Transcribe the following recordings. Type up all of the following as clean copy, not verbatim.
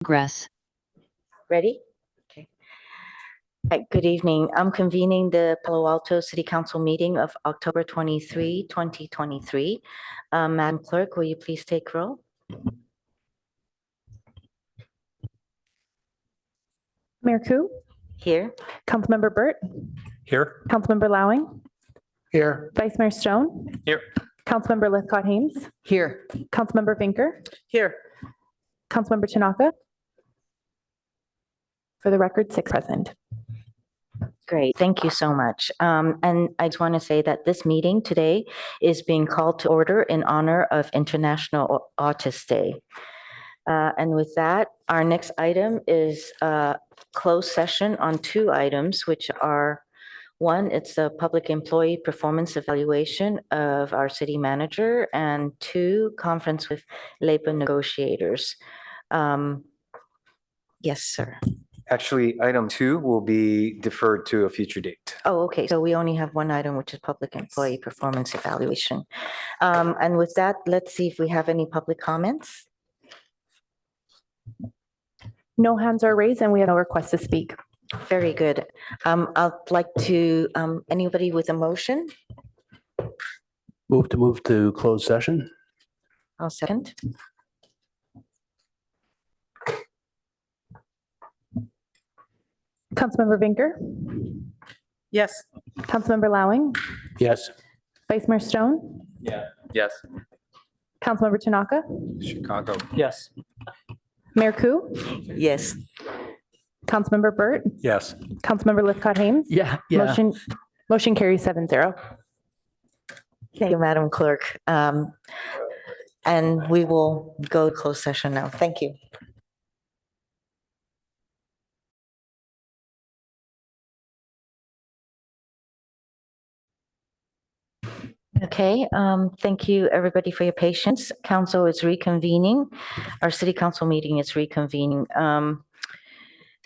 Progress. Ready? Okay. All right, good evening. I'm convening the Palo Alto City Council meeting of October 23, 2023. Madam Clerk, will you please take roll? Mayor Koo, Here. Councilmember Burt, Here. Councilmember Lowing, Here. Vice Mayor Stone, Here. Councilmember Lithcott-Hames, Here. Councilmember Vinker, Here. Councilmember Tanaka. For the record, 6 present. Great, thank you so much. And I just want to say that this meeting today is being called to order in honor of International Autism Day. And with that, our next item is a closed session on 2 items, which are, one, it's a public employee performance evaluation of our city manager, and 2, conference with labor negotiators. Yes, sir. Actually, item 2 will be deferred to a future date. Oh, okay. So we only have one item, which is public employee performance evaluation. And with that, let's see if we have any public comments. No hands are raised and we have no request to speak. Very good. I'd like to, anybody with a motion? Move to closed session. I'll second. Councilmember Vinker, Yes. Councilmember Lowing, Yes. Vice Mayor Stone, Yes. Councilmember Tanaka, Chicago. Yes. Mayor Koo, Yes. Councilmember Burt, Yes. Councilmember Lithcott-Hames. Yeah. Motion carries 7-0. Thank you, Madam Clerk. And we will go to closed session now. Thank you. Okay, thank you, everybody, for your patience. Council is reconvening. Our city council meeting is reconvening.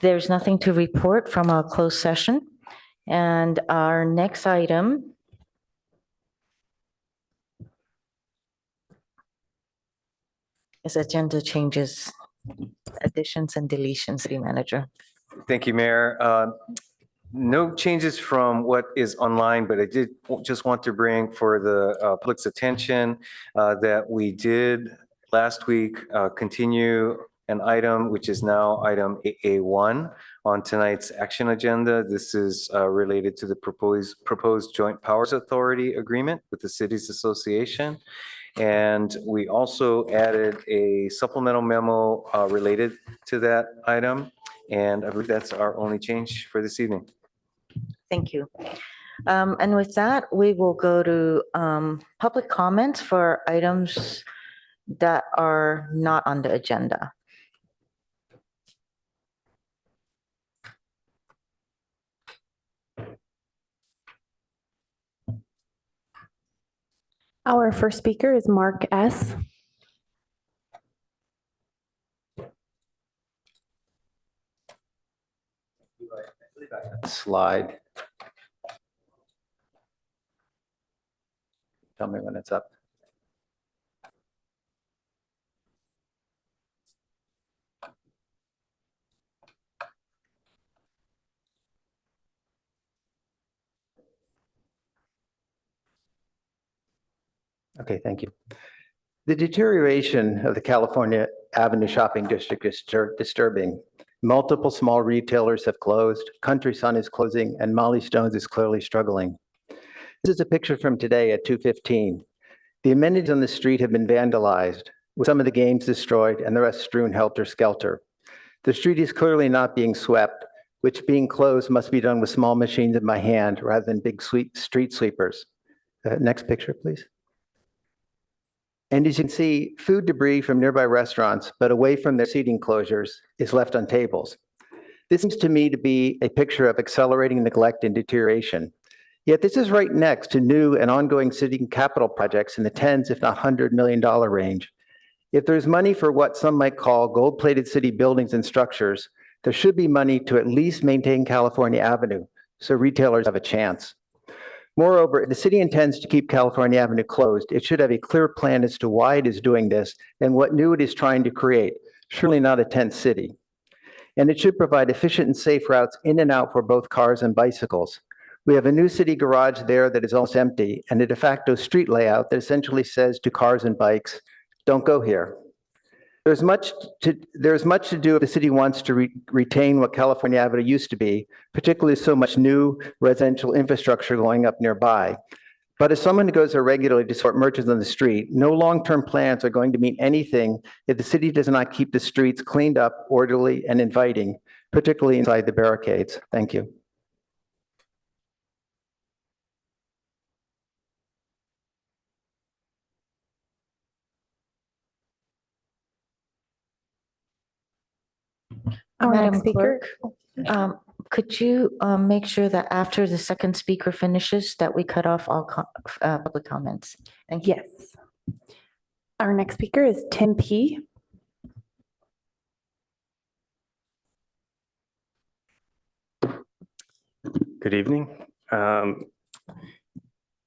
There's nothing to report from our closed session. And our next item is agenda changes, additions and deletions, city manager. Thank you, Mayor. No changes from what is online, but I did just want to bring for the public's attention that we did last week continue an item which is now item AA1 on tonight's action agenda. This is related to the proposed Joint Powers Authority agreement with the Cities Association. And we also added a supplemental memo related to that item. And I believe that's our only change for this evening. Thank you. And with that, we will go to public comments for items that are not on the agenda. Our first speaker is Mark S. Slide. Tell me when it's up. Okay, thank you. The deterioration of the California Avenue shopping district is disturbing. Multiple small retailers have closed, Country Sun is closing, and Molly Stone's is clearly struggling. This is a picture from today at 2:15. The amenities on the street have been vandalized, with some of the games destroyed and the rest strewn helter-skelter. The street is clearly not being swept, which being closed must be done with small machines in by hand rather than big street sweepers. Next picture, please. And as you can see, food debris from nearby restaurants, but away from their seating closures, is left on tables. This seems to me to be a picture of accelerating neglect and deterioration. Yet this is right next to new and ongoing city capital projects in the tens, if not $100 million range. If there's money for what some might call gold-plated city buildings and structures, there should be money to at least maintain California Avenue, so retailers have a chance. Moreover, if the city intends to keep California Avenue closed, it should have a clear plan as to why it is doing this and what new it is trying to create. surely not a tent city. And it should provide efficient and safe routes in and out for both cars and bicycles. We have a new city garage there that is almost empty, and a de facto street layout that essentially says to cars and bikes, don't go here. There's much to do if the city wants to retain what California Avenue used to be, particularly so much new residential infrastructure going up nearby. But as someone who goes there regularly to support merchants on the street, no long-term plans are going to mean anything if the city does not keep the streets cleaned up, orderly, and inviting, particularly inside the barricades. Thank you. Our Madam next speaker. Clerk, could you make sure that after the second speaker finishes, that we cut off all public comments? Thank you. Yes. Our next speaker is Tim P. Good evening.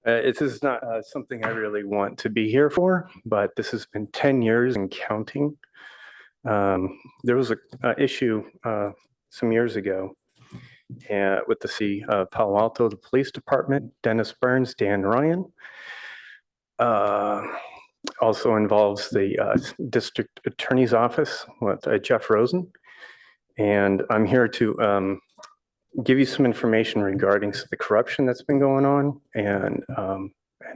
This is not something I really want to be here for, but this has been 10 years and counting. There was an issue some years ago with the city of Palo Alto, the police department, Dennis Burns, Dan Ryan. Also involves the district attorney's office with Jeff Rosen. And I'm here to give you some information regarding the corruption that's been going on, and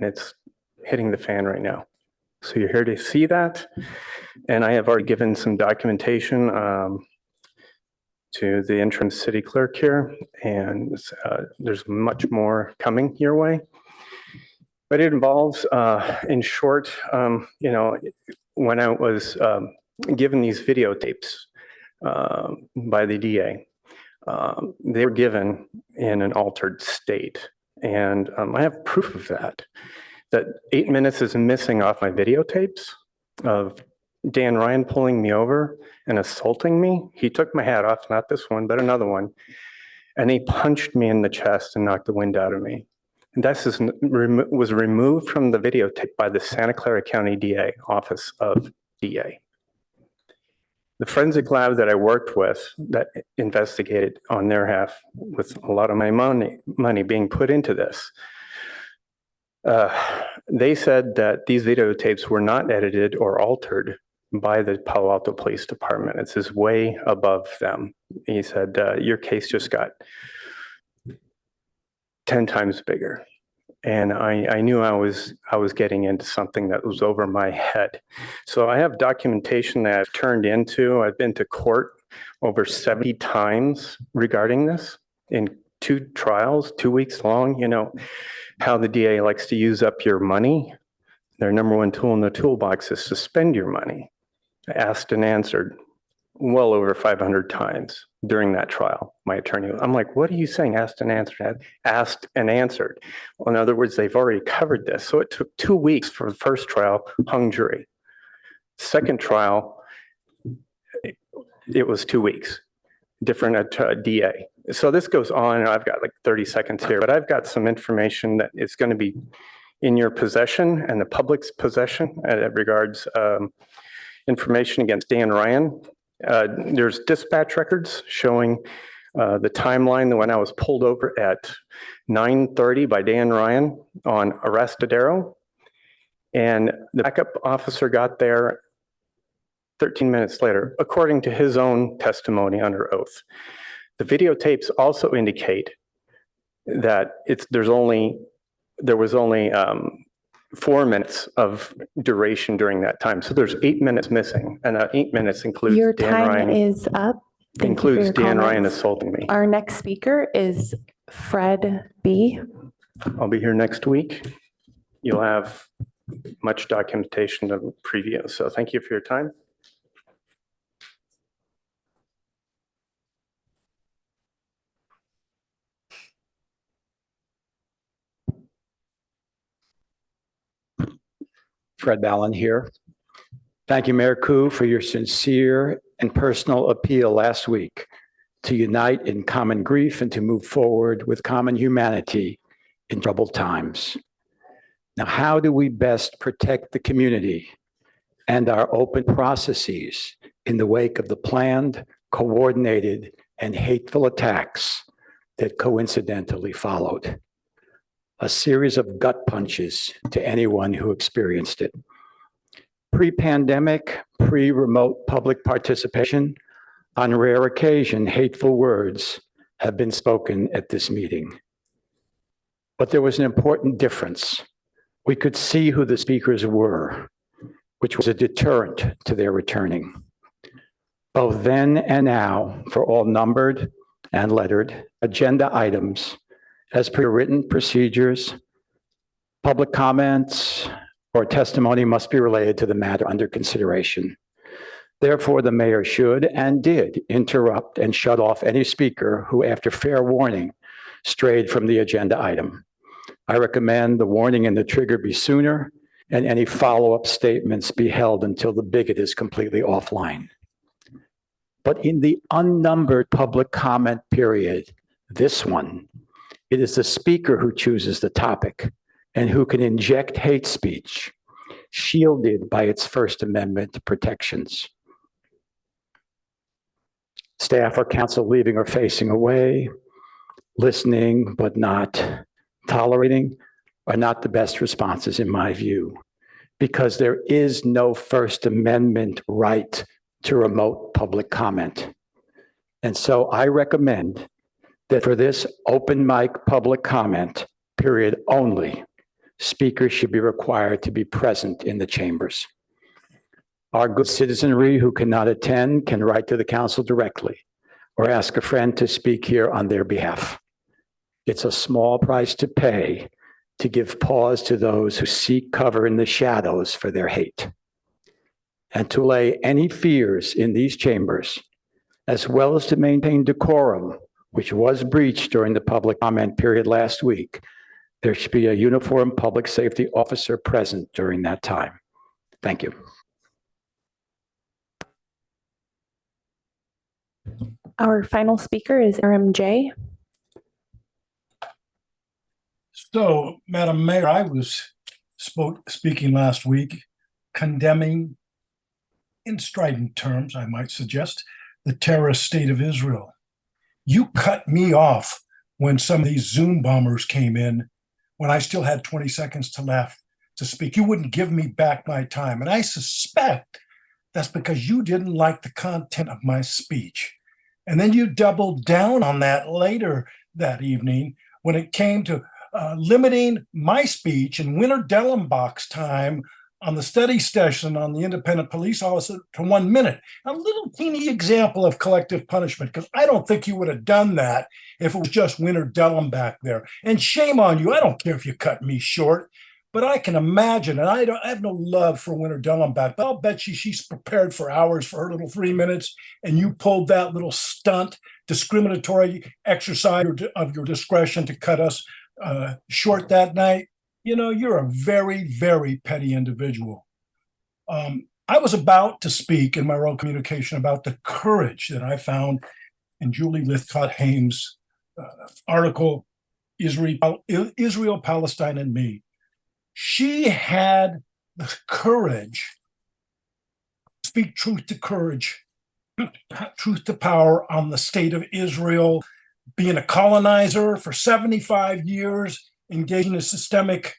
it's hitting the fan right now. So you're here to see that, and I have already given some documentation to the interim city clerk here, and there's much more coming your way. But it involves, in short, when I was given these videotapes by the DA. They were given in an altered state. And I have proof of that 8 minutes is missing off my videotapes of Dan Ryan pulling me over and assaulting me. He took my hat off, not this one, but another one. And he punched me in the chest and knocked the wind out of me. And that was removed from the videotape by the Santa Clara County DA, Office of DA. The forensic lab that I worked with that investigated on their half with a lot of my money being put into this, they said that these videotapes were not edited or altered by the Palo Alto Police Department. It's just way above them. He said, your case just got 10 times bigger. And I knew I was getting into something that was over my head. So I have documentation that I've turned into. I've been to court over 70 times regarding this in 2 trials, 2 weeks long. You know how the DA likes to use up your money. Their number one tool in the toolbox is to spend your money. I asked and answered well over 500 times during that trial. My attorney, I'm like, what are you saying? Asked and answered, asked and answered. Well, in other words, they've already covered this. So it took 2 weeks for the first trial, hung jury. Second trial, it was 2 weeks, different DA. So this goes on, and I've got like 30 seconds here, but I've got some information that is going to be in your possession and the public's possession that regards information against Dan Ryan. There's dispatch records showing the timeline when I was pulled over at 9:30 by Dan Ryan on Arrestadero. And the backup officer got there 13 minutes later, according to his own testimony under oath. The videotapes also indicate that there was only 4 minutes of duration during that time. So there's 8 minutes missing, and 8 minutes includes Your Dan time Ryan. is up. Thank you for Includes your Dan Ryan comments. assaulting me. Our next speaker is Fred B. I'll be here next week. You'll have much documentation to preview. So thank you for your time. Fred Ballin here. Thank you, Mayor Koo, for your sincere and personal appeal last week to unite in common grief and to move forward with common humanity in troubled times. Now, how do we best protect the community and our open processes in the wake of the planned, coordinated, and hateful attacks that coincidentally followed. A series of gut punches to anyone who experienced it. Pre-pandemic, pre-remote public participation, on rare occasion, hateful words have been spoken at this meeting. But there was an important difference. We could see who the speakers were, which was a deterrent to their returning. Both then and now, for all numbered and lettered agenda items, as per written procedures, public comments or testimony must be related to the matter under consideration. Therefore, the mayor should and did interrupt and shut off any speaker who, after fair warning, strayed from the agenda item. I recommend the warning and the trigger be sooner, and any follow-up statements be held until the bigot is completely offline. But in the unnumbered public comment period, this one, it is the speaker who chooses the topic and who can inject hate speech, shielded by its First Amendment protections. Staff or council leaving or facing away, listening but not tolerating are not the best responses in my view, because there is no First Amendment right to remote public comment. And so I recommend that for this open mic public comment period only, speakers should be required to be present in the chambers. Our good citizenry who cannot attend can write to the council directly or ask a friend to speak here on their behalf. It's a small price to pay to give pause to those who seek cover in the shadows for their hate, and to allay any fears in these chambers, as well as to maintain decorum, which was breached during the public comment period last week. There should be a uniformed public safety officer present during that time. Thank you. Our final speaker is RMJ. So, Madam Mayor, I was speaking last week, condemning, in strident terms, I might suggest, the terrorist state of Israel. You cut me off when some of these Zoom bombers came in, when I still had 20 seconds left to speak. You wouldn't give me back my time. And I suspect that's because you didn't like the content of my speech. And then you doubled down on that later that evening when it came to limiting my speech in Winter Dellenbach's time on the study session on the independent police officer to 1 minute. A little teeny example of collective punishment, because I don't think you would have done that if it was just Winter Dellenbach there. And shame on you. I don't care if you cut me short, but I can imagine, and I have no love for Winter Dellenbach, but I'll bet you she's prepared for hours for her little 3 minutes, and you pulled that little stunt, discriminatory exercise of your discretion to cut us short that night. You know, you're a very, very petty individual. I was about to speak in my oral communication about the courage that I found in Julie Lythcott-Haim's article, Israel, Palestine, and Me. She had the courage to speak truth to courage, truth to power on the state of Israel, being a colonizer for 75 years, engaging in systemic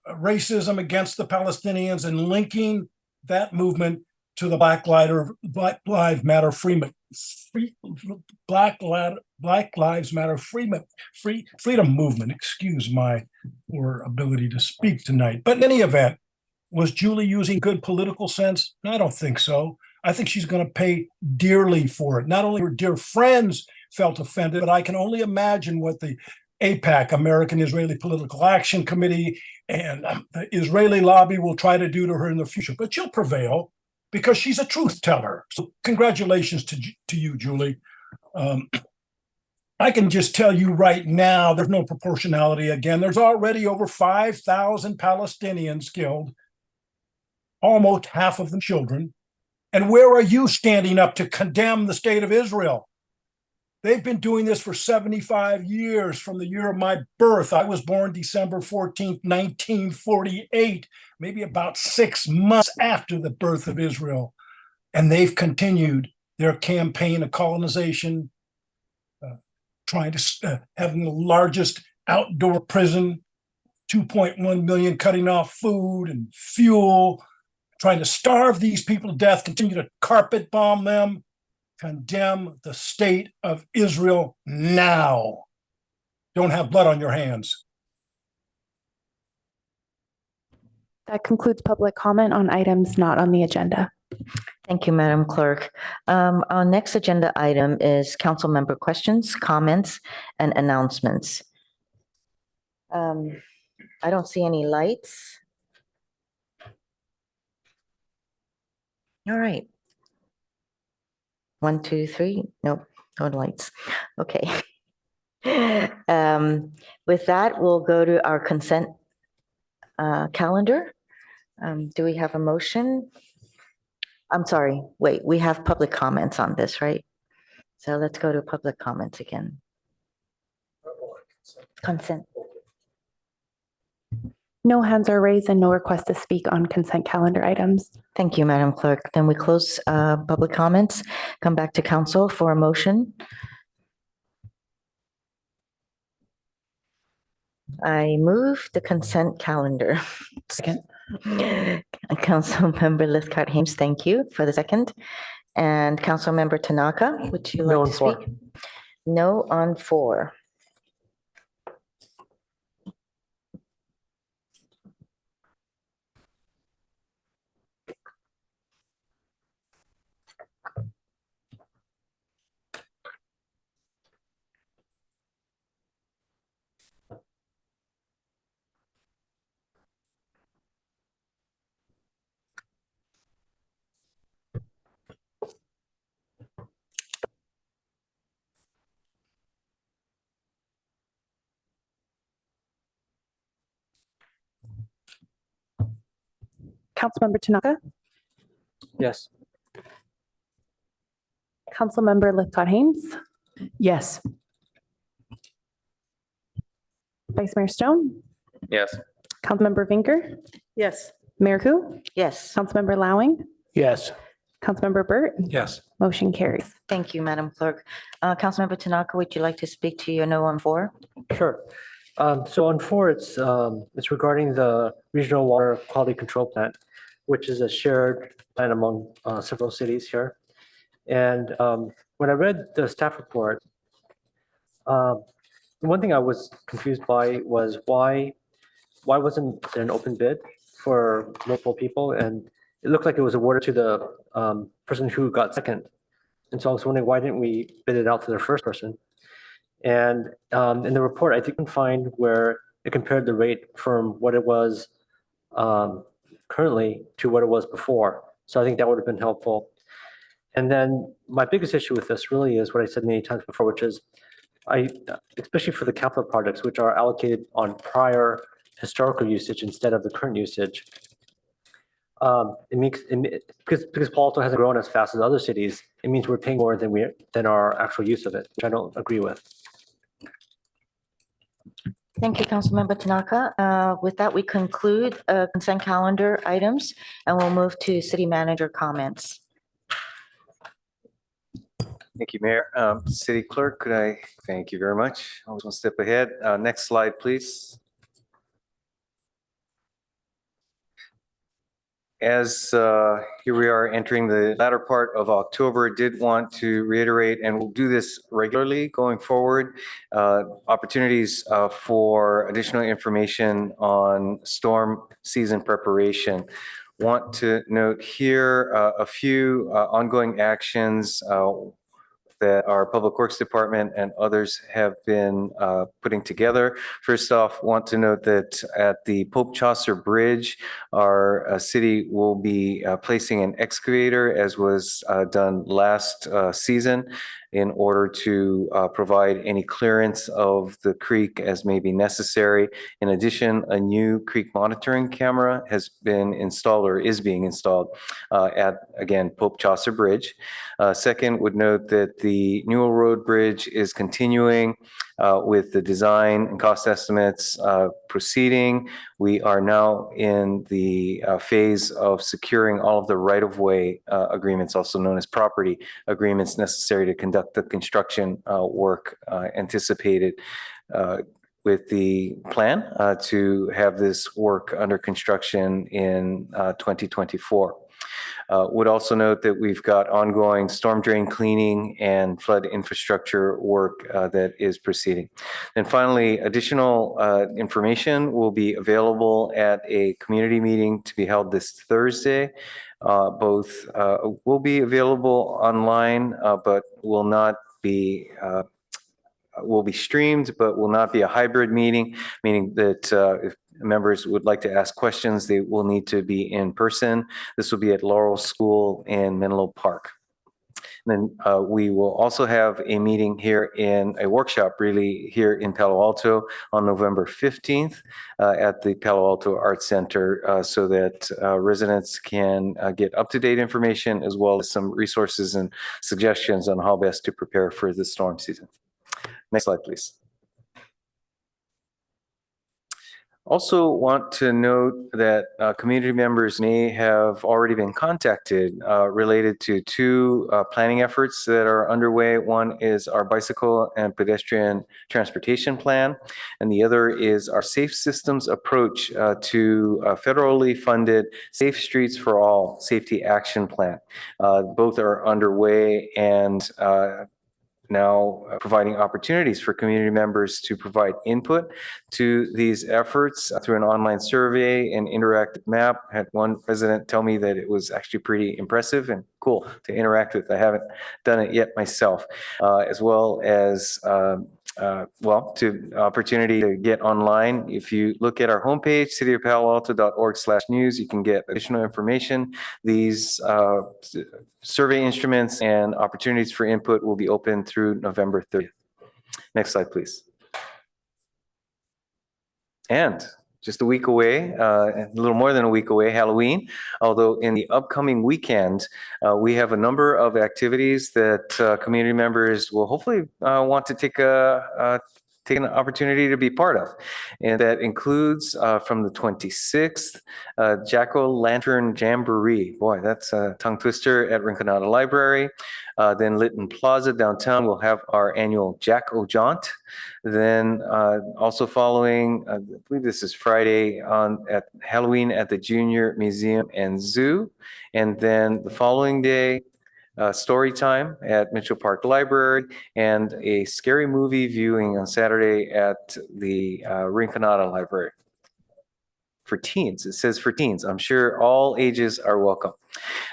racism against the Palestinians, and linking that movement to the Black Lives Matter freedom movement. Excuse my poor ability to speak tonight. But in any event, was Julie using good political sense? I don't think so. I think she's going to pay dearly for it. Not only her dear friends felt offended, but I can only imagine what the APAC, American Israeli Political Action Committee, and the Israeli lobby will try to do to her in the future. But she'll prevail because she's a truth teller. So congratulations to you, Julie. I can just tell you right now, there's no proportionality again. There's already over 5,000 Palestinians killed, almost half of them children. And where are you standing up to condemn the state of Israel? They've been doing this for 75 years from the year of my birth. I was born December 14th, 1948, maybe about 6 months after the birth of Israel. And they've continued their campaign of colonization, trying to having the largest outdoor prison, 2.1 million, cutting off food and fuel, trying to starve these people to death, continue to carpet bomb them. Condemn the state of Israel now. Don't have blood on your hands. That concludes public comment on items not on the agenda. Thank you, Madam Clerk. Our next agenda item is council member questions, comments, and announcements. I don't see any lights. All right. 1, 2, 3. Nope, no lights. Okay. With that, we'll go to our consent calendar. Do we have a motion? I'm sorry, wait, we have public comments on this, right? So let's go to public comments again. Consent. No hands are raised and no request to speak on consent calendar items. Thank you, Madam Clerk. Then we close public comments, come back to council for a motion. I move the consent calendar. Second. Councilmember Lithcott Hames, thank you for the second. And Councilmember Tanaka, would you No like on to 4. speak? No on 4. Councilmember Tanaka, Yes. Councilmember Lithcott Hames, Yes. Vice Mayor Stone, Yes. Councilmember Vinker, Yes. Mayor Ku, Yes, Councilmember Lowing, Yes. Councilmember Burt, Yes. motion carries. thank you, Madam Clerk. Councilmember Tanaka, would you like to speak to your no on 4? Sure. So on 4, it's regarding the Regional Water Quality Control Plant, which is a shared plan among several cities here. And when I read the staff report, one thing I was confused by was why wasn't there an open bid for multiple people? And it looked like it was awarded to the person who got second. And so I was wondering, why didn't we bid it out to the first person? And in the report, I didn't find where it compared the rate from what it was currently to what it was before. So I think that would have been helpful. And then my biggest issue with this really is what I said many times before, which is especially for the capital projects, which are allocated on prior historical usage instead of the current usage. Because Palo Alto hasn't grown as fast as other cities, it means we're paying more than our actual use of it, which I don't agree with. Thank you, Councilmember Tanaka. With that, we conclude consent calendar items and we'll move to city manager comments. Thank you, Mayor. City Clerk, could I, thank you very much. I was one step ahead. Next slide, please. As here we are entering the latter part of October, did want to reiterate, and we'll do this regularly going forward, opportunities for additional information on storm season preparation. Want to note here a few ongoing actions that our Public Works Department and others have been putting together. First off, want to note that at the Pope Chaucer Bridge, our city will be placing an excavator, as was done last season, in order to provide any clearance of the creek as may be necessary. In addition, a new creek monitoring camera has been installed or is being installed at, again, Pope Chaucer Bridge. Second, would note that the Newell Road Bridge is continuing with the design and cost estimates proceeding. We are now in the phase of securing all of the right-of-way agreements, also known as property agreements necessary to conduct the construction work anticipated with the plan to have this work under construction in 2024. Would also note that we've got ongoing storm drain cleaning and flood infrastructure work that is proceeding. And finally, additional information will be available at a community meeting to be held this Thursday. Both will be available online, but will be streamed, but will not be a hybrid meeting, meaning that if members would like to ask questions, they will need to be in person. This will be at Laurel School in Menlo Park. And then we will also have a meeting here in a workshop really here in Palo Alto on November 15th at the Palo Alto Arts Center so that residents can get up-to-date information as well as some resources and suggestions on how best to prepare for the storm season. Next slide, please. Also want to note that community members may have already been contacted related to two planning efforts that are underway. One is our bicycle and pedestrian transportation plan, and the other is our safe systems approach to federally funded Safe Streets for All safety action plan. Both are underway and now providing opportunities for community members to provide input to these efforts through an online survey and interactive map. I had one resident tell me that it was actually pretty impressive and cool to interact with. I haven't done it yet myself, as well as to opportunity to get online. If you look at our homepage, cityofpaloalto.org/news, you can get additional information. These survey instruments and opportunities for input will be open through November 30th. Next slide, please. And just a week away, a little more than a week away, Halloween. Although in the upcoming weekend, we have a number of activities that community members will hopefully want to take an opportunity to be part of. And that includes from the 26th, Jack-O-Lantern Jamboree. Boy, that's a tongue twister at Rinconada Library. Then Lytton Plaza downtown will have our annual Jack-O-Jaunt. Then also following, I believe this is Friday at Halloween at the Junior Museum and Zoo. And then the following day, story time at Mitchell Park Library and a scary movie viewing on Saturday at the Rinconada Library. For teens, it says for teens. I'm sure all ages are welcome.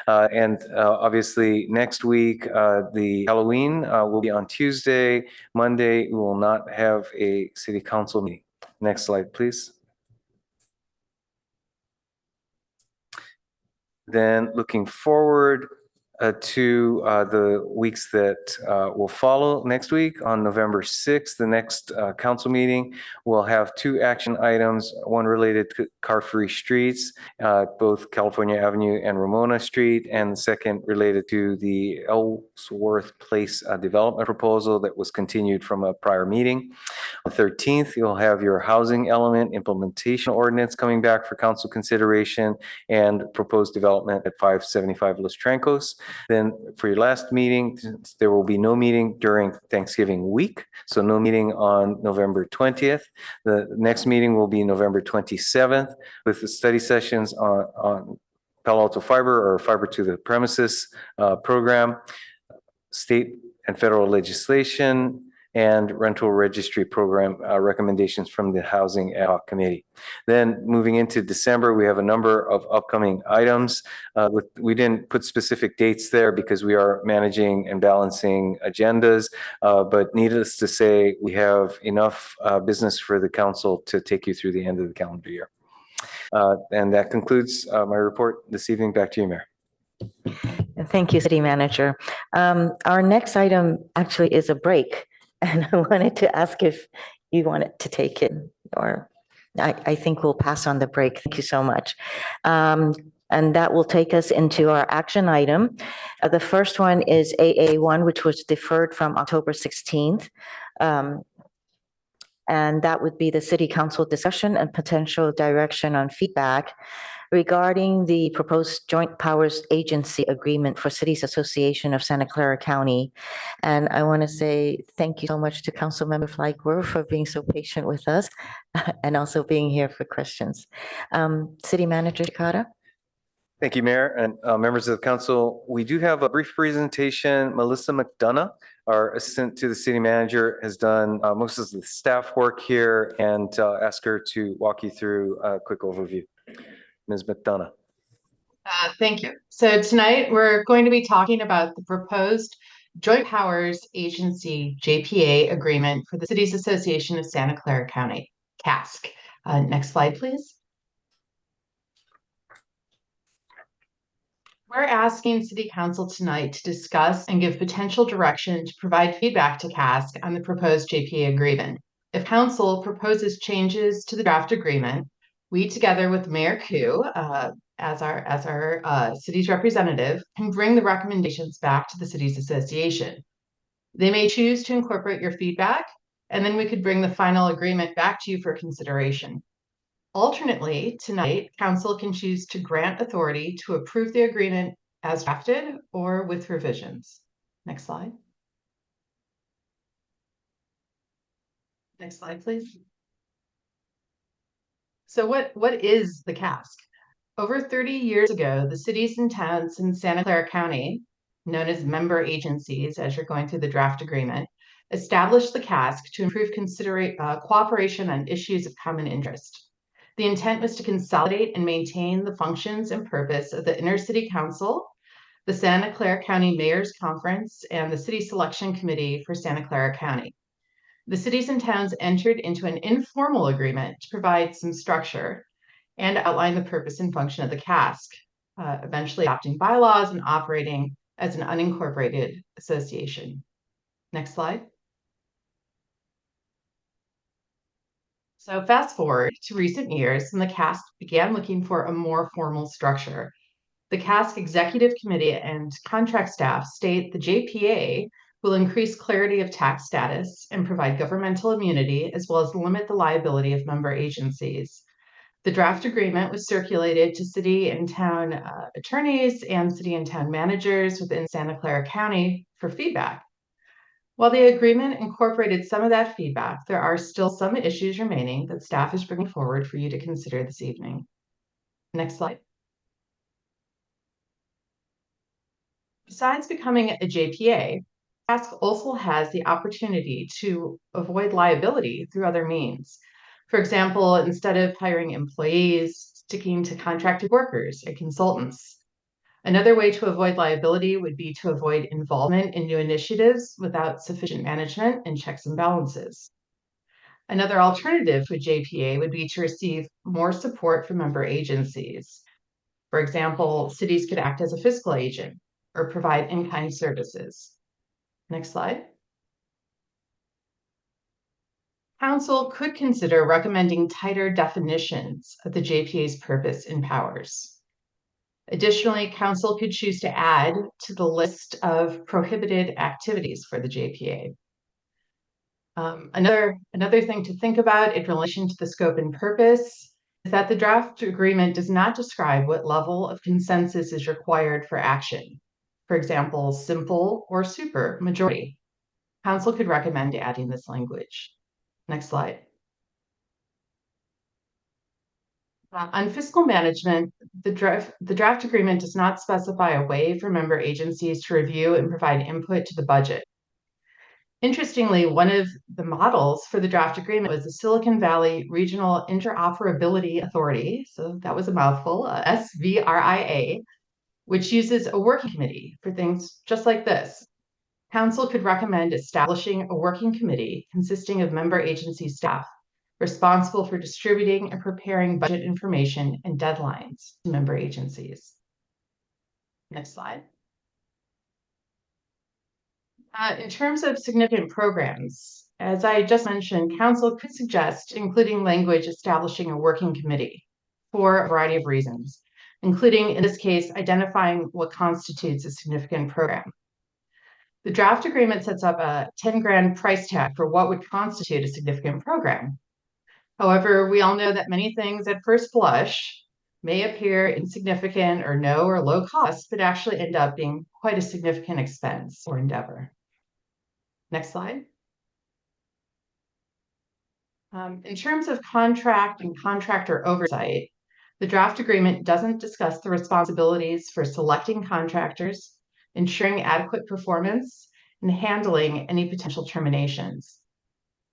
And obviously next week, the Halloween will be on Tuesday. Monday, we will not have a city council meeting. Next slide, please. Then looking forward to the weeks that will follow next week. On November 6th, the next council meeting, we'll have two action items, one related to car-free streets, both California Avenue and Ramona Street, and the second related to the Ellsworth Place development proposal that was continued from a prior meeting. On the 13th, you'll have your housing element implementation ordinance coming back for council consideration and proposed development at 575 Los Trancos. Then for your last meeting, there will be no meeting during Thanksgiving week, so no meeting on November 20th. The next meeting will be November 27th with the study sessions on Palo Alto Fiber or Fiber to the Premises program, state and federal legislation, and rental registry program recommendations from the Housing Ad Hoc Committee. Then moving into December, we have a number of upcoming items. We didn't put specific dates there because we are managing and balancing agendas, but needless to say, we have enough business for the council to take you through the end of the calendar year. And that concludes my report this evening. Back to you, Mayor. Thank you, City Manager. Our next item actually is a break. And I wanted to ask if you wanted to take it, or I think we'll pass on the break. Thank you so much. And that will take us into our action item. The first one is AA1, which was deferred from October 16th. And that would be the city council discussion and potential direction on feedback regarding the proposed joint powers agency agreement for Cities Association of Santa Clara County. And I want to say thank you so much to Councilmember Flagler for being so patient with us and also being here for questions. City Manager Shikata? Thank you, Mayor and members of the council. We do have a brief presentation. Melissa McDonough, our assistant to the city manager, has done most of the staff work here, and ask her to walk you through a quick overview. Ms. McDonough. Thank you. So tonight we're going to be talking about the proposed Joint Powers Agency JPA agreement for the Cities Association of Santa Clara County, CASC. Next slide, please. We're asking City Council tonight to discuss and give potential direction to provide feedback to CASC on the proposed JPA agreement. If Council proposes changes to the draft agreement, we, together with Mayor Koo, as our city's representative, can bring the recommendations back to the Cities Association. They may choose to incorporate your feedback, and then we could bring the final agreement back to you for consideration. Alternately, tonight, Council can choose to grant authority to approve the agreement as drafted or with revisions. Next slide. Next slide, please. So what is the CASC? Over 30 years ago, the cities and towns in Santa Clara County, known as member agencies, as you're going through the draft agreement, established the CASC to improve cooperation on issues of common interest. The intent was to consolidate and maintain the functions and purpose of the Intercity Council, the Santa Clara County Mayor's Conference, and the City Selection Committee for Santa Clara County. The cities and towns entered into an informal agreement to provide some structure and outline the purpose and function of the CASC, eventually adopting bylaws and operating as an unincorporated association. Next slide. So fast forward to recent years when the CASC began looking for a more formal structure. The CASC Executive Committee and contract staff state the JPA will increase clarity of tax status and provide governmental immunity, as well as limit the liability of member agencies. The draft agreement was circulated to city and town attorneys and city and town managers within Santa Clara County for feedback. While the agreement incorporated some of that feedback, there are still some issues remaining that staff is bringing forward for you to consider this evening. Next slide. Besides becoming a JPA, CASC also has the opportunity to avoid liability through other means. For example, instead of hiring employees, sticking to contracted workers and consultants. Another way to avoid liability would be to avoid involvement in new initiatives without sufficient management and checks and balances. Another alternative to a JPA would be to receive more support from member agencies. For example, cities could act as a fiscal agent or provide in-kind services. Next slide. Council could consider recommending tighter definitions of the JPA's purpose and powers. Additionally, Council could choose to add to the list of prohibited activities for the JPA. Another thing to think about in relation to the scope and purpose is that the draft agreement does not describe what level of consensus is required for action. For example, simple or super majority. Council could recommend adding this language. Next slide. On fiscal management, the draft agreement does not specify a way for member agencies to review and provide input to the budget. Interestingly, one of the models for the draft agreement was the Silicon Valley Regional Interoperability Authority, so that was a mouthful, SVRIA, which uses a working committee for things just like this. Council could recommend establishing a working committee consisting of member agency staff responsible for distributing and preparing budget information and deadlines to member agencies. Next slide. In terms of significant programs, as I just mentioned, Council could suggest including language establishing a working committee for a variety of reasons, including, in this case, identifying what constitutes a significant program. The draft agreement sets up a 10 grand price tag for what would constitute a significant program. However, we all know that many things at first blush may appear insignificant or no or low cost, but actually end up being quite a significant expense or endeavor. Next slide. In terms of contract and contractor oversight, the draft agreement doesn't discuss the responsibilities for selecting contractors, ensuring adequate performance, and handling any potential terminations.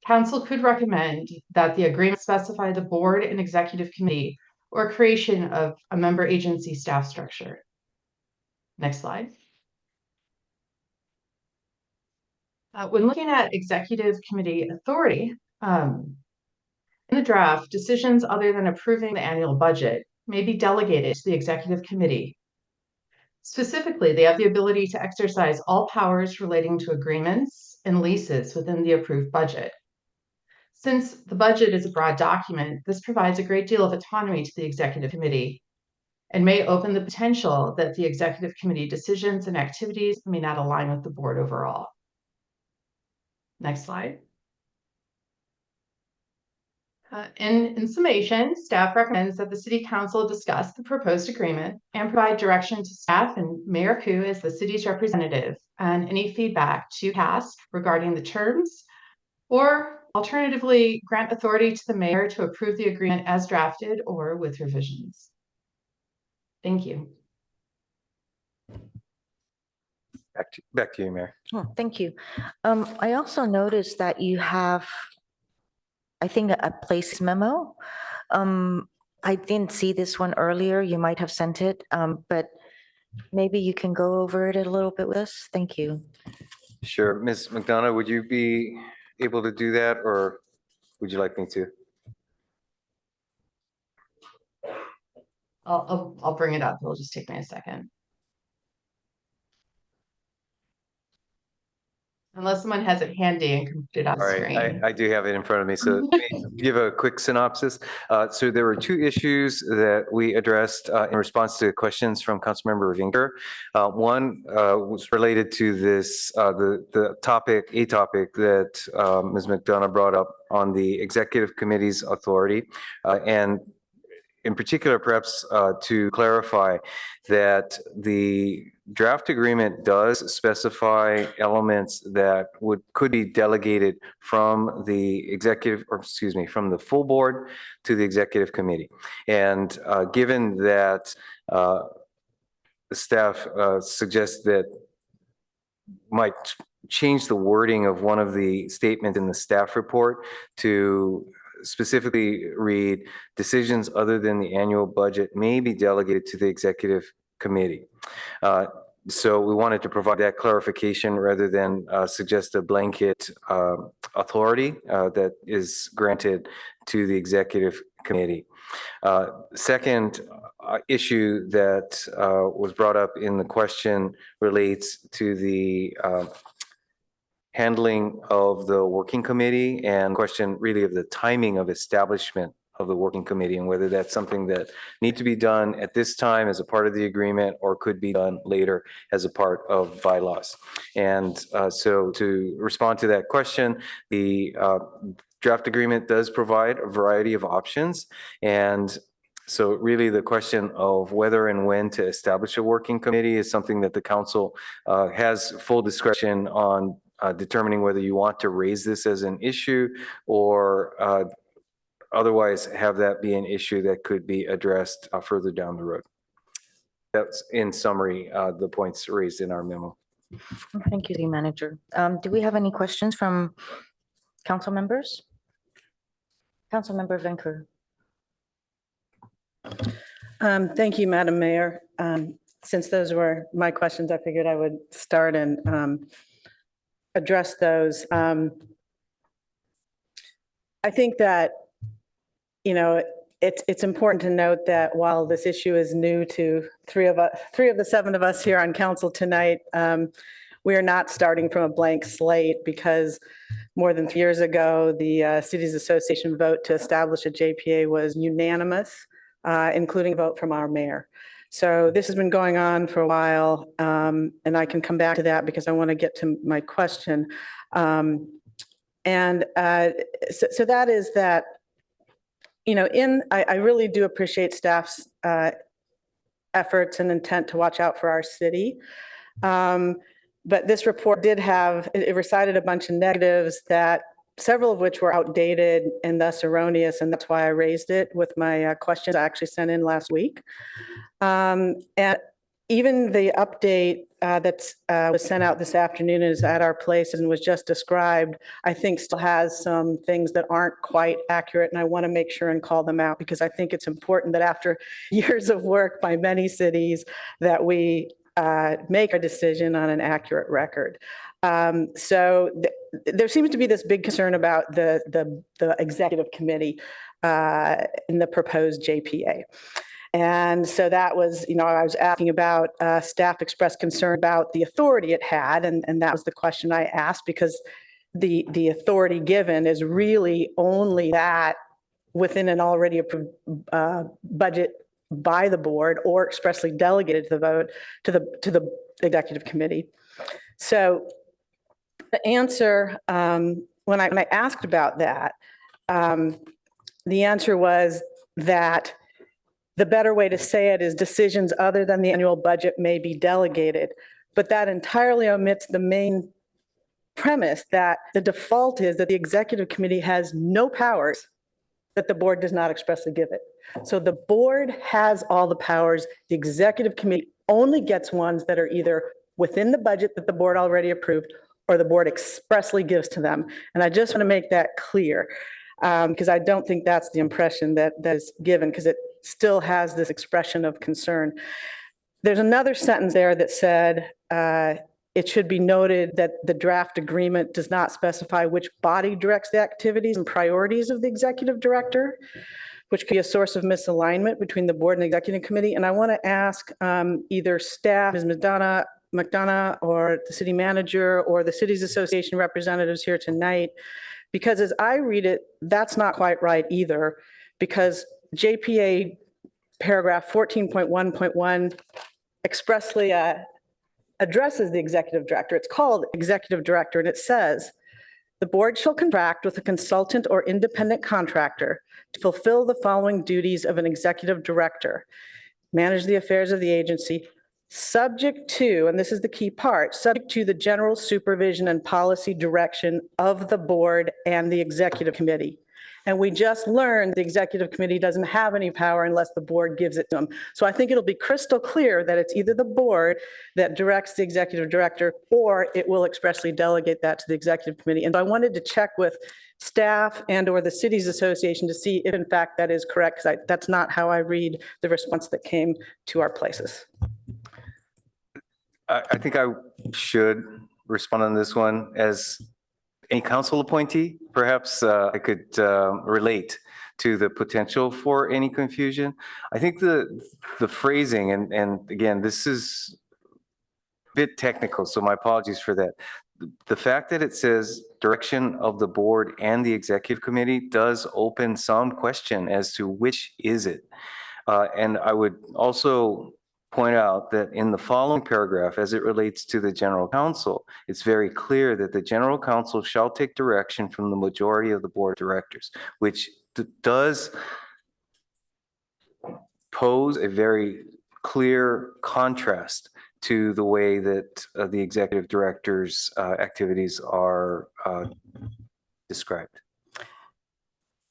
Council could recommend that the agreement specify the board and executive committee or creation of a member agency staff structure. Next slide. When looking at executive committee authority, in the draft, decisions other than approving the annual budget may be delegated to the executive committee. Specifically, they have the ability to exercise all powers relating to agreements and leases within the approved budget. Since the budget is a broad document, this provides a great deal of autonomy to the executive committee and may open the potential that the executive committee decisions and activities may not align with the board overall. Next slide. In summation, staff recommends that the City Council discuss the proposed agreement and provide direction to staff and Mayor Koo as the city's representative and any feedback to Pacc regarding the terms, or alternatively, grant authority to the mayor to approve the agreement as drafted or with revisions. Thank you. Back to you, Mayor. Oh, thank you. I also noticed that you have, I think, a place memo. I didn't see this one earlier. You might have sent it, but maybe you can go over it a little bit with us. Thank you. Sure. Ms. McDonough, would you be able to do that, or would you like me to? I'll bring it up. It'll just take me a second. Unless someone has it handy and can put it on All right, screen. I do have it in front of me, so let me give a quick synopsis. So there were two issues that we addressed in response to questions from Councilmember Vinker. One was related to this, a topic that Ms. McDonough brought up on the executive committee's authority, and in particular, perhaps to clarify that the draft agreement does specify elements that could be delegated from the executive, or excuse me, from the full board to the executive committee. And given that the staff suggests that might change the wording of one of the statements in the staff report to specifically read, decisions other than the annual budget may be delegated to the executive committee. So we wanted to provide that clarification rather than suggest a blanket authority that is granted to the executive committee. Second issue that was brought up in the question relates to the handling of the working committee and question really of the timing of establishment of the working committee and whether that's something that needs to be done at this time as a part of the agreement or could be done later as a part of bylaws. And so to respond to that question, the draft agreement does provide a variety of options. And so really the question of whether and when to establish a working committee is something that the council has full discretion on determining whether you want to raise this as an issue or otherwise have that be an issue that could be addressed further down the road. That's in summary, the points raised in our memo. Thank you, City Manager. Do we have any questions from council members? Councilmember Venker. Thank you, Madam Mayor. Since those were my questions, I figured I would start and address those. I think that, you know, it's important to note that while this issue is new to three of the seven of us here on council tonight, we are not starting from a blank slate because more than 3 years ago, the Cities Association vote to establish a JPA was unanimous, including a vote from our mayor. So this has been going on for a while, and I can come back to that because I want to get to my question. So that is that, I really do appreciate staff's efforts and intent to watch out for our city. But this report did it recited a bunch of negatives that several of which were outdated and thus erroneous, and that's why I raised it with my questions I actually sent in last week. And even the update that was sent out this afternoon is at our place and was just described, I think still has some things that aren't quite accurate, and I want to make sure and call them out because I think it's important that after years of work by many cities that we make a decision on an accurate record. So there seems to be this big concern about the executive committee in the proposed JPA. And so that was, I was asking about staff expressed concern about the authority it had. And that was the question I asked because the authority given is really only that within an already approved budget by the board or expressly delegated to the vote to the executive committee. So the answer, when I asked about that, the answer was that the better way to say it is decisions other than the annual budget may be delegated, but that entirely omits the main premise that the default is that the executive committee has no powers that the board does not expressly give it. So the board has all the powers. The executive committee only gets ones that are either within the budget that the board already approved or the board expressly gives to them. And I just want to make that clear because I don't think that's the impression that is given because it still has this expression of concern. There's another sentence there that said, it should be noted that the draft agreement does not specify which body directs the activities and priorities of the executive director, which could be a source of misalignment between the board and the executive committee. And I want to ask either staff, Ms. McDonough, or the city manager, or the cities association representatives here tonight, because as I read it, that's not quite right either, because JPA paragraph 14.1.1 expressly addresses the executive director. It's called executive director, and it says, the board shall contract with a consultant or independent contractor to fulfill the following duties of an executive director: manage the affairs of the agency, subject to, and this is the key part, subject to the general supervision and policy direction of the board and the executive committee. And we just learned the executive committee doesn't have any power unless the board gives it to them. So I think it'll be crystal clear that it's either the board that directs the executive director or it will expressly delegate that to the executive committee. And I wanted to check with staff and or the cities association to see if in fact that is correct, because that's not how I read the response that came to our places. I think I should respond on this one as a council appointee. Perhaps I could relate to the potential for any confusion. I think the phrasing, and again, this is a bit technical, so my apologies for that. The fact that it says direction of the board and the executive committee does open some question as to which is it. And I would also point out that in the following paragraph, as it relates to the general counsel, it's very clear that the general counsel shall take direction from the majority of the board of directors, which does pose a very clear contrast to the way that the executive director's activities are described.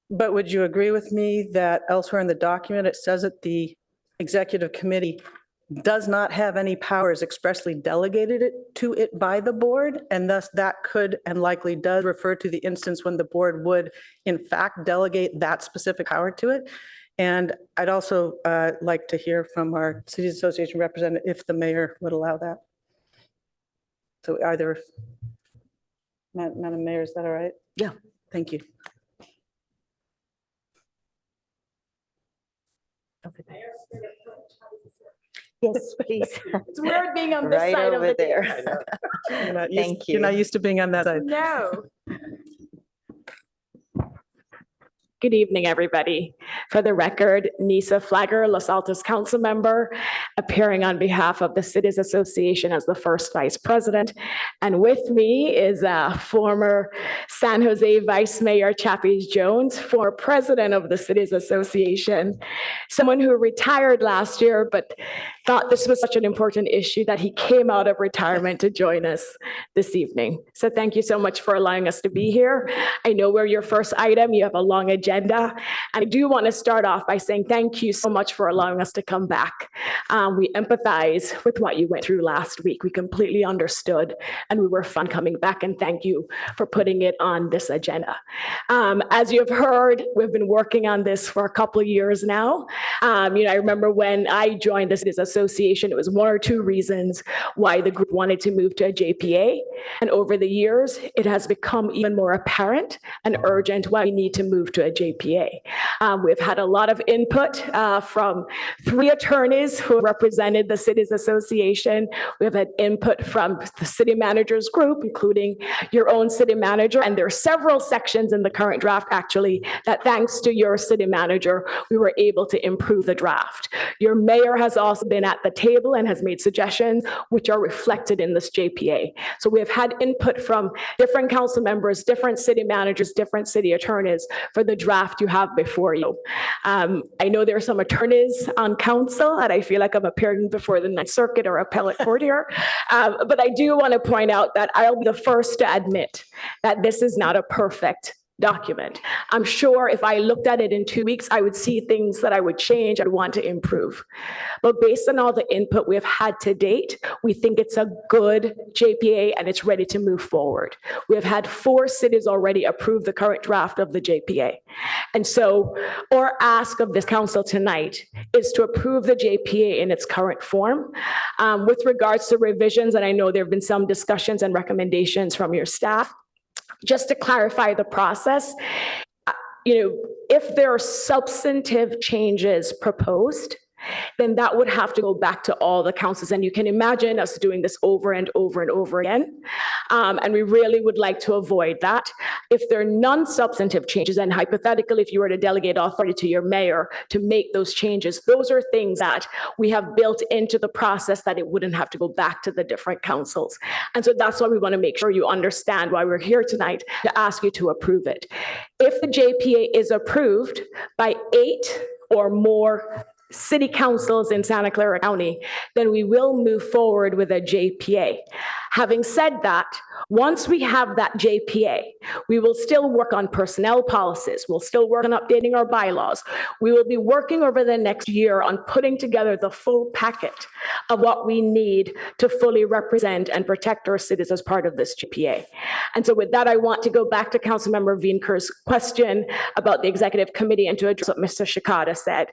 But would you agree with me that elsewhere in the document, it says that the executive committee does not have any powers expressly delegated to it by the board, and thus that could and likely does refer to the instance when the board would in fact delegate that specific power to it? And I'd also like to hear from our Cities Association representative if the mayor would allow that. So either, Madam Mayor, is that all right? Yeah. Thank you. Over there. Yes, please. It's weird being on this Right side of over the there. dais. Thank you. You're not used to being on that side. No. Good evening, everybody. For the record, Nisa Flagger, Los Altos Council Member, appearing on behalf of the Cities Association as the first Vice President. And with me is former San Jose Vice Mayor Chappie Jones, former President of the Cities Association, someone who retired last year, but thought this was such an important issue that he came out of retirement to join us this evening. So thank you so much for allowing us to be here. I know we're your first item. You have a long agenda. And I do want to start off by saying thank you so much for allowing us to come back. We empathize with what you went through last week. We completely understood, and we were fun coming back. And thank you for putting it on this agenda. As you have heard, we've been working on this for a couple of years now. I remember when I joined the Cities Association, it was one or two reasons why the group wanted to move to a JPA. And over the years, it has become even more apparent and urgent why we need to move to a JPA. We've had a lot of input from 3 attorneys who represented the Cities Association. We've had input from the city managers group, including your own city manager. And there are several sections in the current draft, actually, that thanks to your city manager, we were able to improve the draft. Your mayor has also been at the table and has made suggestions which are reflected in this JPA. So we have had input from different council members, different city managers, different city attorneys for the draft you have before you. I know there are some attorneys on council, and I feel like I'm appearing before the Ninth Circuit or appellate court here. But I do want to point out that I'll be the first to admit that this is not a perfect document. I'm sure if I looked at it in 2 weeks, I would see things that I would change, I'd want to improve. But based on all the input we've had to date, we think it's a good JPA and it's ready to move forward. We have had 4 cities already approve the current draft of the JPA. And so our ask of this council tonight is to approve the JPA in its current form. With regards to revisions, and I know there have been some discussions and recommendations from your staff, just to clarify the process, if there are substantive changes proposed, then that would have to go back to all the councils. And you can imagine us doing this over and over and over again. And we really would like to avoid that. If there are non-substantive changes, and hypothetically, if you were to delegate authority to your mayor to make those changes, those are things that we have built into the process that it wouldn't have to go back to the different councils. And so that's why we want to make sure you understand why we're here tonight to ask you to approve it. If the JPA is approved by 8 or more city councils in Santa Clara County, then we will move forward with a JPA. Having said that, once we have that JPA, we will still work on personnel policies. We'll still work on updating our bylaws. We will be working over the next year on putting together the full packet of what we need to fully represent and protect our cities as part of this JPA. And so with that, I want to go back to Councilmember Wienker's question about the executive committee and to address what Mr. Shikada said.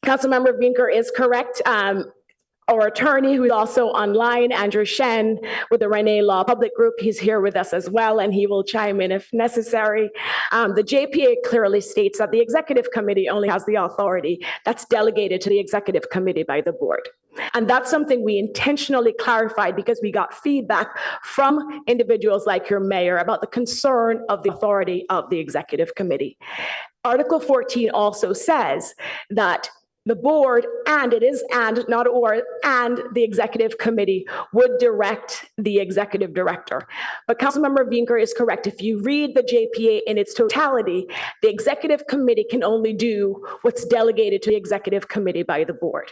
Councilmember Wienker is correct. Our attorney, who is also online, Andrew Shen, with the Renee Law Public Group, he's here with us as well, and he will chime in if necessary. The JPA clearly states that the executive committee only has the authority that's delegated to the executive committee by the board. And that's something we intentionally clarified because we got feedback from individuals like your mayor about the concern of the authority of the executive committee. Article 14 also says that the board, and it is and, not or, and the executive committee would direct the executive director. But Councilmember Wienker is correct. If you read the JPA in its totality, the executive committee can only do what's delegated to the executive committee by the board.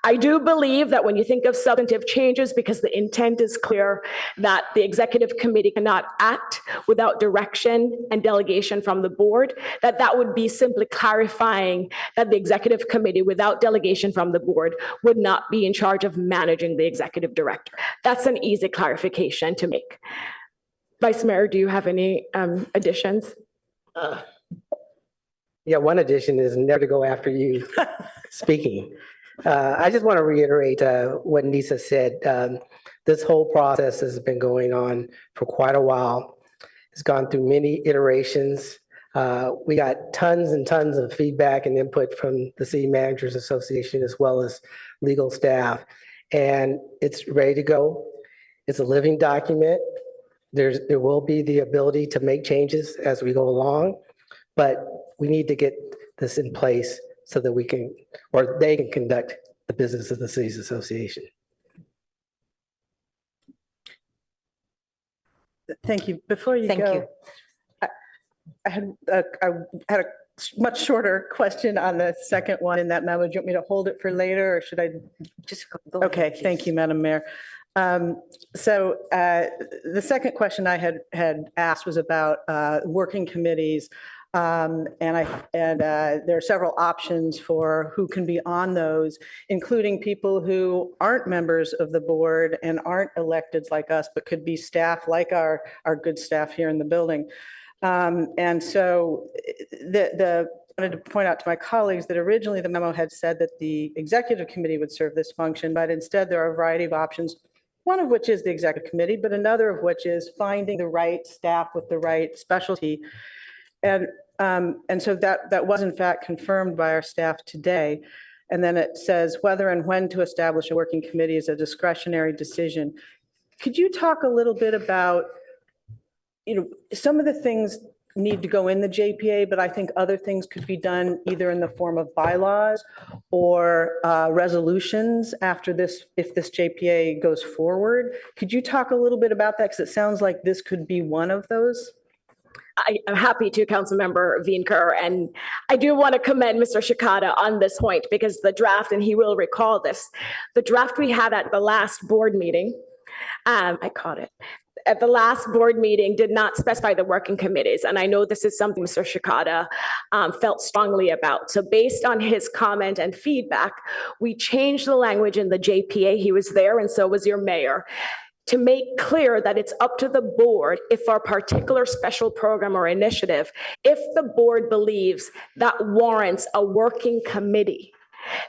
I do believe that when you think of substantive changes, because the intent is clear that the executive committee cannot act without direction and delegation from the board, that would be simply clarifying that the executive committee, without delegation from the board, would not be in charge of managing the executive director. That's an easy clarification to make. Vice Mayor, do you have any additions? Yeah, one addition is never to go after you speaking. I just want to reiterate what Nisa said. This whole process has been going on for quite a while. It's gone through many iterations. We got tons and tons of feedback and input from the City Managers Association as well as legal staff. And it's ready to go. It's a living document. There will be the ability to make changes as we go along. but we need to get this in place so that we can, or they can conduct the business of the cities association. Thank you. Before you Thank go, you. I had a much shorter question on the second one in that memo. Do you want me to hold it for later, or should I? Just go ahead, Okay, thank please. you, Madam Mayor. So the second question I had asked was about working committees. And there are several options for who can be on those, including people who aren't members of the board and aren't electeds like us, but could be staff like our good staff here in the building. And so I wanted to point out to my colleagues that originally the memo had said that the executive committee would serve this function, but instead there are a variety of options, one of which is the executive committee, but another of which is finding the right staff with the right specialty. And so that was in fact confirmed by our staff today. And then it says whether and when to establish a working committee is a discretionary decision. Could you talk a little bit about, some of the things need to go in the JPA, but I think other things could be done either in the form of bylaws or resolutions after this, if this JPA goes forward. Could you talk a little bit about that? Because it sounds like this could be one of those. I'm happy to, Councilmember Wienker, and I do want to commend Mr. Shikata on this point because the draft, and he will recall this, the draft we had at the last board meeting, I caught it. At the last board meeting did not specify the working committees. And I know this is something Mr. Shikata felt strongly about. So based on his comment and feedback, we changed the language in the JPA. He was there and so was your mayor, to make clear that it's up to the board if our particular special program or initiative, if the board believes that warrants a working committee,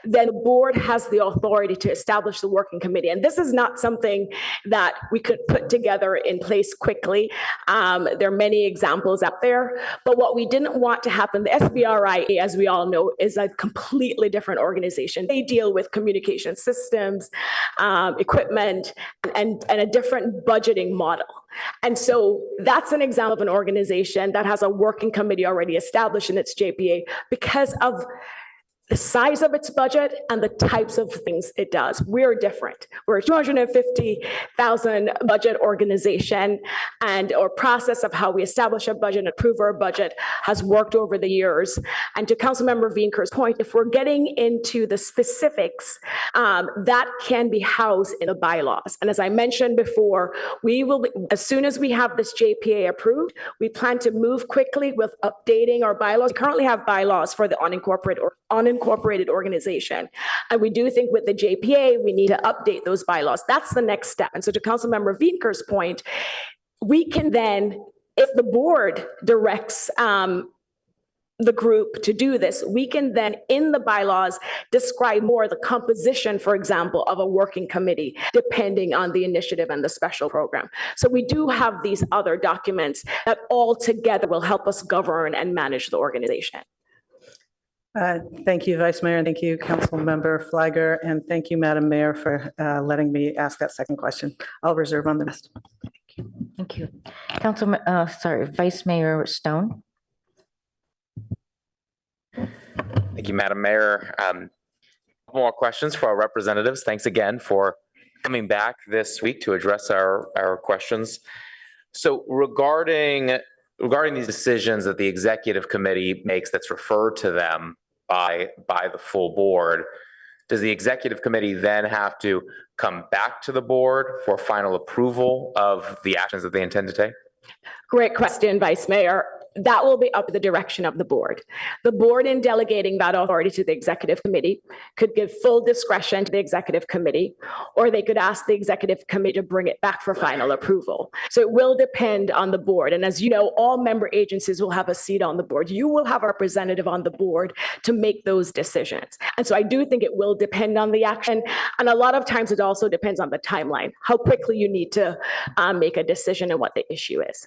then the board has the authority to establish the working committee. And this is not something that we could put together in place quickly. There are many examples out there, but what we didn't want to happen, the SBRI, as we all know, is a completely different organization. They deal with communication systems, equipment, and a different budgeting model. And so that's an example of an organization that has a working committee already established in its JPA because of the size of its budget and the types of things it does. We're different. We're a 250,000 budget organization, and our process of how we establish a budget and approve our budget has worked over the years. And to Councilmember Wienker's point, if we're getting into the specifics, that can be housed in the bylaws. And as I mentioned before, we will, as soon as we have this JPA approved, we plan to move quickly with updating our bylaws. We currently have bylaws for the unincorporated organization. And we do think with the JPA, we need to update those bylaws. That's the next step. And so to Councilmember Wienker's point, we can then, if the board directs the group to do this, we can then in the bylaws describe more the composition, for example, of a working committee, depending on the initiative and the special program. So we do have these other documents that all together will help us govern and manage the organization. Thank you, Vice Mayor, and thank you, Councilmember Flagger, and thank you, Madam Mayor, for letting me ask that second question. I'll reserve on the rest. Thank you. Vice Mayor Stone. Thank you, Madam Mayor. More questions for our representatives. Thanks again for coming back this week to address our questions. So regarding these decisions that the executive committee makes that's referred to them by the full board, does the executive committee then have to come back to the board for final approval of the actions that they intend to take? Great question, Vice Mayor. That will be up to the direction of the board. The board, in delegating that authority to the executive committee, could give full discretion to the executive committee, or they could ask the executive committee to bring it back for final approval. So it will depend on the board. And as you know, all member agencies will have a seat on the board. You will have a representative on the board to make those decisions. And so I do think it will depend on the action. And a lot of times it also depends on the timeline, how quickly you need to make a decision and what the issue is.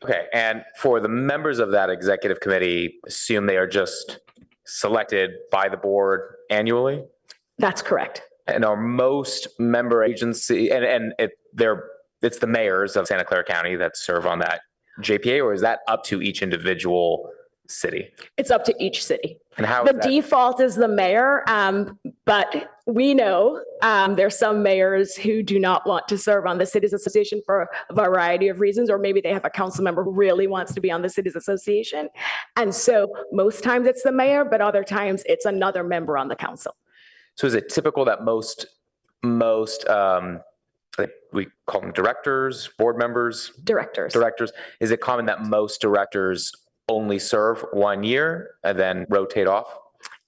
Okay, and for the members of that executive committee, assume they are just selected by the board annually? That's correct. And are most member agency, it's the mayors of Santa Clara County that serve on that JPA, or is that up to each individual city? It's up to each city. And how The is that? default is the mayor, but we know there's some mayors who do not want to serve on the Cities Association for a variety of reasons, or maybe they have a council member who really wants to be on the Cities Association. And so most times it's the mayor, but other times it's another member on the council. So is it typical that most like we call them directors, board members, Directors. is it common that most directors only serve 1 year and then rotate off?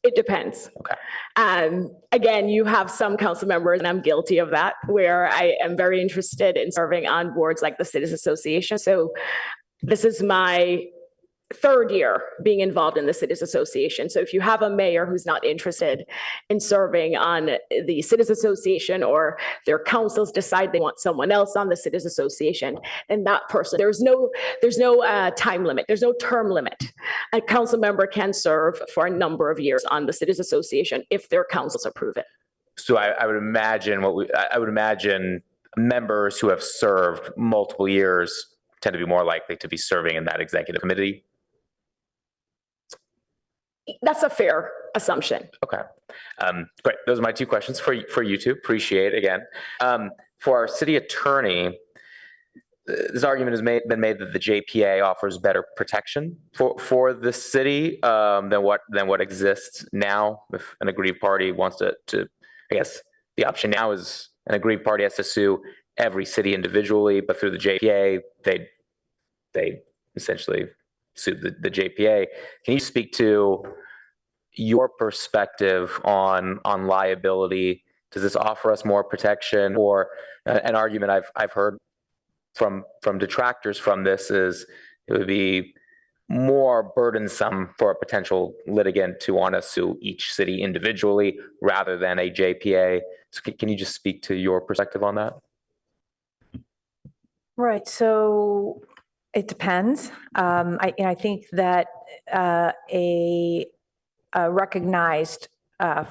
It depends. Okay. Again, you have some council members, and I'm guilty of that, where I am very interested in serving on boards like the Cities Association. So this is my third year being involved in the Cities Association. So if you have a mayor who's not interested in serving on the Cities Association, or their councils decide they want someone else on the Cities Association, then that person, there's no time limit, there's no term limit. A council member can serve for a number of years on the Cities Association if their councils approve it. So I would imagine I would imagine members who have served multiple years tend to be more likely to be serving in that executive committee. That's a fair assumption. Okay. Great. Those are my two questions for you two. Appreciate it again. For our city attorney, this argument has been made that the JPA offers better protection for the city than what exists now. If an aggrieved party wants to, I guess the option now is an aggrieved party has to sue every city individually, but through the JPA, they essentially sue the JPA. Can you speak to your perspective on liability? Does this offer us more protection? Or an argument I've heard from detractors from this is it would be more burdensome for a potential litigant to want to sue each city individually rather than a JPA. So can you just speak to your perspective on that? Right. So it depends. I think that a recognized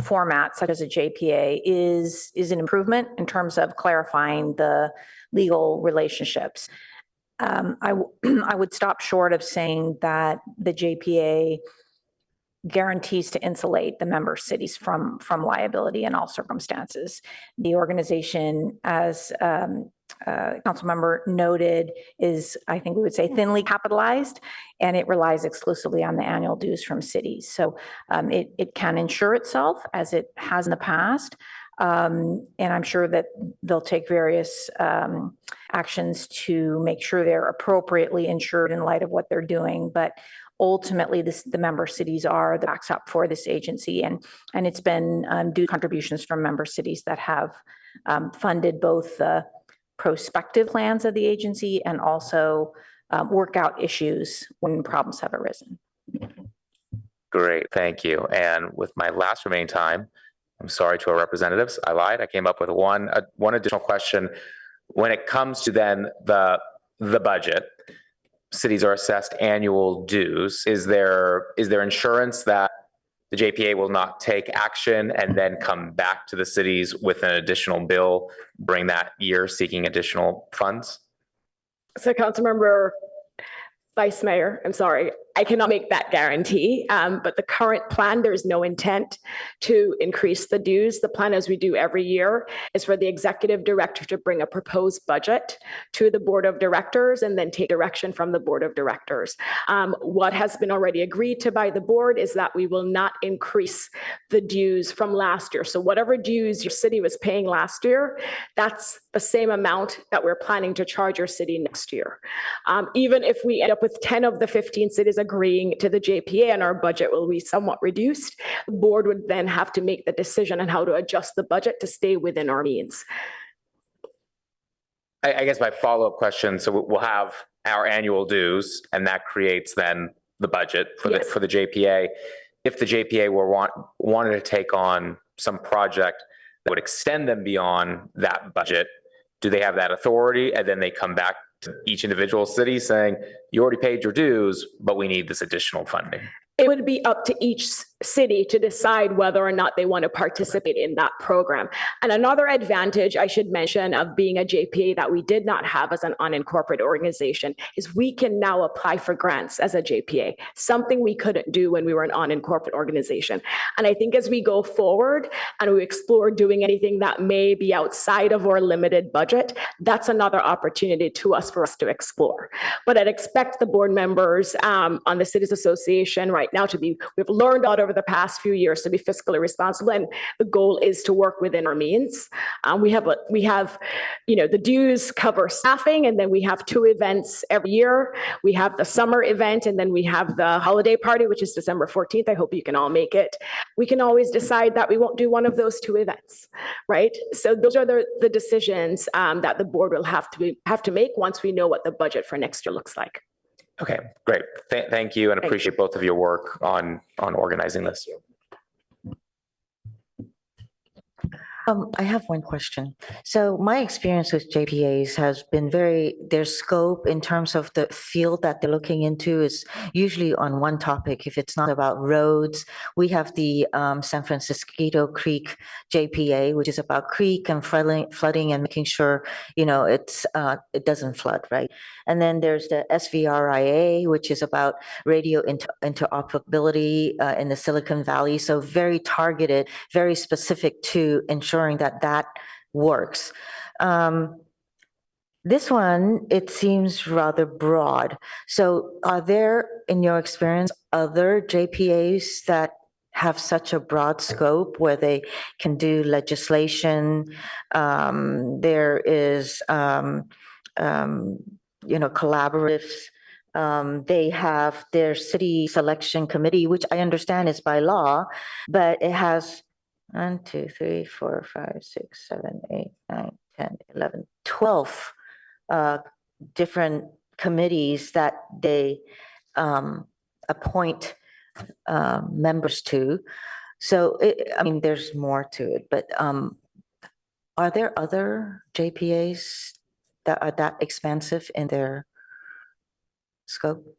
format such as a JPA is an improvement in terms of clarifying the legal relationships. I would stop short of saying that the JPA guarantees to insulate the member cities from liability in all circumstances. The organization, as Councilmember noted, is, I think we would say, thinly capitalized, and it relies exclusively on the annual dues from cities. So it can insure itself as it has in the past. And I'm sure that they'll take various actions to make sure they're appropriately insured in light of what they're doing. But ultimately, the member cities are the backstop for this agency, and it's been due contributions from member cities that have funded both the prospective plans of the agency and also work out issues when problems have arisen. Great, thank you. And with my last remaining time, I'm sorry to our representatives, I lied. I came up with one additional question. When it comes to then the budget, cities are assessed annual dues. Is there insurance that the JPA will not take action and then come back to the cities with an additional bill, bring that year seeking additional funds? So Councilmember Vice Mayor, I'm sorry, I cannot make that guarantee, but the current plan, there's no intent to increase the dues. The plan, as we do every year, is for the executive director to bring a proposed budget to the board of directors and then take direction from the board of directors. What has been already agreed to by the board is that we will not increase the dues from last year. So whatever dues your city was paying last year, that's the same amount that we're planning to charge your city next year. Even if we end up with 10 of the 15 cities agreeing to the JPA and our budget will be somewhat reduced, the board would then have to make the decision on how to adjust the budget to stay within our means. I guess my follow-up question, so we'll have our annual dues and that creates then the budget for the JPA. If the JPA wanted to take on some project that would extend them beyond that budget, do they have that authority? And then they come back to each individual city saying, you already paid your dues, but we need this additional funding. it would be up to each city to decide whether or not they want to participate in that program. And another advantage I should mention of being a JPA that we did not have as an unincorporated organization is we can now apply for grants as a JPA, something we couldn't do when we were an unincorporated organization. And I think as we go forward and we explore doing anything that may be outside of our limited budget, that's another opportunity for us to explore. But I'd expect the board members on the Cities Association right now we've learned out over the past few years to be fiscally responsible, and the goal is to work within our means. We have, the dues cover staffing, and then we have 2 events every year. We have the summer event, and then we have the holiday party, which is December 14th. I hope you can all make it. We can always decide that we won't do one of those 2 events, right? So those are the decisions that the board will have to make once we know what the budget for next year looks like. Okay, great. Thank you, and appreciate both of your work on organizing this. I have one question. So my experience with JPAs has been their scope in terms of the field that they're looking into is usually on one topic. If it's not about roads, we have the San Francisco Creek JPA, which is about creek and flooding and making sure, it doesn't flood, right? And then there's the SVRIA, which is about radio interoperability in the Silicon Valley. So very targeted, very specific to ensuring that works. This one, it seems rather broad. So are there, in your experience, other JPAs that have such a broad scope where they can do legislation? There is, collaboratives. They have their city selection committee, which I understand is by law, but it has 1, 2, 3, 4, 5, 6, 7, 8, 9, 10, 11, 12 different committees that they appoint members to. So, there's more to it, but are there other JPAs that are that expansive in their scope?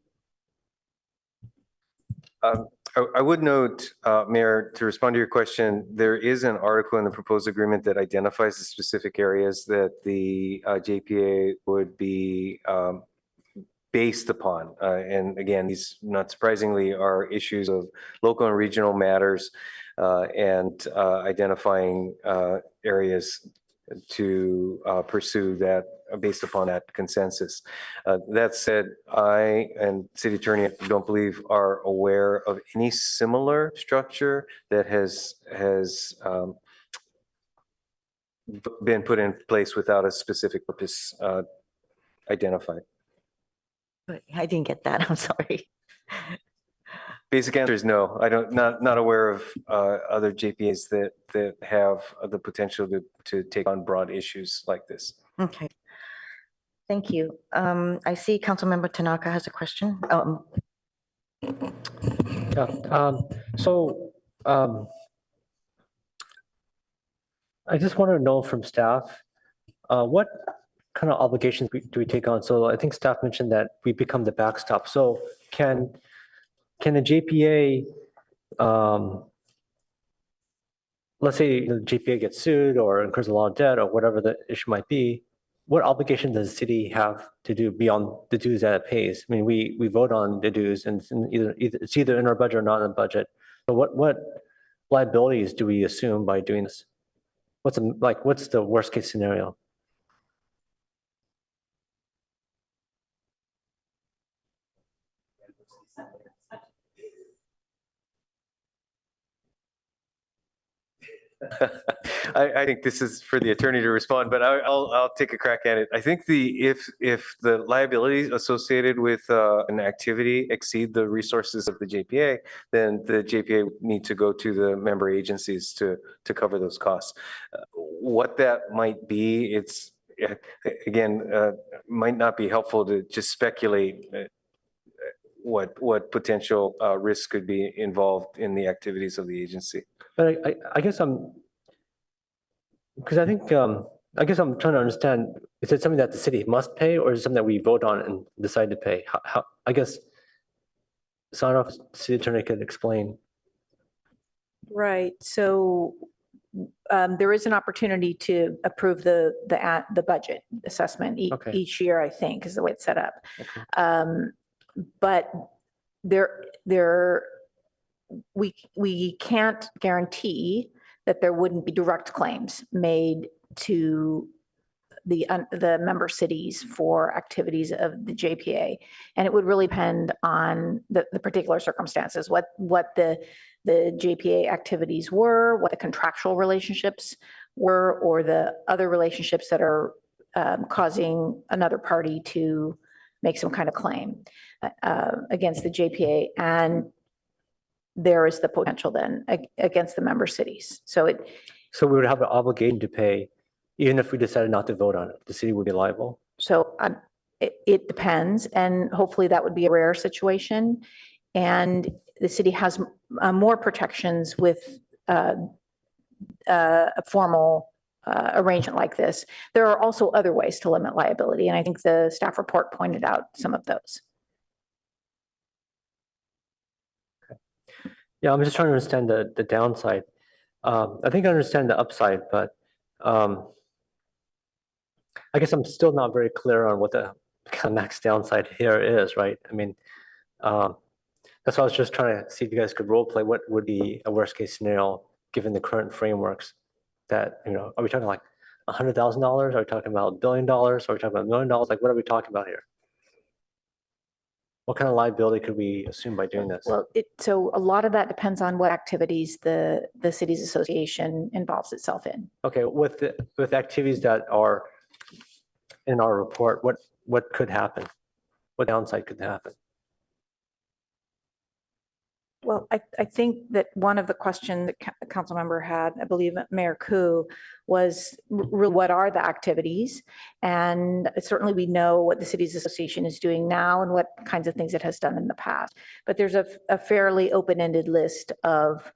I would note, Mayor, to respond to your question, there is an article in the proposed agreement that identifies the specific areas that the JPA would be based upon. And again, these, not surprisingly, are issues of local and regional matters and identifying areas to pursue that based upon that consensus. That said, I and City Attorney don't believe are aware of any similar structure that has been put in place without a specific purpose identified. I didn't get that. I'm sorry. Basic answer is no. Not aware of other JPAs that have the potential to take on broad issues like this. Okay. Thank you. I see Councilmember Tanaka has a question. I just want to know from staff, what kind of obligations do we take on? So I think staff mentioned that we become the backstop. So can the JPA, let's say the JPA gets sued or incurs a lot of debt or whatever the issue might be, what obligation does the city have to do beyond the dues that it pays? I mean, we vote on the dues, and it's either in our budget or not in the budget. So what liabilities do we assume by doing this? What's the worst case scenario? I think this is for the attorney to respond, but I'll take a crack at it. I think if the liabilities associated with an activity exceed the resources of the JPA, then the JPA need to go to the member agencies to cover those costs. What that might be, it's again might not be helpful to just speculate what potential risks could be involved in the activities of the agency. But I guess because I think, I guess I'm trying to understand, is it something that the city must pay, or is it something that we vote on and decide to pay? How I guess, So I don't know if the city attorney could explain. Right, so there is an opportunity to approve the budget assessment Okay. each year, I think, is the way it's set up. Okay. But we can't guarantee that there wouldn't be direct claims made to the member cities for activities of the JPA. And it would really depend on the particular circumstances, what the JPA activities were, what the contractual relationships were, or the other relationships that are causing another party to make some kind of claim against the JPA. And there is the potential then against the member cities. So we would have an obligation to pay, even if we decided not to vote on it, the city would be liable. So it depends, and hopefully that would be a rare situation. And the city has more protections with a formal arrangement like this. There are also other ways to limit liability, and I think the staff report pointed out some of those. Yeah, I'm just trying to understand the downside. I think I understand the upside, but I guess I'm still not very clear on what the kind of max downside here is, right? I mean, that's why I was just trying to see if you guys could role play what would be a worst case scenario given the current frameworks that, are we talking like $100,000? Are we talking about $1 billion? Are we talking about $1 million? Like, what are we talking about here? What kind of liability could we assume by doing this? Well, so a lot of that depends on what activities the cities association involves itself in. Okay, with activities that are in our report, what could happen? What downside could happen? Well, I think that one of the questions that the council member had, I believe Mayor Koo, was what are the activities? And certainly we know what the cities association is doing now and what kinds of things it has done in the past. But there's a fairly open-ended list of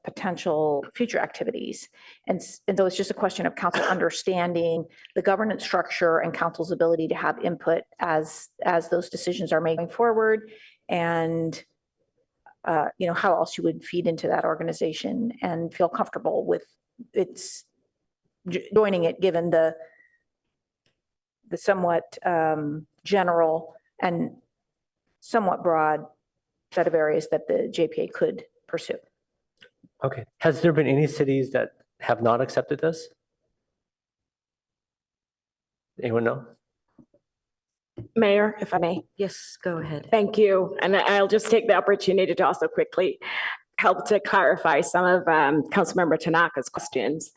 potential future activities. And so it's just a question of council understanding the governance structure and council's ability to have input as those decisions are made forward, and how else you would feed into that organization and feel comfortable with its joining it, given the somewhat general and somewhat broad set of areas that the JPA could pursue. Okay, has there been any cities that have not accepted this? Anyone know? Mayor, if I may. Yes, go ahead. Thank you. And I'll just take the opportunity to also quickly help to clarify some of Councilmember Tanaka's questions.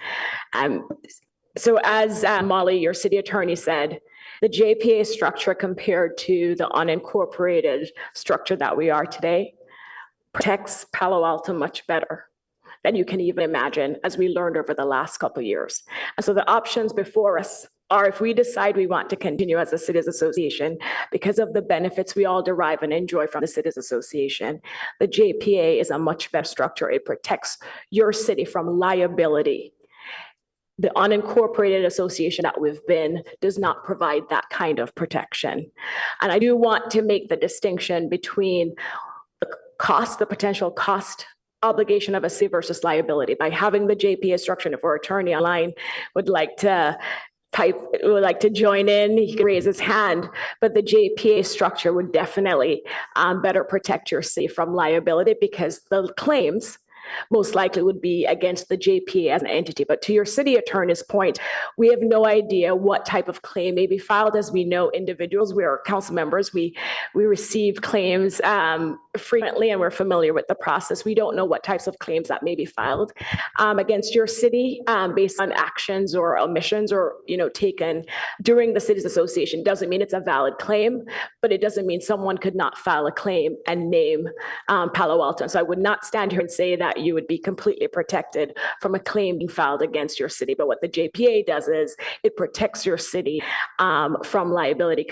So as Molly, your city attorney, said, the JPA structure compared to the unincorporated structure that we are today protects Palo Alto much better than you can even imagine, as we learned over the last couple of years. And so the options before us are, if we decide we want to continue as a cities association because of the benefits we all derive and enjoy from the cities association, the JPA is a much better structure. It protects your city from liability. The unincorporated association that we've been does not provide that kind of protection. And I do want to make the distinction between the cost, the potential cost obligation of a city versus liability. By having the JPA structure, and if our attorney online would like to join in, he can raise his hand, but the JPA structure would definitely better protect your city from liability, because the claims most likely would be against the JPA as an entity. But to your city attorney's point, we have no idea what type of claim may be filed. As we know, individuals, we are council members, we receive claims frequently, and we're familiar with the process. We don't know what types of claims that may be filed against your city based on actions or omissions or taken during the cities association. Doesn't mean it's a valid claim, but it doesn't mean someone could not file a claim and name Palo Alto. So I would not stand here and say that you would be completely protected from a claim being filed against your city. But what the JPA does is it protects your city from liability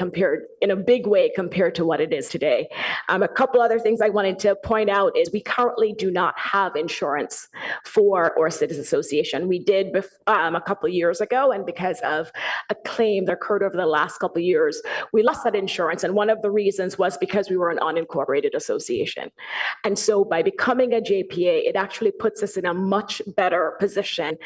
in a big way compared to what it is today. A couple other things things I wanted to point out is we currently do not have insurance for our Citizens Association. We did a couple of years ago, and because of a claim that occurred over the last couple of years, we lost that insurance. And one of the reasons was because we were an unincorporated association. And so by becoming a JPA, it actually puts us in a much better position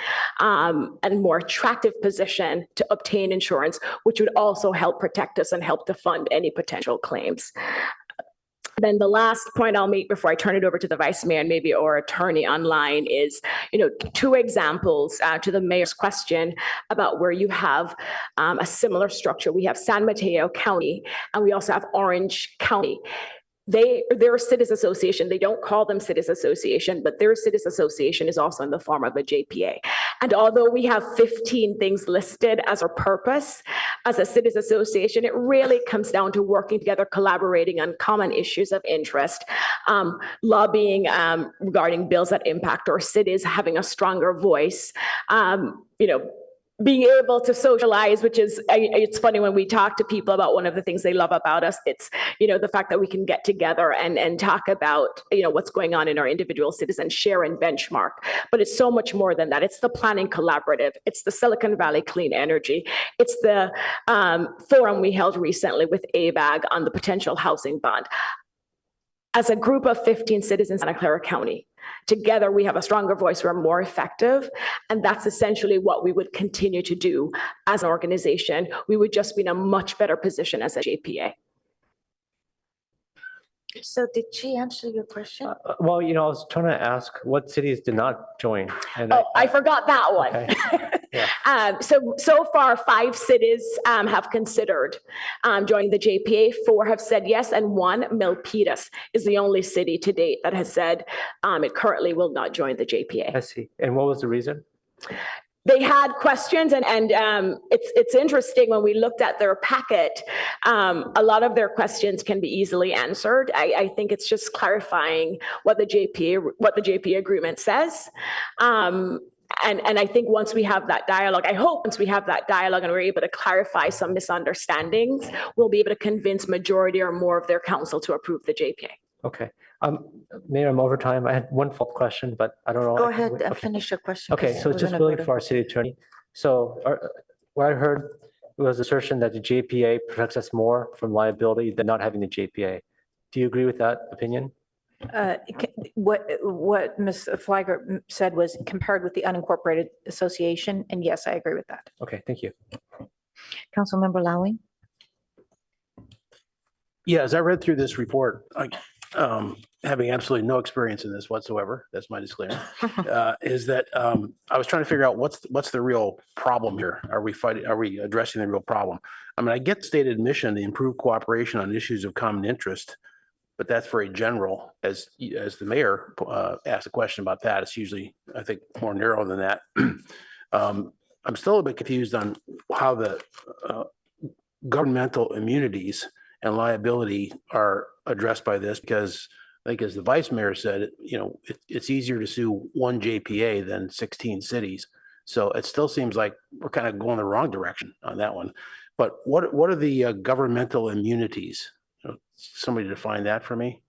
and more attractive position to obtain insurance, which would also help protect us and help to fund any potential claims. Then the last point I'll make before I turn it over to the vice mayor and maybe our attorney online is, two examples to the mayor's question about where you have a similar structure. We have San Mateo County and we also have Orange County. They're a citizens association. They don't call them citizens association, but their citizens association is also in the form of a JPA. And although we have 15 things listed as our purpose as a citizens association, it really comes down to working together, collaborating on common issues of interest, lobbying regarding bills that impact our cities, having a stronger voice, being able to socialize, which is, it's funny when we talk to people about one of the things they love about us, it's, the fact that we can get together and talk about, what's going on in our individual cities and share and benchmark. But it's so much more than that. It's the planning collaborative. It's the Silicon Valley Clean Energy. It's the forum we held recently with ABAG on the potential housing bond. As a group of 15 citizens in Santa Clara County, together we have a stronger voice, we're more effective, and that's essentially what we would continue to do as an organization. We would just be in a much better position as a JPA. So did she answer your question? Well, I was trying to ask what cities did not join. And I forgot that one. Okay. Yeah. So far, 5 cities have considered joining the JPA. 4 have said yes, and 1, Milpitas, is the only city to date that has said it currently will not join the JPA. I see. And what was the reason? They had questions, and it's interesting when we looked at their packet. A lot of their questions can be easily answered. I think it's just clarifying what the JPA agreement says. And I think once we have that dialogue, I hope once we have that dialogue and we're able to clarify some misunderstandings, we'll be able to convince majority or more of their council to approve the JPA. Okay. Mayor, I'm over time. I had one follow-up question, but I don't know. Go ahead and finish your question. Okay, so it's just really for our city attorney. So what I heard was assertion that the JPA protects us more from liability than not having the JPA. Do you agree with that opinion? What Ms. Flagler said was compared with the unincorporated association, and yes, I agree with that. Okay, thank you. Councilmember Lowing? Yeah, as I read through this report, having absolutely no experience in this whatsoever, that's my disclaimer, is that I was trying to figure out what's the real problem here? Are we addressing the real problem? I mean, I get stated mission to improve cooperation on issues of common interest, but that's very general. As the mayor asked a question about that, it's usually, I think, more narrow than that. I'm still a bit confused on how the governmental immunities and liability are addressed by this, because I think as the vice mayor said, it's easier to sue one JPA than 16 cities. So it still seems like we're kind of going the wrong direction on that one. But what are the governmental immunities? Somebody define that for me,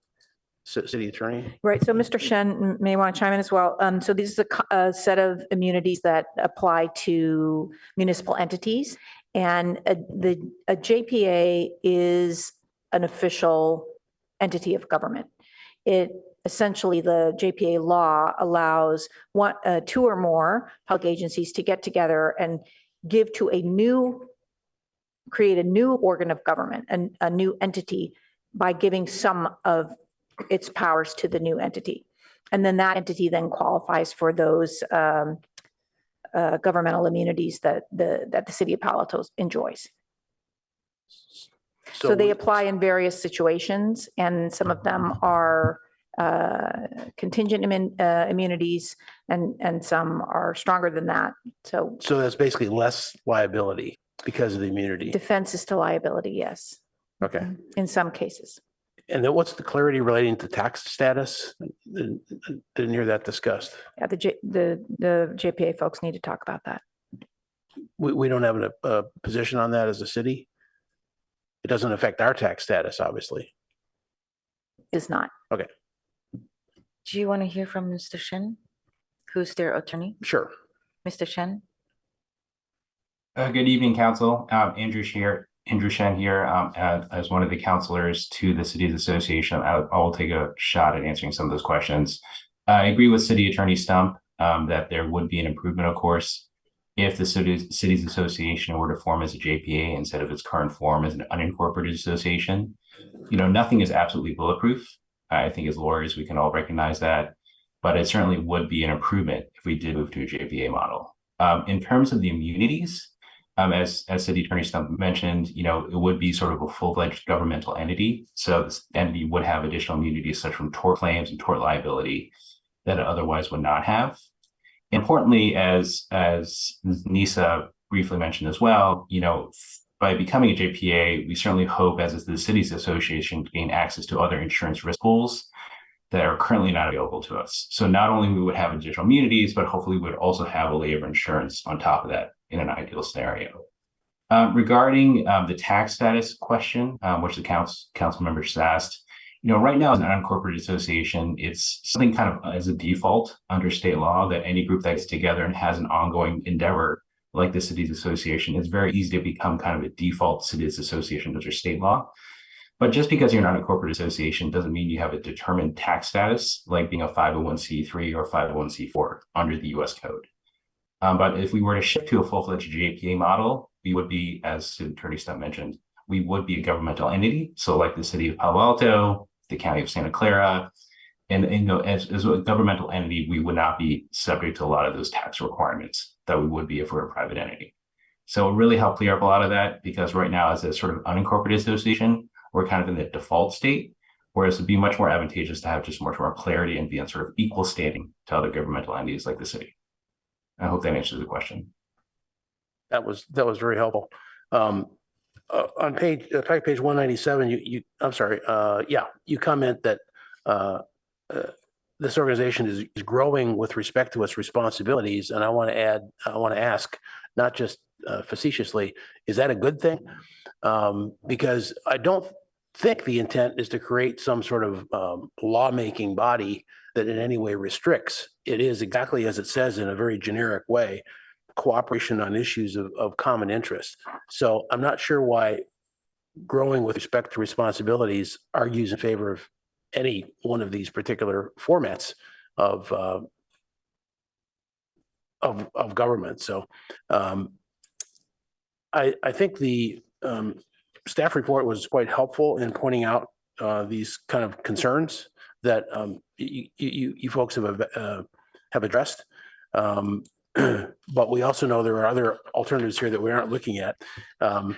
city attorney. Right. So Mr. Shen may want to chime in as well. So this is a set of immunities that apply to municipal entities. And a JPA is an official entity of government. It essentially, the JPA law allows 2 or more public agencies to get together and give to create a new organ of government and a new entity by giving some of its powers to the new entity. And then that entity then qualifies for those governmental immunities that the city of Palo Alto enjoys. So they apply in various situations, and some of them are contingent immunities, and some are stronger than that. So that's basically less liability because of the immunity. Defense is to liability, yes. Okay. In some cases. And then what's the clarity relating to tax status? Didn't hear that discussed. Yeah, the JPA folks need to talk about that. We don't have a position on that as a city? It doesn't affect our tax status, obviously. Is not. Okay. Do you want to hear from Mr. Shen, who's their attorney? Sure. Mr. Shen? Good evening, Council. Andrew Shen here, as one of the counselors to the Cities Association. I will take a shot at answering some of those questions. I agree with City Attorney Stump that there would be an improvement, of course, if the Cities Association were to form as a JPA instead of its current form as an unincorporated association. You know, nothing is absolutely bulletproof. I think as lawyers, we can all recognize that, but it certainly would be an improvement if we did move to a JPA model. In terms of the immunities, as City Attorney Stump mentioned, you know, it would be sort of a full-fledged governmental entity. So this entity would have additional immunities such from tort claims and tort liability that it otherwise would not have. Importantly, as Nisa briefly mentioned as well, you know, by becoming a JPA, we certainly hope as the Cities Association to gain access to other insurance risk pools that are currently not available to us. So not only we would have additional immunities, but hopefully we would also have a layer of insurance on top of that in an ideal scenario. Regarding the tax status question, which the council member just asked, you know, right now as an unincorporated association, it's something kind of as a default under state law that any group that gets together and has an ongoing endeavor like the Cities Association, it's very easy to become kind of a default Cities Association under state law. But just because you're not a corporate association doesn't mean you have a determined tax status, like being a 501c3 or 501c4 under the US code. But if we were to shift to a full-fledged JPA model, we would be, as Attorney Stump mentioned, we would be a governmental entity. So like the city of Palo Alto, the county of Santa Clara, and you know, as a governmental entity, we would not be subject to a lot of those tax requirements that we would be if we're a private entity. So it really helped clear up a lot of that, because right now as a sort of unincorporated association, we're kind of in the default state, whereas it'd be much more advantageous to have just much more clarity and be on sort of equal standing to other governmental entities like the city. I hope that answers the question. That was very helpful. On page 197, I'm sorry, you comment that this organization is growing with respect to its responsibilities, and I want to ask, not just facetiously, is that a good thing? Because I don't think the intent is to create some sort of lawmaking body that in any way restricts. It is exactly as it says in a very generic way, cooperation on issues of common interest. So I'm not sure why growing with respect to responsibilities argues in favor of any one of these particular formats of government. So I think the staff report was quite helpful in pointing out these kind of concerns that you folks have addressed. But we also know there are other alternatives here that we aren't looking at. But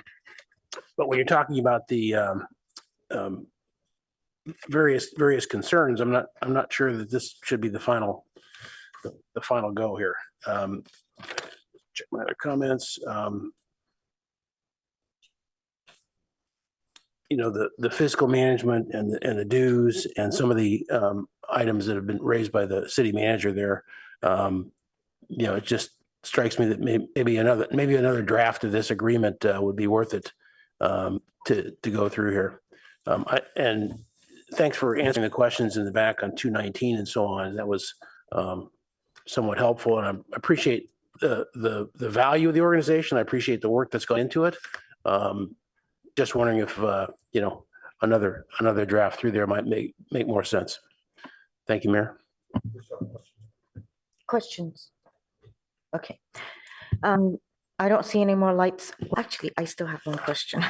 when you're talking about the various concerns, I'm not sure that this should be the final go here. Check my other comments. You know, the fiscal management and the dues and some of the items that have been raised by the city manager there. You know, it just strikes me that maybe another draft of this agreement would be worth it to go through here. And thanks for answering the questions in the back on 219 and so on. That was somewhat helpful, and I appreciate the value of the organization. I appreciate the work that's gone into it. Just wondering if you know, another draft through there might make more sense. Thank you, Mayor. Questions? Okay. I don't see any more lights. Actually, I still have one question.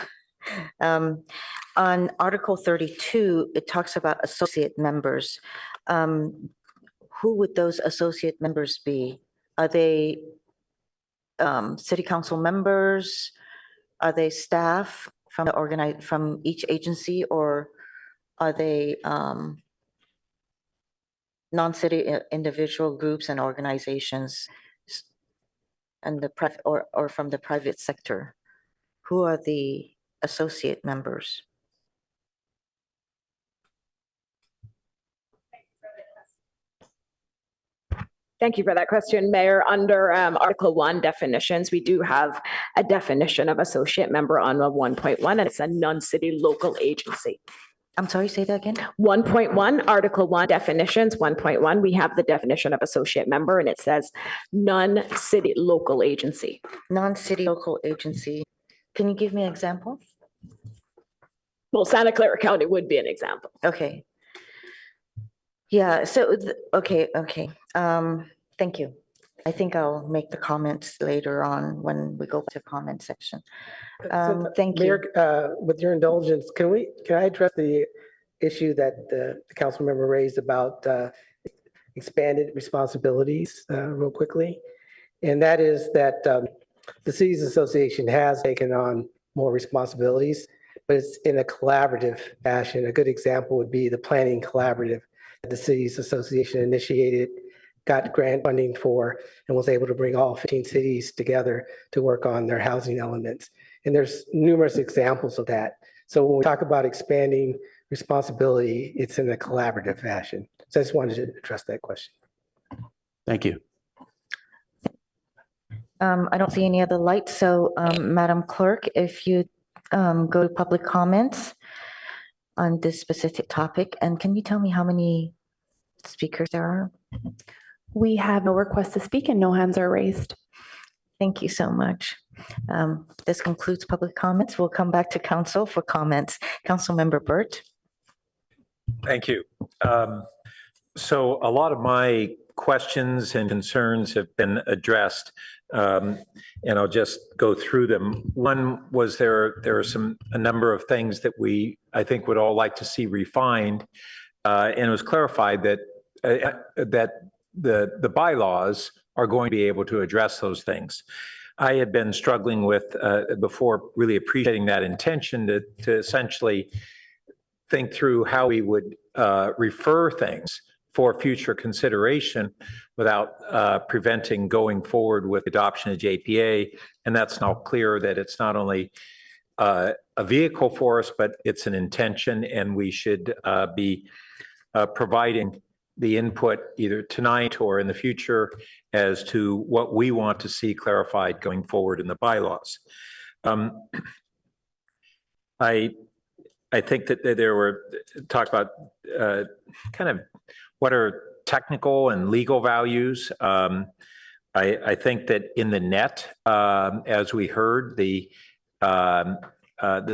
On Article 32, it talks about associate members. Who would those associate members be? Are they city council members? Are they staff from each agency, or are they non-city individual groups and organizations and or from the private sector? Who are the associate members? Thank you for that question, Mayor. Under Article 1 definitions, we do have a definition of associate member on 1.1, and it's a non-city local agency. I'm sorry, say that again? 1.1, Article 1, definitions, 1.1, we have the definition of associate member, and it says non-city local agency. Non-city local agency. Can you give me an example? Well, Santa Clara County would be an example. Okay. Yeah, so, okay. Thank you. I think I'll make the comments later on when we go to comment section. Thank you. Mayor, with your indulgence, can I address the issue that the council member raised about expanded responsibilities real quickly? And that is that the Cities Association has taken on more responsibilities, but it's in a collaborative fashion. A good example would be the planning collaborative that the Cities Association initiated, got grant funding for, and was able to bring all 15 cities together to work on their housing elements. And there's numerous examples of that. So when we talk about expanding responsibility, it's in a collaborative fashion. So I just wanted to address that question. Thank you. I don't see any other lights, so Madam Clerk, if you go to public comments on this specific topic, and can you tell me how many speakers there are? We have no requests to speak and no hands are raised. Thank you so much. This concludes public comments. We'll come back to council for comments. Councilmember Burt. Thank you. So a lot of my questions and concerns have been addressed, and I'll just go through them. One was there are a number of things that I think would all like to see refined, and it was clarified that the bylaws are going to be able to address those things. I had been struggling with before really appreciating that intention to essentially think through how we would refer things for future consideration without preventing going forward with adoption of JPA. And that's now clear that it's not only a vehicle for us, but it's an intention, and we should be providing the input either tonight or in the future as to what we want to see clarified going forward in the bylaws. I think that there were talk about kind of what are technical and legal values. I think that in the net, as we heard, the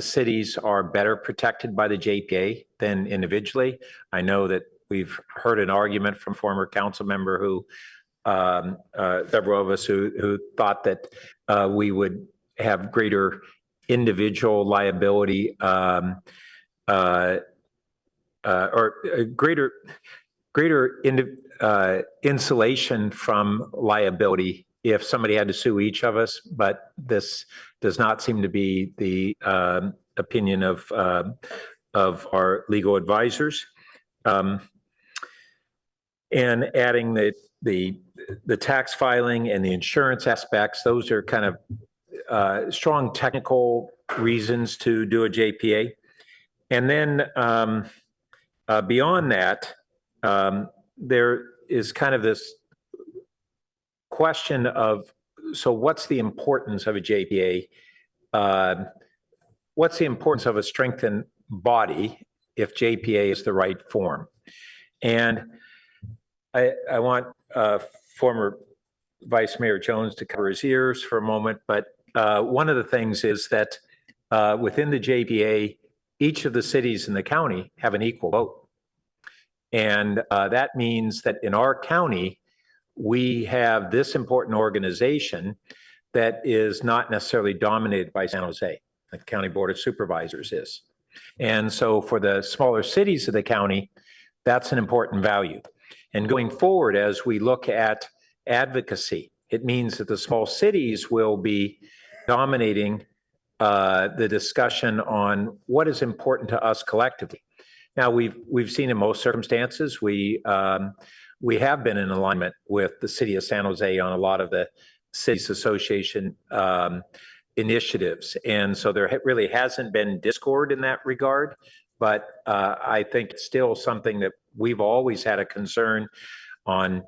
cities are better protected by the JPA than individually. I know that we've heard an argument from former council member who, several of us who thought that we would have greater individual liability or greater insulation from liability if somebody had to sue each of us, but this does not seem to be the opinion of our legal advisors. And adding the tax filing and the insurance aspects, those are kind of strong technical reasons to do a JPA. And then beyond that, there is kind of this question of, so what's the importance of a JPA? What's the importance of a strengthened body if JPA is the right form? And I want former Vice Mayor Jones to cover his ears for a moment, but one of the things is that within the JPA, each of the cities in the county have an equal vote. And that means that in our county, we have this important organization that is not necessarily dominated by San Jose, the County Board of Supervisors is. And so for the smaller cities of the county, that's an important value. And going forward, as we look at advocacy, it means that the small cities will be dominating the discussion on what is important to us collectively. Now, we've seen in most circumstances, we have been in alignment with the city of San Jose on a lot of the cities association initiatives. And so there really hasn't been discord in that regard. But I think it's still something that we've always had a concern on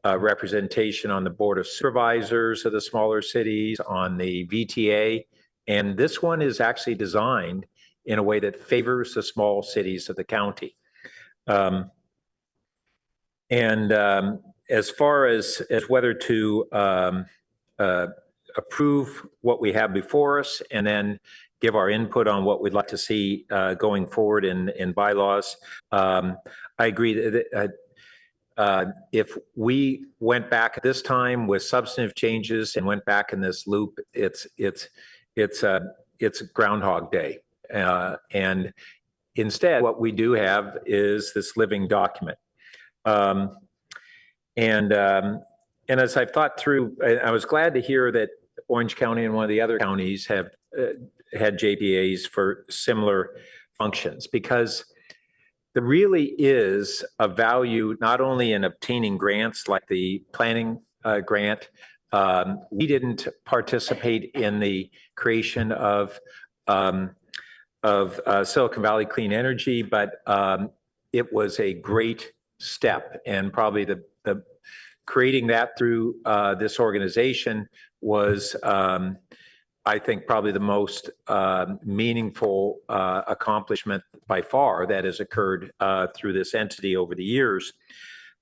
representation on the Board of Supervisors of the smaller cities, on the VTA. And this one is actually designed in a way that favors the small cities of the county. As far as whether to approve what we have before us and then give our input on what we'd like to see going forward in bylaws, I agree that if we went back at this time with substantive changes and went back in this loop, it's Groundhog Day. And instead, what we do have is this living document. And as I've thought through, I was glad to hear that Orange County and one of the other counties have had JPAs for similar functions, because there really is a value not only in obtaining grants like the planning grant. We didn't participate in the creation of Silicon Valley Clean Energy, but it was a great step, and probably the creating that through this organization was, I think, probably the most meaningful accomplishment by far that has occurred through this entity over the years.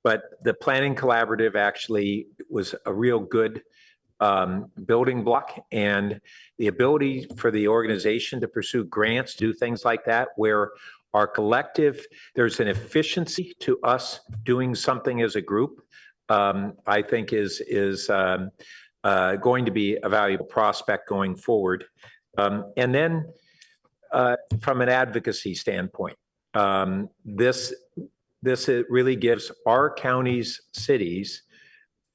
But the planning collaborative actually was a real good building block, and the ability for the organization to pursue grants, do things like that, where our collective, there's an efficiency to us doing something as a group, I think is going to be a valuable prospect going forward. And then from an advocacy standpoint, this really gives our counties, cities,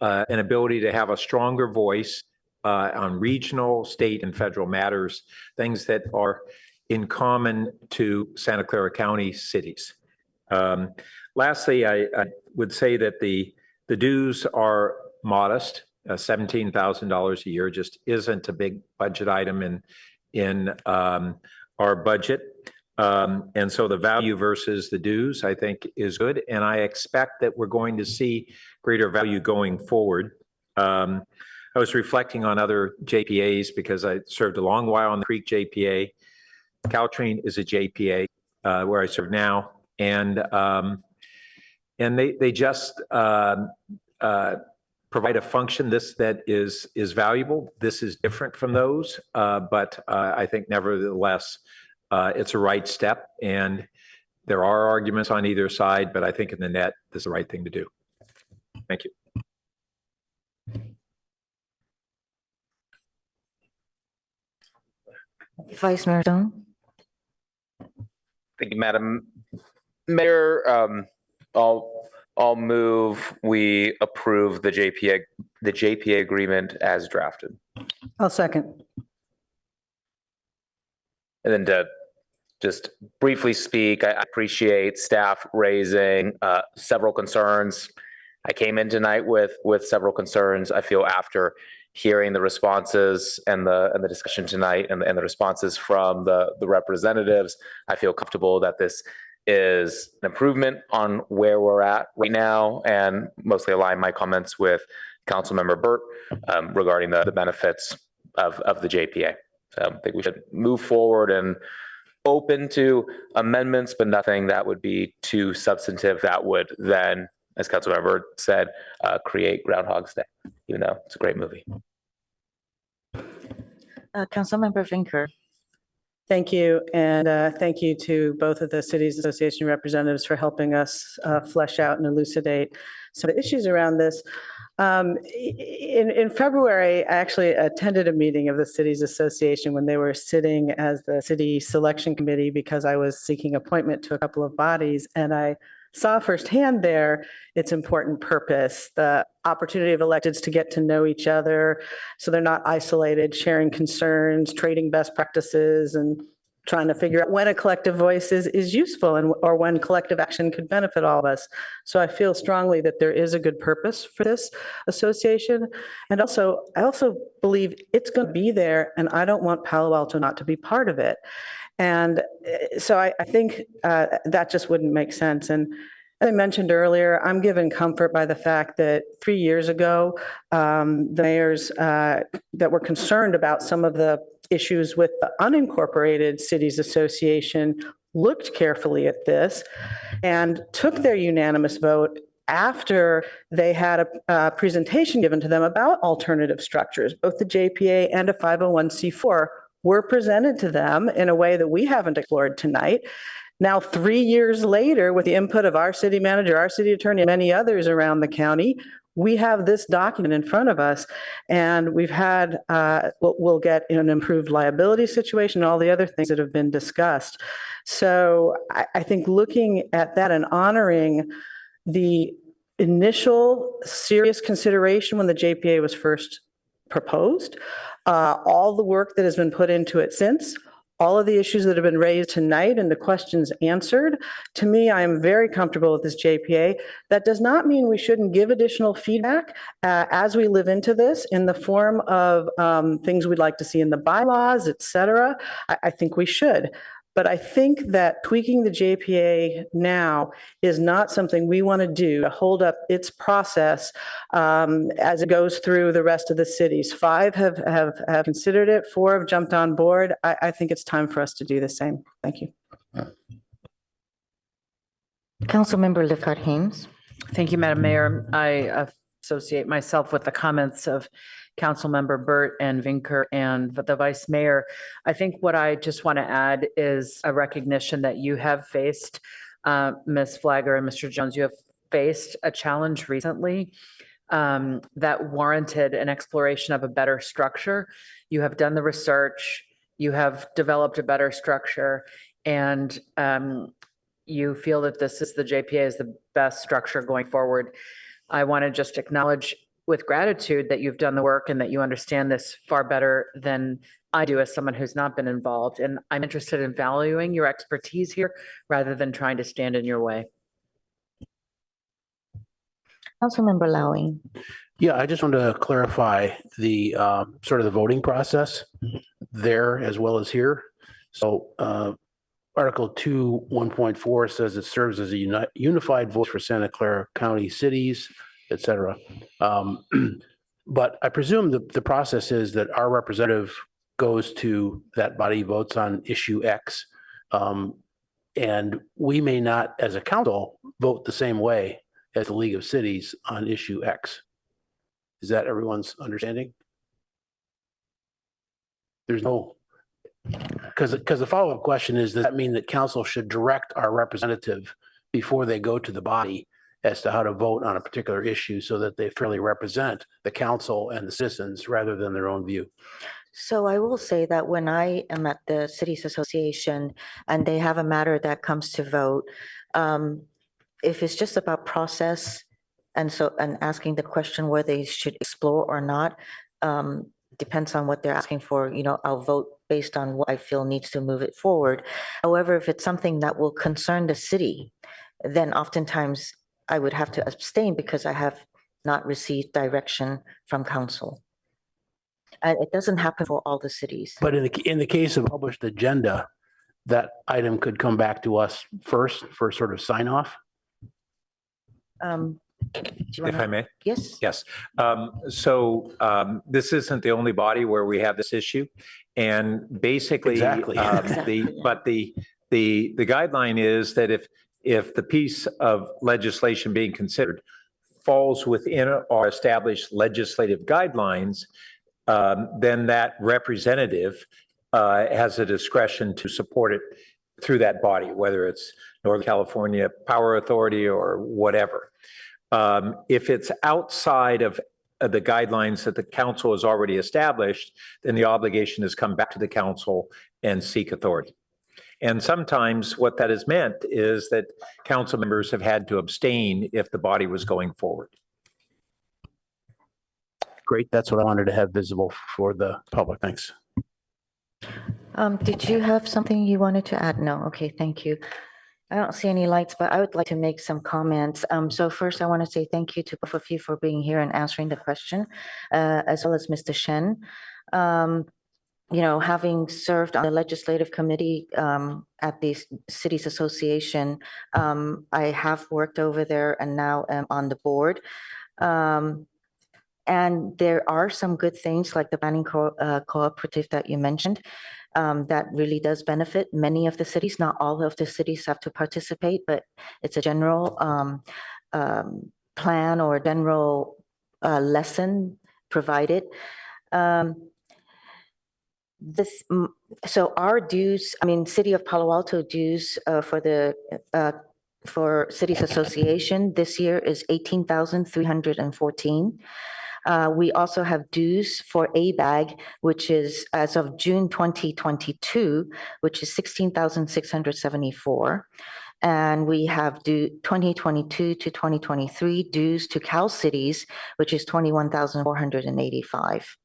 an ability to have a stronger voice on regional, state, and federal matters, things that are in common to Santa Clara County cities. Lastly, I would say that the dues are modest. $17,000 a year just isn't a big budget item in our budget. And so the value versus the dues, I think, is good. And I expect that we're going to see greater value going forward. I was reflecting on other JPAs because I served a long while on the Creek JPA. Caltrain is a JPA where I serve now. And they just provide a function that is valuable. This is different from those, but I think nevertheless, it's a right step, and there are arguments on either side, but I think in the net, this is the right thing to do. Thank you. Vice Mayor Stone. Thank you, Madam Mayor. I'll move we approve the JPA agreement as drafted. I'll second. And then to just briefly speak, I appreciate staff raising several concerns. I came in tonight with several concerns. I feel after hearing the responses and the discussion tonight and the responses from the representatives, I feel comfortable that this is an improvement on where we're at right now, and mostly align my comments with Councilmember Burt regarding the benefits of the JPA. So I think we should move forward and open to amendments, but nothing that would be too substantive that would then, as Councilmember said, create Groundhog's Day, even though it's a great movie. Councilmember Finker. Thank you. And thank you to both of the Cities Association representatives for helping us flesh out and elucidate some of the issues around this. In February, I actually attended a meeting of the Cities Association when they were sitting as the city selection committee because I was seeking appointment to a couple of bodies, and I saw firsthand there its important purpose, the opportunity of electeds to get to know each other so they're not isolated, sharing concerns, trading best practices, and trying to figure out when a collective voice is useful or when collective action could benefit all of us. So I feel strongly that there is a good purpose for this association. And also, I also believe it's going to be there, and I don't want Palo Alto not to be part of it. And so I think that just wouldn't make sense. And as I mentioned earlier, I'm given comfort by the fact that 3 years ago, the mayors that were concerned about some of the issues with the unincorporated cities association looked carefully at this and took their unanimous vote after they had a presentation given to them about alternative structures. Both the JPA and a 501c4 were presented to them in a way that we haven't explored tonight. Now, 3 years later, with the input of our city manager, our city attorney, and many others around the county, we have this document in front of us, and we've had, we'll get an improved liability situation, all the other things that have been discussed. So I think looking at that and honoring the initial serious consideration when the JPA was first proposed, all the work that has been put into it since, all of the issues that have been raised tonight and the questions answered, to me, I am very comfortable with this JPA. That does not mean we shouldn't give additional feedback as we live into this in the form of things we'd like to see in the bylaws, et cetera. I think we should. But I think that tweaking the JPA now is not something we want to do to hold up its process as it goes through the rest of the cities. 5 have considered it, 4 have jumped on board. I think it's time for us to do the same. Thank you. Councilmember Lefart Haynes. Thank you, Madam Mayor. I associate myself with the comments of Councilmember Burt and Vinker and the Vice Mayor. I think what I just want to add is a recognition that you have faced, Ms. Flagger and Mr. Jones, you have faced a challenge recently that warranted an exploration of a better structure. You have done the research, you have developed a better structure, and you feel that this is the JPA is the best structure going forward. I want to just acknowledge with gratitude that you've done the work and that you understand this far better than I do as someone who's not been involved. And I'm interested in valuing your expertise here rather than trying to stand in your way. Councilmember Lowing. Yeah, I just wanted to clarify the sort of the voting process there as well as here. So Article 2, 1.4 says it serves as a unified voice for Santa Clara County cities, et cetera. But I presume the process is that our representative goes to that body, votes on issue X. And we may not, as a council, vote the same way as the League of Cities on issue X. Is that everyone's understanding? There's no, because the follow-up question is, does that mean that council should direct our representative before they go to the body as to how to vote on a particular issue so that they fairly represent the council and the citizens rather than their own view? So I will say that when I am at the Cities Association and they have a matter that comes to vote, if it's just about process and asking the question whether they should explore or not, depends on what they're asking for. You know, I'll vote based on what I feel needs to move it forward. However, if it's something that will concern the city, then oftentimes I would have to abstain because I have not received direction from council. It doesn't happen for all the cities. But in the case of published agenda, that item could come back to us first for sort of sign off. If I may? Yes. Yes. This isn't the only body where we have this issue. And basically, Exactly. the guideline is that if the piece of legislation being considered falls within our established legislative guidelines, then that representative has a discretion to support it through that body, whether it's Northern California Power Authority or whatever. If it's outside of the guidelines that the council has already established, then the obligation is come back to the council and seek authority. And sometimes what that has meant is that council members have had to abstain if the body was going forward. Great. That's what I wanted to have visible for the public. Thanks. Did you have something you wanted to add? No. Okay, thank you. I don't see any lights, but I would like to make some comments. So first, I want to say thank you to both of you for being here and answering the question, as well as Mr. Shen. You know, having served on the legislative committee at the Cities Association, I have worked over there and now am on the board. And there are some good things like the planning cooperative that you mentioned that really does benefit many of the cities. Not all of the cities have to participate, but it's a general plan or general lesson provided. So our dues, I mean, City of Palo Alto dues for Cities Association this year is 18,314. We also have dues for ABAG, which is as of June 2022, which is 16,674. And we have due 2022 to 2023 dues to Cal Cities, which is 21,485.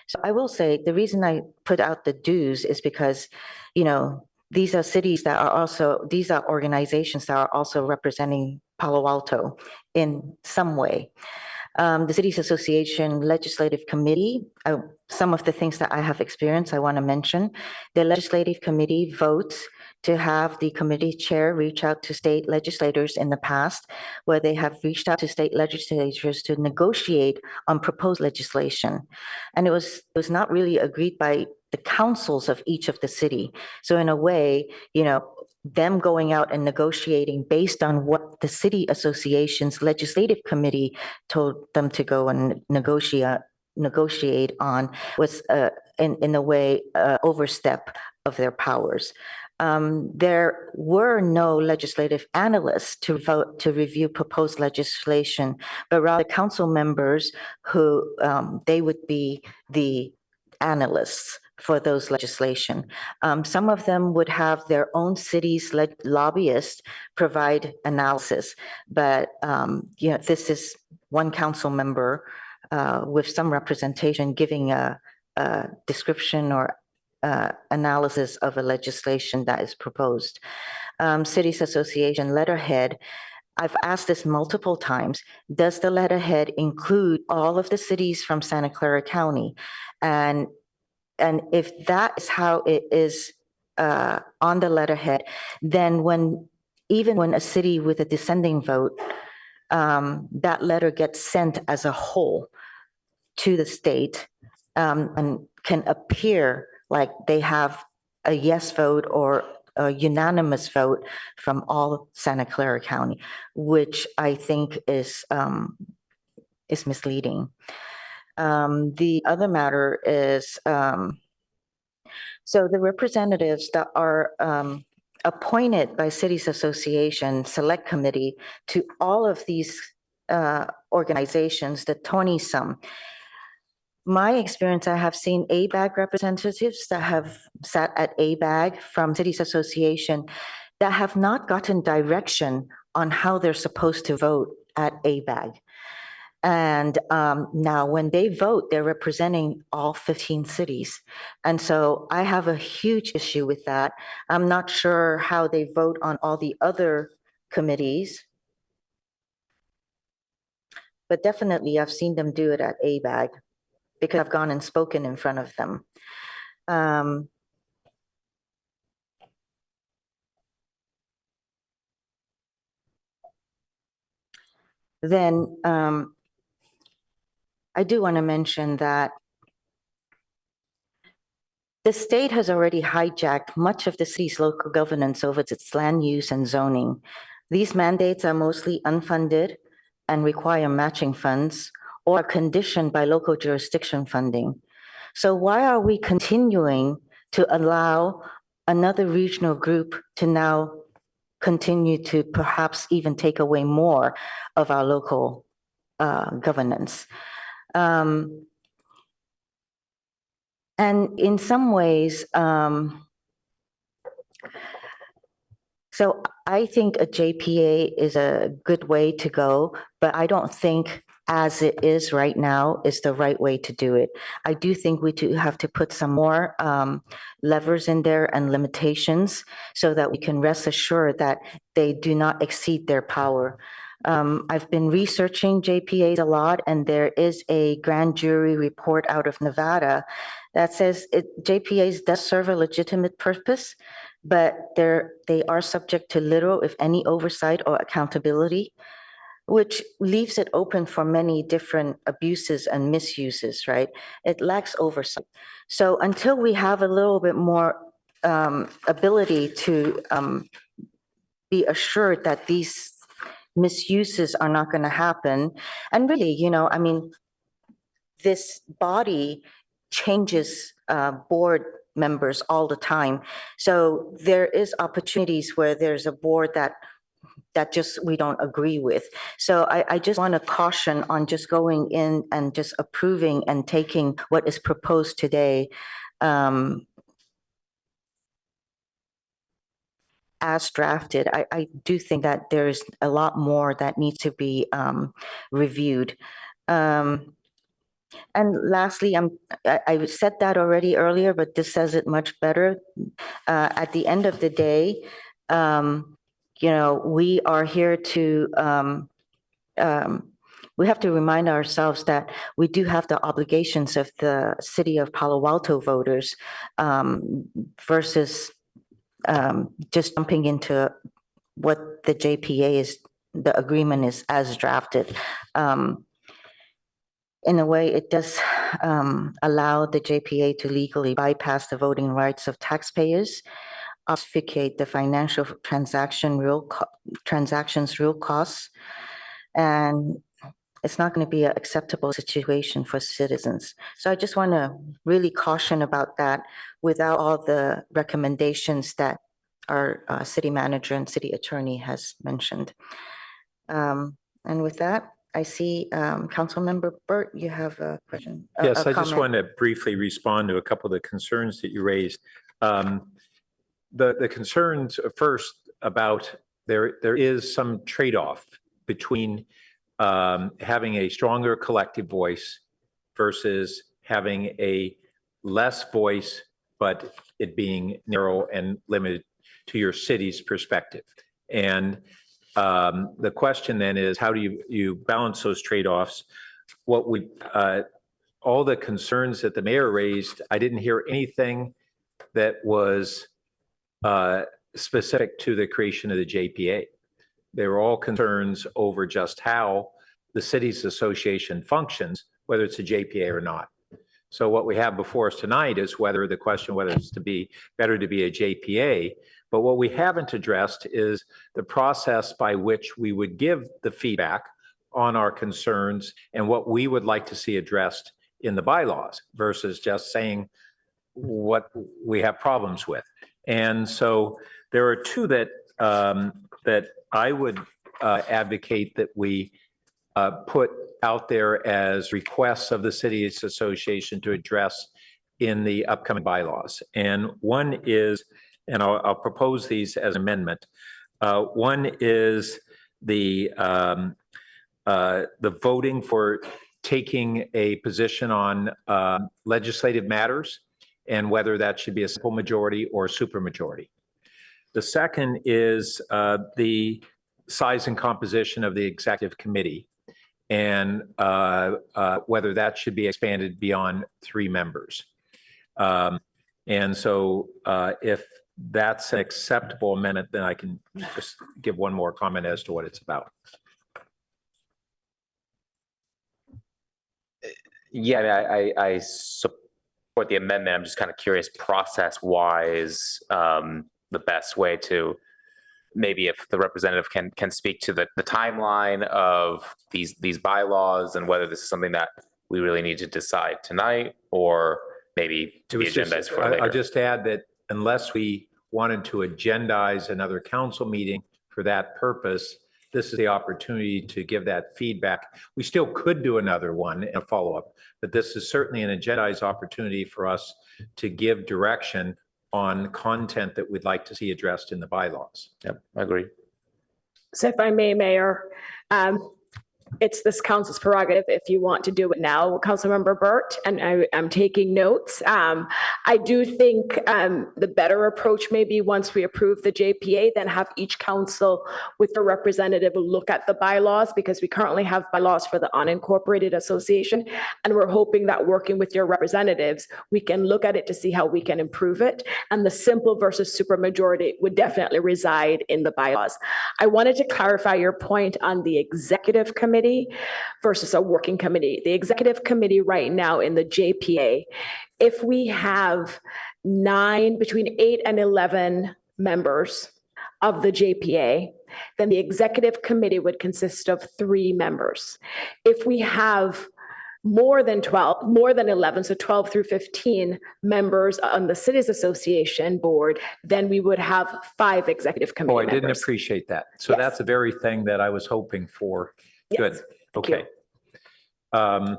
So I will say the reason I put out the dues is because, you know, these are cities that are also, these are organizations that are also representing Palo Alto in some way. The Cities Association Legislative Committee, some of the things that I have experienced, I want to mention. The Legislative Committee votes to have the committee chair reach out to state legislators in the past, where they have reached out to state legislators to negotiate on proposed legislation. And it was not really agreed by the councils of each of the city. So in a way, you know, them going out and negotiating based on what the city association's legislative committee told them to go and negotiate on was in a way overstep of their powers. There were no legislative analysts to vote to review proposed legislation, but rather council members who they would be the analysts for those legislation. Some of them would have their own city's lobbyists provide analysis, but you know, this is one council member with some representation giving a description or analysis of a legislation that is proposed. Cities Association letterhead, I've asked this multiple times, does the letterhead include all of the cities from Santa Clara County? And if that is how it is on the letterhead, then even when a city with a dissenting vote, that letter gets sent as a whole to the state and can appear like they have a yes vote or a unanimous vote from all Santa Clara County, which I think is misleading. The other matter is, so the representatives that are appointed by Cities Association Select Committee to all of these organizations, the 20-some, my experience, I have seen ABAG representatives that have sat at ABAG from Cities Association that have not gotten direction on how they're supposed to vote at ABAG. And now when they vote, they're representing all 15 cities. And so I have a huge issue with that. I'm not sure how they vote on all the other committees. But definitely I've seen them do it at ABAG because I've gone and spoken in front of them. Then I do want to mention that the state has already hijacked much of the city's local governance over its land use and zoning. These mandates are mostly unfunded and require matching funds or are conditioned by local jurisdiction funding. So why are we continuing to allow another regional group to now continue to perhaps even take away more of our local governance? And in some ways, so I think a JPA is a good way to go, but I don't think as it is right now is the right way to do it. I do think we do have to put some more levers in there and limitations so that we can rest assured that they do not exceed their power. I've been researching JPAs a lot, and there is a grand jury report out of Nevada that says JPAs does serve a legitimate purpose, but they are subject to little, if any, oversight or accountability. which leaves it open for many different abuses and misuses, right? It lacks oversight. So until we have a little bit more ability to be assured that these misuses are not going to happen, and really, you know, I mean, this body changes board members all the time. So there is opportunities where there's a board that just we don't agree with. So I just want to caution on just going in and just approving and taking what is proposed today as drafted. I do think that there's a lot more that needs to be reviewed. And lastly, I said that already earlier, but this says it much better. At the end of the day, you know, we are here to, we have to remind ourselves that we do have the obligations of the city of Palo Alto voters versus just jumping into what the JPA is, the agreement is as drafted. In a way, it does allow the JPA to legally bypass the voting rights of taxpayers, obfuscate the financial transactions real costs, and it's not going to be an acceptable situation for citizens. So I just want to really caution about that without all the recommendations that our city manager and city attorney has mentioned. And with that, I see Councilmember Burt, you have a question. Yes, I just comment. want to briefly respond to a couple of the concerns that you raised. The concerns first about there is some trade-off between having a stronger collective voice versus having a less voice, but it being narrow and limited to your city's perspective. And the question then is, how do you balance those trade-offs? What we, all the concerns that the mayor raised, I didn't hear anything that was specific to the creation of the JPA. They were all concerns over just how the city's association functions, whether it's a JPA or not. So what we have before us tonight is whether it's to be better to be a JPA. But what we haven't addressed is the process by which we would give the feedback on our concerns and what we would like to see addressed in the bylaws versus just saying what we have problems with. And so there are two that that I would advocate that we put out there as requests of the city's association to address in the upcoming bylaws. And one is, and I'll propose these as amendment. One is the voting for taking a position on legislative matters and whether that should be a simple majority or a supermajority. The second is the size and composition of the executive committee and whether that should be expanded beyond 3 members. And so if that's an acceptable amendment, then I can just give one more comment as to what it's about. Yeah, I support the amendment. I'm just kind of curious process-wise, the best way to, maybe if the representative can speak to the timeline of these bylaws and whether this is something that we really need to decide tonight or maybe to be agendized for later. I'll just add that unless we wanted to agendize another council meeting for that purpose, this is the opportunity to give that feedback. We still could do another one and a follow-up, but this is certainly an agendized opportunity for us to give direction on content that we'd like to see addressed in the bylaws. Yep, I agree. So if I may, Mayor, it's this council's prerogative if you want to do it now, Councilmember Burt, and I'm taking notes. I do think the better approach may be once we approve the JPA, then have each council with a representative look at the bylaws, because we currently have bylaws for the unincorporated association. And we're hoping that working with your representatives, we can look at it to see how we can improve it. And the simple versus supermajority would definitely reside in the bylaws. I wanted to clarify your point on the executive committee versus a working committee. The executive committee right now in the JPA, if we have between 8 and 11 members of the JPA, then the executive committee would consist of 3 members. If we have more than 11, so 12 through 15 members on the Cities Association board, then we would have 5 executive committee Oh, I members. didn't appreciate that. So Yes. that's the very thing that I was hoping for. Good. Yes, thank you. Okay.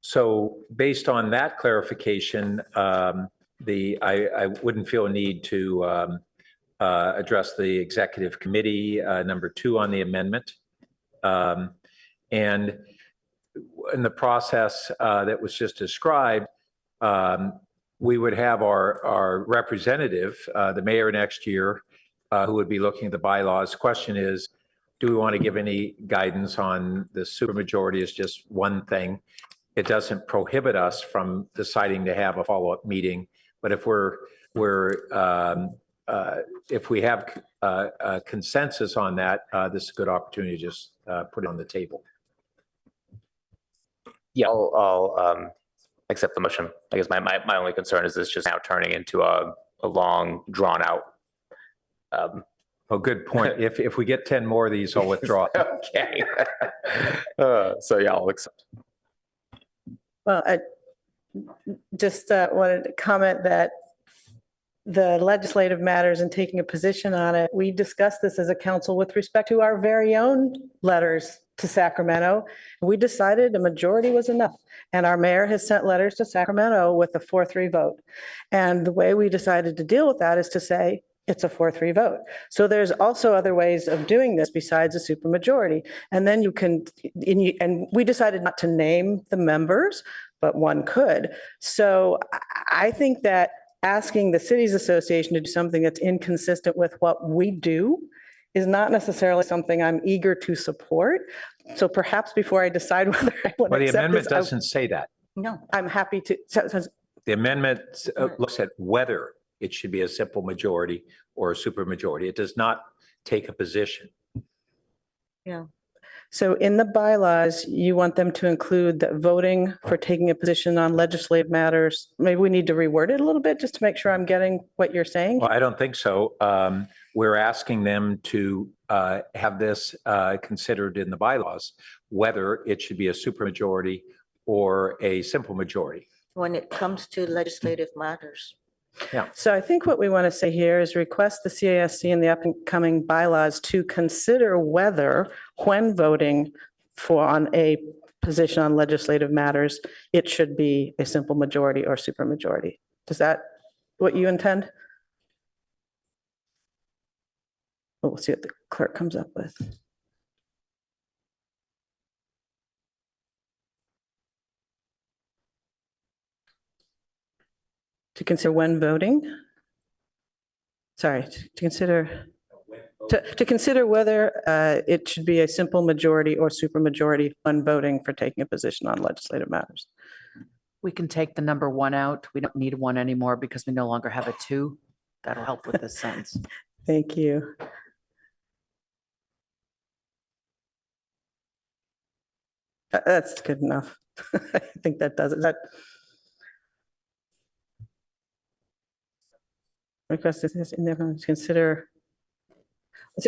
So based on that clarification, I wouldn't feel a need to address the executive committee, number 2 on the amendment. And in the process that was just described, we would have our representative, the mayor next year, who would be looking at the bylaws. Question is, do we want to give any guidance on the supermajority is just one thing? It doesn't prohibit us from deciding to have a follow-up meeting, but if if we have a consensus on that, this is a good opportunity to just put it on the table. Yeah, I'll accept the motion. I guess my only concern is this just now turning into a long, drawn out. Oh, good point. If we get 10 more of these, I'll withdraw. Okay. So yeah, I'll accept. Well, I just wanted to comment that the legislative matters and taking a position on it, we discussed this as a council with respect to our very own letters to Sacramento. We decided a majority was enough. And our mayor has sent letters to Sacramento with a 4-3 vote. And the way we decided to deal with that is to say, it's a 4-3 vote. So there's also other ways of doing this besides a supermajority. And then you can, and we decided not to name the members, but one could. So I think that asking the Cities Association to do something that's inconsistent with what we do is not necessarily something I'm eager to support. So perhaps before I decide whether I want to Well, the accept amendment this, doesn't say that. No, I'm happy to. The amendment looks at whether it should be a simple majority or a supermajority. It does not take a position. Yeah. So in the bylaws, you want them to include that voting for taking a position on legislative matters. Maybe we need to reword it a little bit just to make sure I'm getting what you're saying. Well, I don't think so. We're asking them to have this considered in the bylaws, whether it should be a supermajority or a simple majority. When it comes to legislative matters. Yeah. So I think what we want to say here is request the CASC and the upcoming bylaws to consider whether, when voting on a position on legislative matters, it should be a simple majority or supermajority. Is that what you intend? We'll see what the clerk comes up with. To consider when voting? Sorry, to consider whether it should be a simple majority or supermajority when voting for taking a position on legislative matters. We can take the number 1 out. We don't need 1 anymore because we no longer have a 2. That'll help with this sentence. Thank you. That's good enough. I think that does it. That request is in there to consider.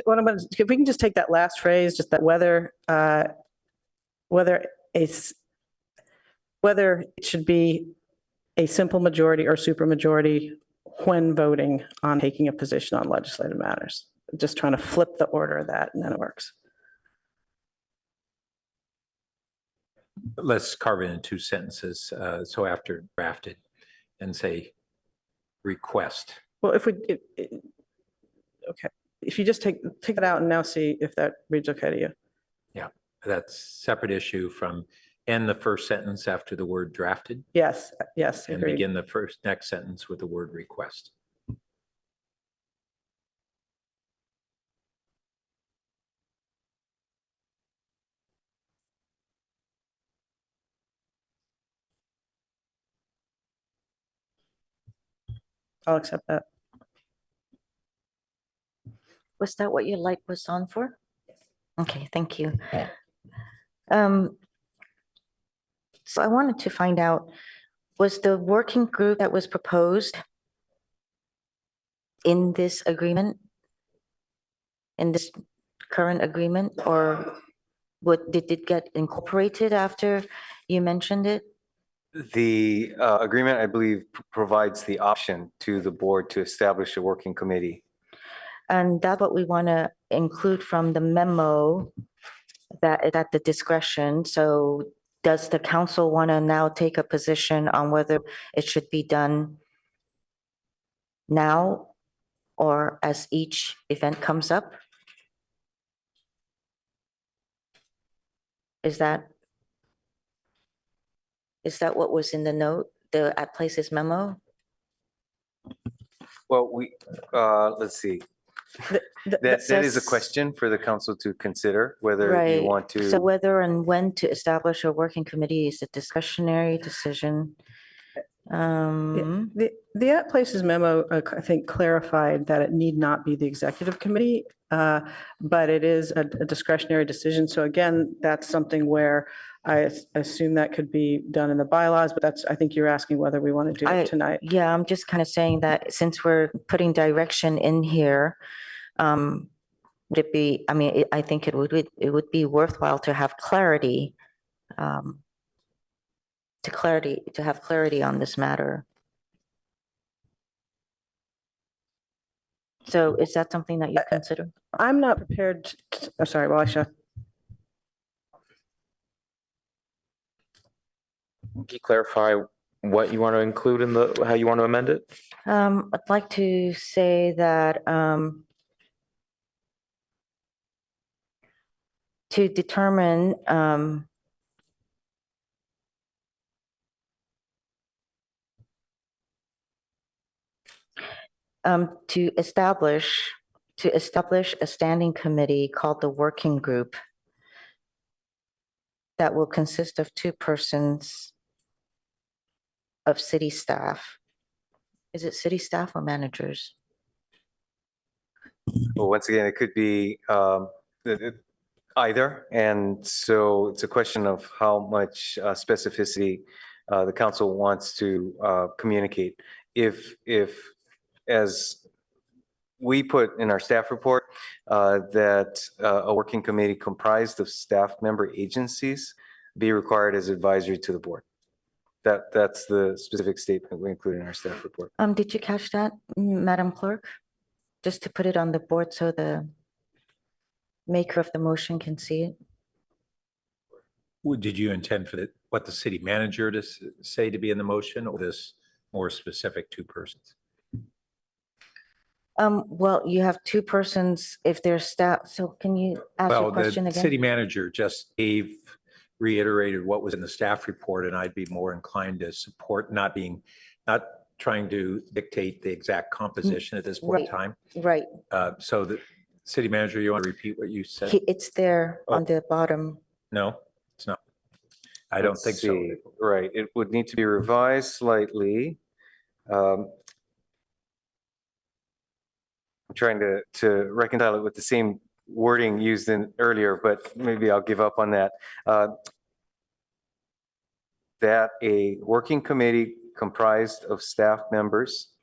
What I'm going to, if we can just take that last phrase, just that whether it should be a simple majority or supermajority when voting on taking a position on legislative matters. Just trying to flip the order of that, and then it works. Let's carve it in 2 sentences. So after drafted and say request. Well, if we, okay, if you just take it out and now see if that reads okay to you. Yeah, That's separate issue from end the first sentence after the word drafted Yes, yes, and agreed. begin the next sentence with the word request. I'll accept that. Was that what your light was on for? Okay, thank you. Um, so I wanted to find out, was the working group that was proposed in this agreement? In this current agreement, or did it get incorporated after you mentioned it? The agreement, I believe, provides the option to the board to establish a working committee. And that's what we want to include from the memo, that at the discretion. So does the council want to now take a position on whether it should be done now or as each event comes up? Is that what was in the note, the at places memo? Well, let's see. That is a question for the council to consider, whether you Right. want to. So whether and when to establish a working committee is a discretionary decision. The At Places memo, I think, clarified that it need not be the executive committee, but it is a discretionary decision. So again, that's something where I assume that could be done in the bylaws, but I think you're asking whether we want to do it tonight. Yeah, I'm just kind of saying that since we're putting direction in here, would it be, I mean, I think it would be worthwhile to have clarity, to have clarity on this matter. So is that something that you consider? I'm not prepared, I'm sorry, Waisha. Can you clarify what you want to include in how you want to amend it? I'd like to say that, to determine, to establish a standing committee called the Working Group that will consist of 2 persons of city staff. Is it city staff or managers? Well, once again, it could be either. And so it's a question of how much specificity the council wants to communicate. If, as we put in our staff report, that a working committee comprised of staff member agencies be required as advisory to the board. That's the specific statement we include in our staff report. Did you catch that, Madam Clerk? Just to put it on the board so the maker of the motion can see it. Did you intend for what the city manager to say to be in the motion, or this more specific 2 persons? Well, you have 2 persons if they're staff. So can you ask your question The again? city manager just reiterated what was in the staff report, and I'd be more inclined to support not trying to dictate the exact composition at this point in time. Right. So the city manager, you want to repeat what you said? It's there on the bottom. No, it's not. I don't think so. Right, it would need to be revised slightly. I'm trying to reconcile it with the same wording used in earlier, but maybe I'll give up on that. That a working committee comprised of staff members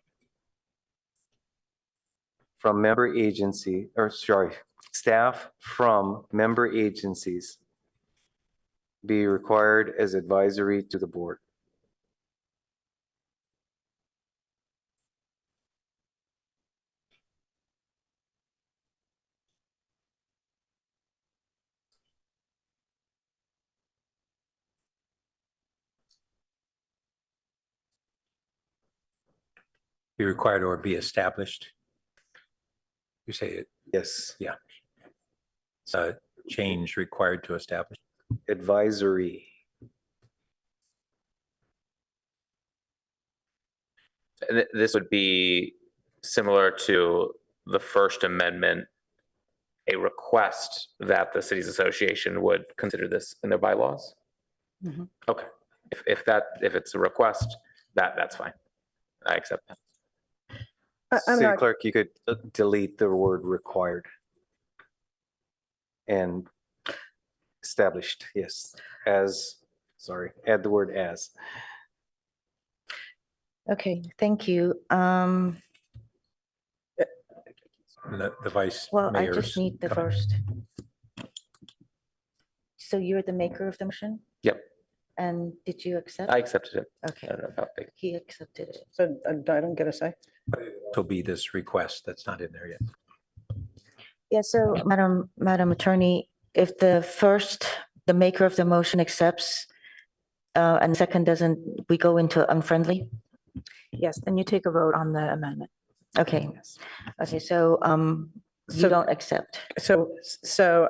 from member agency, or sorry, staff from member agencies be required as advisory to the board. Be required or be established? You say it? Yes. Yeah. change required to establish? Advisory. This would be similar to the First Amendment, a request that the cities association would consider this in their bylaws? Mhm. Okay, if it's a request, that's fine. I accept that. I'm City not, clerk, you could delete the word required. And established, yes, add the word as. Okay, thank you. And the vice Well, I mayor's just need the comment. first. So you're the maker of the motion? Yep, And did you accept? I accepted it. Okay, I don't know about big. he accepted it. so I don't get a say. Will be this request that's not in there yet. Yeah, so Madam Attorney, if the maker of the motion accepts, and second doesn't, we go into unfriendly? Yes, then you take a vote on the amendment. Okay, okay, so, you So- don't accept. So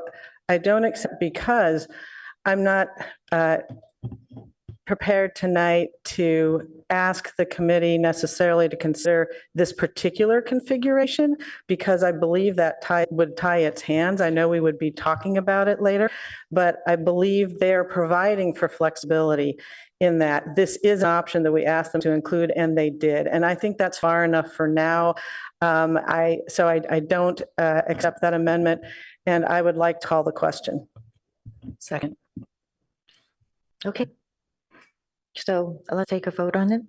I don't accept because I'm not prepared tonight to ask the committee necessarily to consider this particular configuration because I believe that would tie its hands. I know we would be talking about it later, but I believe they're providing for flexibility in that this is an option that we asked them to include and they did. And I think that's far enough for now. I don't accept that amendment and I would like to call the question. Second. Okay. So let's take a vote on it.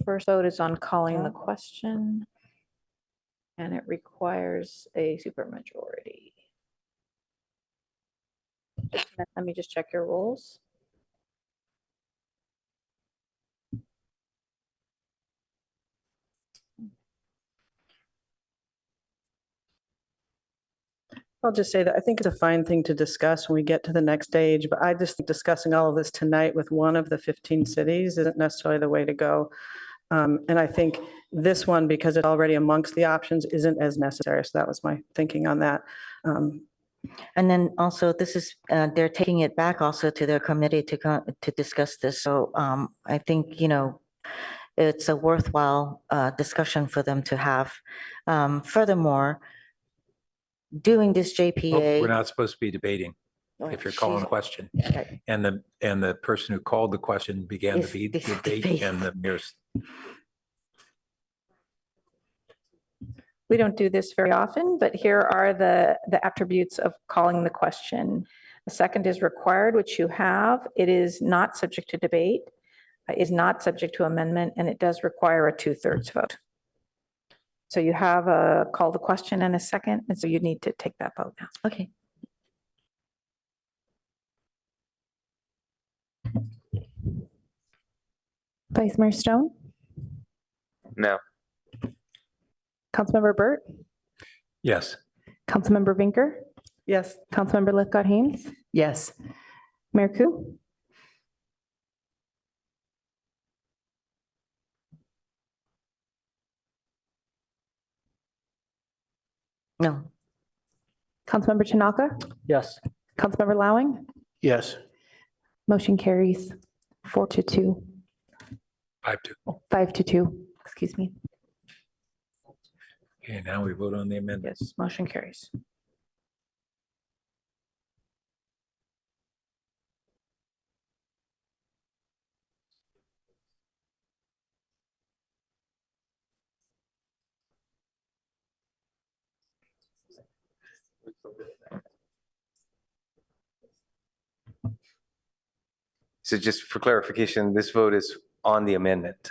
First vote is on calling the question. And it requires a supermajority. Let me just check your rules. I'll just say that I think it's a fine thing to discuss when we get to the next stage, but I just think discussing all of this tonight with one of the 15 cities isn't necessarily the way to go. And I think this one, because it's already amongst the options, isn't as necessary. So that was my thinking on that. And then also this is, they're taking it back also to their committee to discuss this. So I think, it's a worthwhile discussion for them to have. Furthermore, doing this JPA. We're not supposed to be debating if you're calling a She's- question. Okay. And the person who called the question began Is the this debate debate. and the mayor's. We don't do this very often, but here are the attributes of calling the question. The second is required, which you have. It is not subject to debate, is not subject to amendment, and it does require a 2/3 vote. So you have a call the question and a second, and so you need to take that vote now. Okay. Vice Mayor Stone, No. Councilmember Burt, Yes. Councilmember Vinker, Yes. Councilmember Lithcott Haynes, Yes. Mayor Ku. No. Councilmember Chinaka, Yes. Councilmember Lowing, Yes. motion carries 4-2, 5-2. 5-2, excuse me. Okay, now we vote on the amendment. Yes, motion carries. So just for clarification, this vote is on the amendment.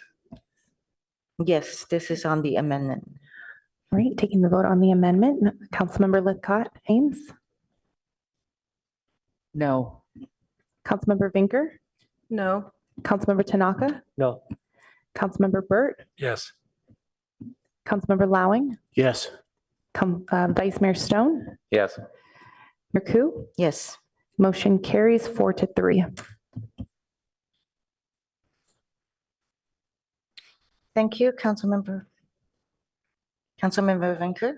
Yes, this is on the amendment. All right, taking the vote on the amendment, Councilmember Lithcott Haynes, No. Councilmember Vinker, No. Councilmember Tanaka, No. Councilmember Burt, Yes. Councilmember Lowing, Yes. Vice Mayor Stone, Yes. Mayor Ku. Yes. Motion carries 4-3. Thank you, Councilmember. Councilmember Vinker?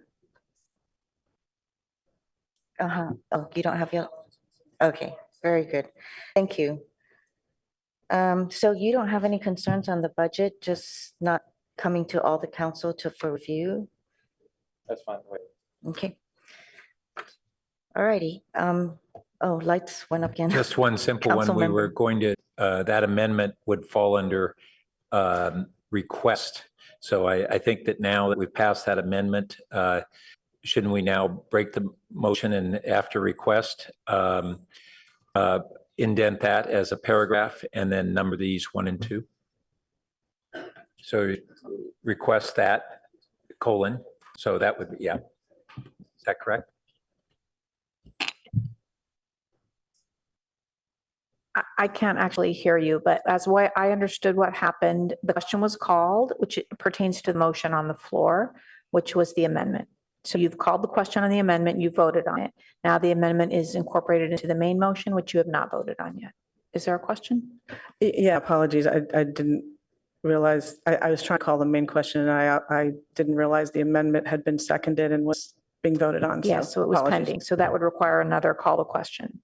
Oh, you don't have your, okay, very good. Thank you. So you don't have any concerns on the budget, just not coming to all the council for review? That's fine. Okay. All righty. Oh, lights went up again. Just one simple one. We were Councilmember. going to, that amendment would fall under request. So I think that now that we've passed that amendment, shouldn't we now break the motion and after request, indent that as a paragraph and then number these 1 and 2? So request that colon. So that would be, yeah. Is that correct? I can't actually hear you, but as what I understood what happened, the question was called, which pertains to the motion on the floor, which was the amendment. So you've called the question on the amendment, you voted on it. Now the amendment is incorporated into the main motion, which you have not voted on yet. Is there a question? Yeah, apologies. I didn't realize, I was trying to call the main question and I didn't realize the amendment had been seconded and was being voted on. Yeah, so it was apologies. pending. So that would require another call to question.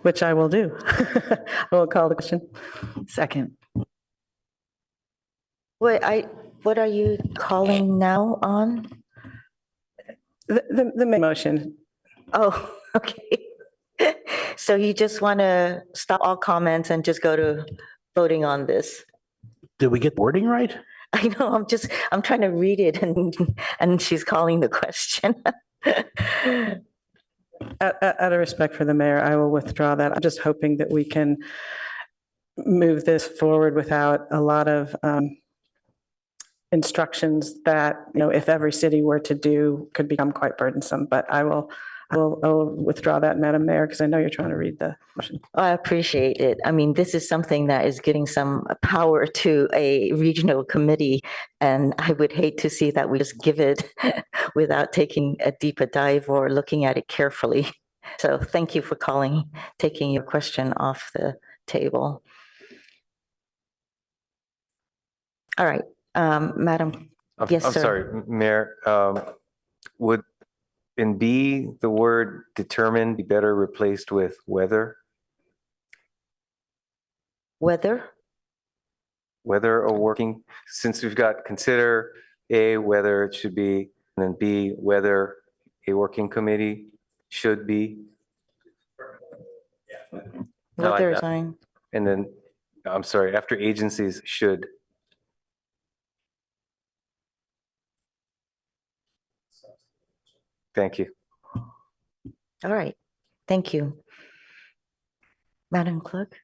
Which I will do. I will call the question. Second. Wait, what are you calling now on? The main motion. Oh, okay. So you just want to stop all comments and just go to voting on this? Did we get wording right? I know, I'm trying to read it and she's calling the question. Out of respect for the mayor, I will withdraw that. I'm just hoping that we can move this forward without a lot of instructions that, if every city were to do, could become quite burdensome. But I will withdraw that, Madam Mayor, because I know you're trying to read the motion. I appreciate it. I mean, this is something that is giving some power to a regional committee, and I would hate to see that we just give it without taking a deeper dive or looking at it carefully. So thank you for taking your question off the table. All right, Madam. Yes, I'm sir. sorry, Mayor. Would in B, the word determined be better replaced with whether? Whether? Whether a working, since we've got consider A, whether it should be, and then B, whether a working committee should be. I like Whether is that. fine. And then, I'm sorry, after agencies should. Thank you. All right, thank you. Madam Clerk?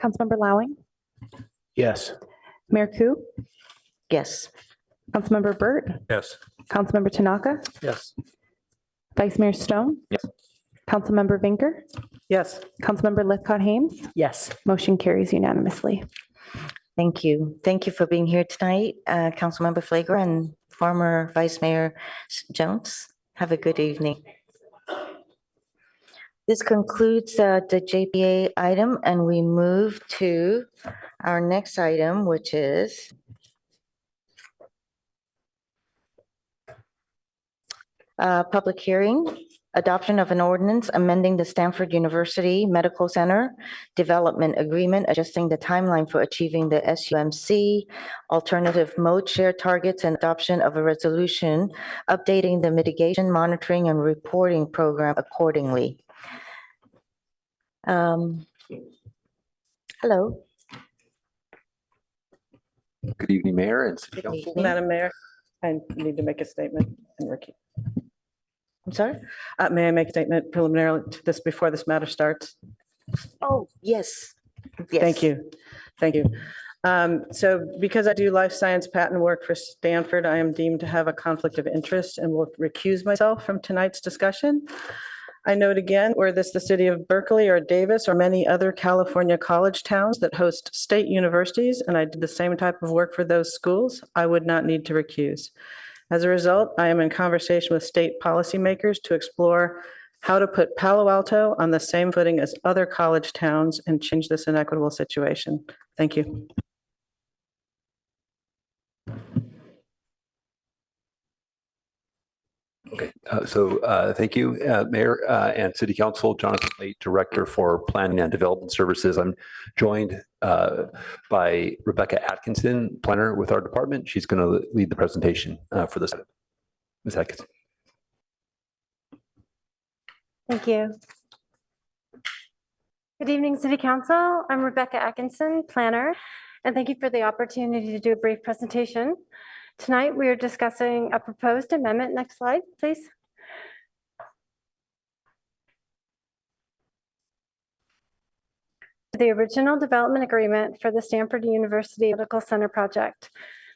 Councilmember Lowing, Yes. Mayor Ku, Yes. Councilmember Burt, Yes. Councilmember Tanaka, Yes. Vice Mayor Stone. Yes. Councilmember Vinker, Yes. Councilmember Lithcott Hames, Yes. motion carries unanimously. Thank you. Thank you for being here tonight, Councilmember Flager and former Vice Mayor Jones. Have a good evening. This concludes the JPA item, and we move to our next item, which is public hearing, adoption of an ordinance amending the Stanford University Medical Center Development Agreement, adjusting the timeline for achieving the SUMC alternative mode share targets, and adoption of a resolution updating the mitigation, monitoring, and reporting program accordingly. Hello. Good evening, Mayor and City Good Council. evening. Madam Mayor, I need to make a statement. I'm sorry? May I make a statement preliminarily to this before this matter starts? Oh, yes. Yes. Thank you. Thank you. So because I do life science patent work for Stanford, I am deemed to have a conflict of interest and will recuse myself from tonight's discussion. I note again, were this the city of Berkeley or Davis or many other California college towns that host state universities, and I did the same type of work for those schools, I would not need to recuse. As a result, I am in conversation with state policymakers to explore how to put Palo Alto on the same footing as other college towns and change this inequitable situation. Thank you. Okay, thank you, Mayor and City Council. Jonathan Late, Director for Planning and Development Services. I'm joined by Rebecca Atkinson, planner with our department. She's going to lead the presentation for this. Ms. Atkinson. Thank you. Good evening, City Council. I'm Rebecca Atkinson, planner, and thank you for the opportunity to do a brief presentation. Tonight, we are discussing a proposed amendment. Next slide, please. The original development agreement for the Stanford University Medical Center project.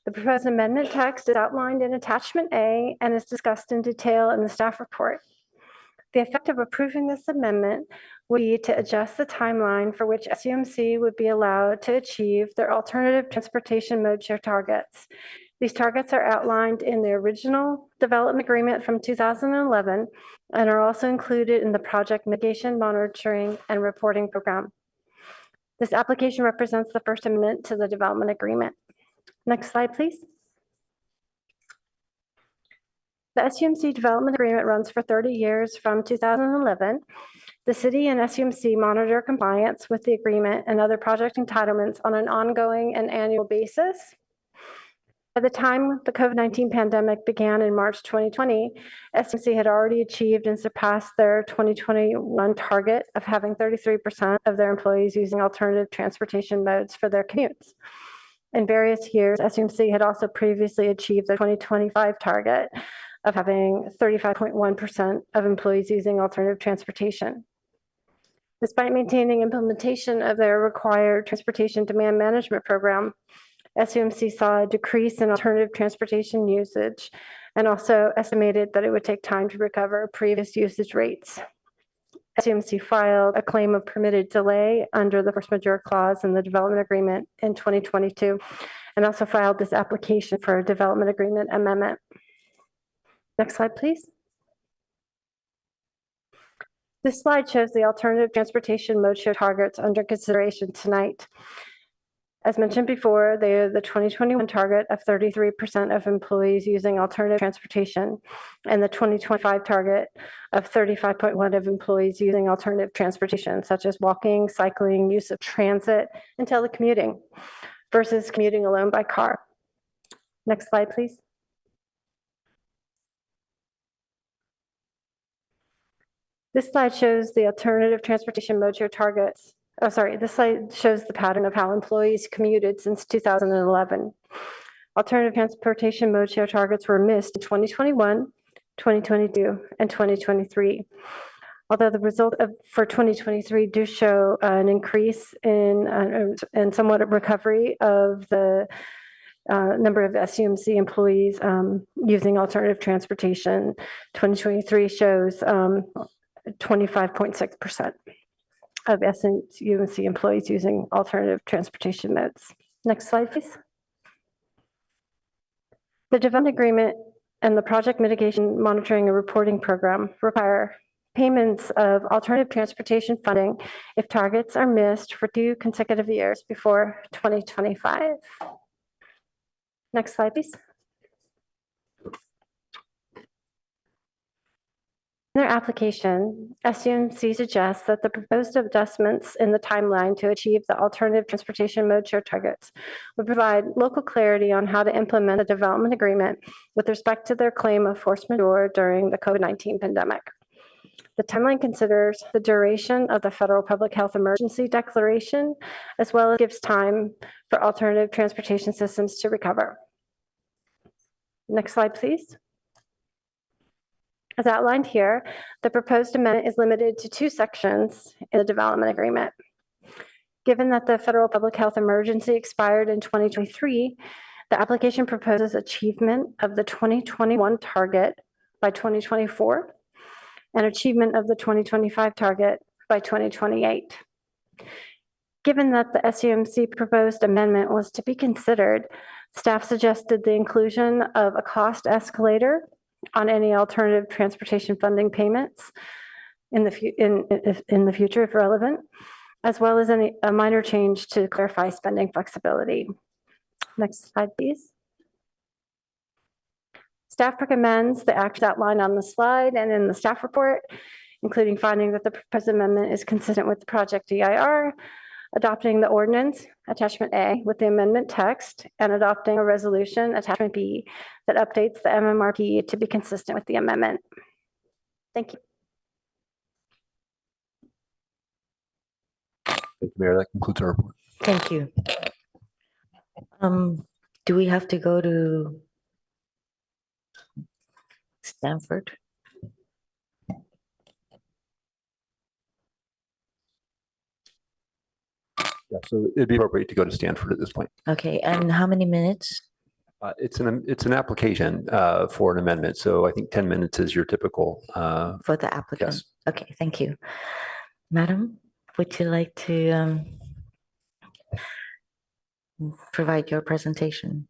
The proposed amendment text is outlined in Attachment A and is discussed in detail in the staff report. The effect of approving this amendment would be to adjust the timeline for which SUMC would be allowed to achieve their alternative transportation mode share targets. These targets are outlined in the original development agreement from 2011 and are also included in the project mitigation, monitoring, and reporting program. This application represents the first amendment to the development agreement. Next slide, please. The SUMC development agreement runs for 30 years from 2011. The city and SUMC monitor compliance with the agreement and other project entitlements on an ongoing and annual basis. By the time the COVID-19 pandemic began in March 2020, SUMC had already achieved and surpassed their 2021 target of having 33% of their employees using alternative transportation modes for their commutes. In various years, SUMC had also previously achieved the 2025 target of having 35.1% of employees using alternative transportation. Despite maintaining implementation of their required transportation demand management program, SUMC saw a decrease in alternative transportation usage and also estimated that it would take time to recover previous usage rates. SUMC filed a claim of permitted delay under the force majeure clause in the development agreement in 2022 and also filed this application for a development agreement amendment. Next slide, please. This slide shows the alternative transportation mode share targets under consideration tonight. As mentioned before, they are the 2021 target of 33% of employees using alternative transportation and the 2025 target of 35.1% of employees using alternative transportation, such as walking, cycling, use of transit, and telecommuting versus commuting alone by car. Next slide, please. This slide shows the alternative transportation mode share targets. This slide shows the pattern of how employees commuted since 2011. Alternative transportation mode share targets were missed in 2021, 2022, and 2023. Although the result for 2023 do show an increase in and somewhat a recovery of the number of SUMC employees using alternative transportation. 2023 shows 25.6% of SUMC employees using alternative transportation modes. Next slide, please. The development agreement and the project mitigation monitoring and reporting program require payments of alternative transportation funding if targets are missed for 2 consecutive years before 2025. Next slide, please. In their application, SUMC suggests that the proposed adjustments in the timeline to achieve the alternative transportation mode share targets would provide local clarity on how to implement the development agreement with respect to their claim of force majeure during the COVID-19 pandemic. The timeline considers the duration of the federal public health emergency declaration, as well as gives time for alternative transportation systems to recover. Next slide, please. As outlined here, the proposed amendment is limited to 2 sections in the development agreement. Given that the federal public health emergency expired in 2023, the application proposes achievement of the 2021 target by 2024 and achievement of the 2025 target by 2028. Given that the SUMC proposed amendment was to be considered, Staff suggested the inclusion of a cost escalator on any alternative transportation funding payments in the future if relevant, as well as a minor change to clarify spending flexibility. Next slide, please. Staff recommends the actions outlined on the slide and in the staff report, including finding that the proposed amendment is consistent with the project EIR, adopting the ordinance, attachment A, with the amendment text, and adopting a resolution, attachment B, that updates the MMRP to be consistent with the amendment. Thank you. Thank you, Mayor. That concludes our report. Thank you. Do we have to go to Stanford? Yeah, so it'd be appropriate to go to Stanford at this point. Okay, and how many minutes? It's an application for an amendment, so I think 10 minutes is your typical. For the applicant? Yes. Okay, thank you. Madam, would you like to provide your presentation?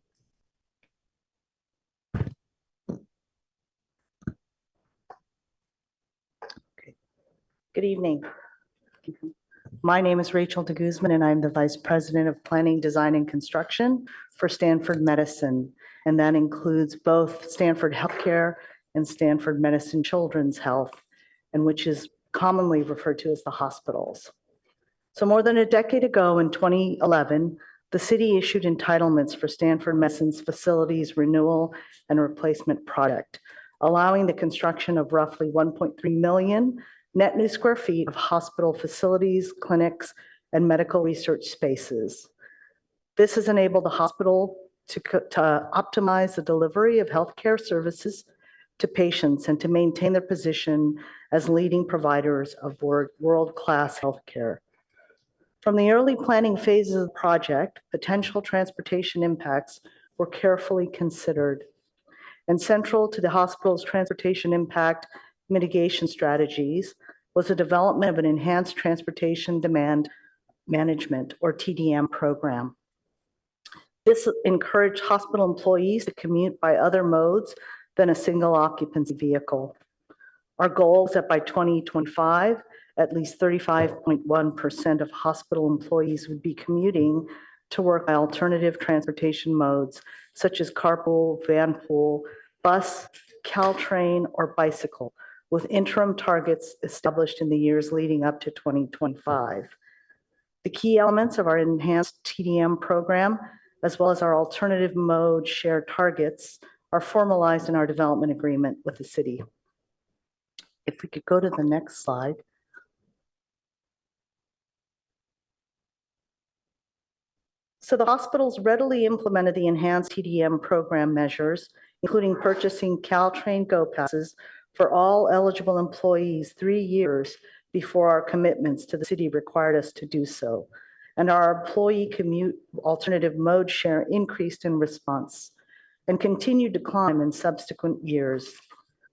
Good evening. My name is Rachel de Guzman, and I'm the Vice President of Planning, Design, and Construction for Stanford Medicine. And that includes both Stanford Healthcare and Stanford Medicine Children's Health, and which is commonly referred to as the hospitals. So more than a decade ago, in 2011, the city issued entitlements for Stanford Medicine's facilities renewal and replacement project, allowing the construction of roughly 1.3 million net new square feet of hospital facilities, clinics, and medical research spaces. This has enabled the hospital to optimize the delivery of healthcare services to patients and to maintain their position as leading providers of world-class healthcare. From the early planning phases of the project, potential transportation impacts were carefully considered. And central to the hospital's transportation impact mitigation strategies was the development of an enhanced transportation demand management, or TDM, program. This encouraged hospital employees to commute by other modes than a single occupancy vehicle. Our goal is that by 2025, at least 35.1% of hospital employees would be commuting to work by alternative transportation modes, such as carpool, vanpool, bus, Caltrain, or bicycle, with interim targets established in the years leading up to 2025. The key elements of our enhanced TDM program, as well as our alternative mode shared targets, are formalized in our development agreement with the city. If we could go to the next slide. So the hospitals readily implemented the enhanced TDM program measures, including purchasing Caltrain Go passes for all eligible employees 3 years before our commitments to the city required us to do so. And our employee commute alternative mode share increased in response and continued to climb in subsequent years.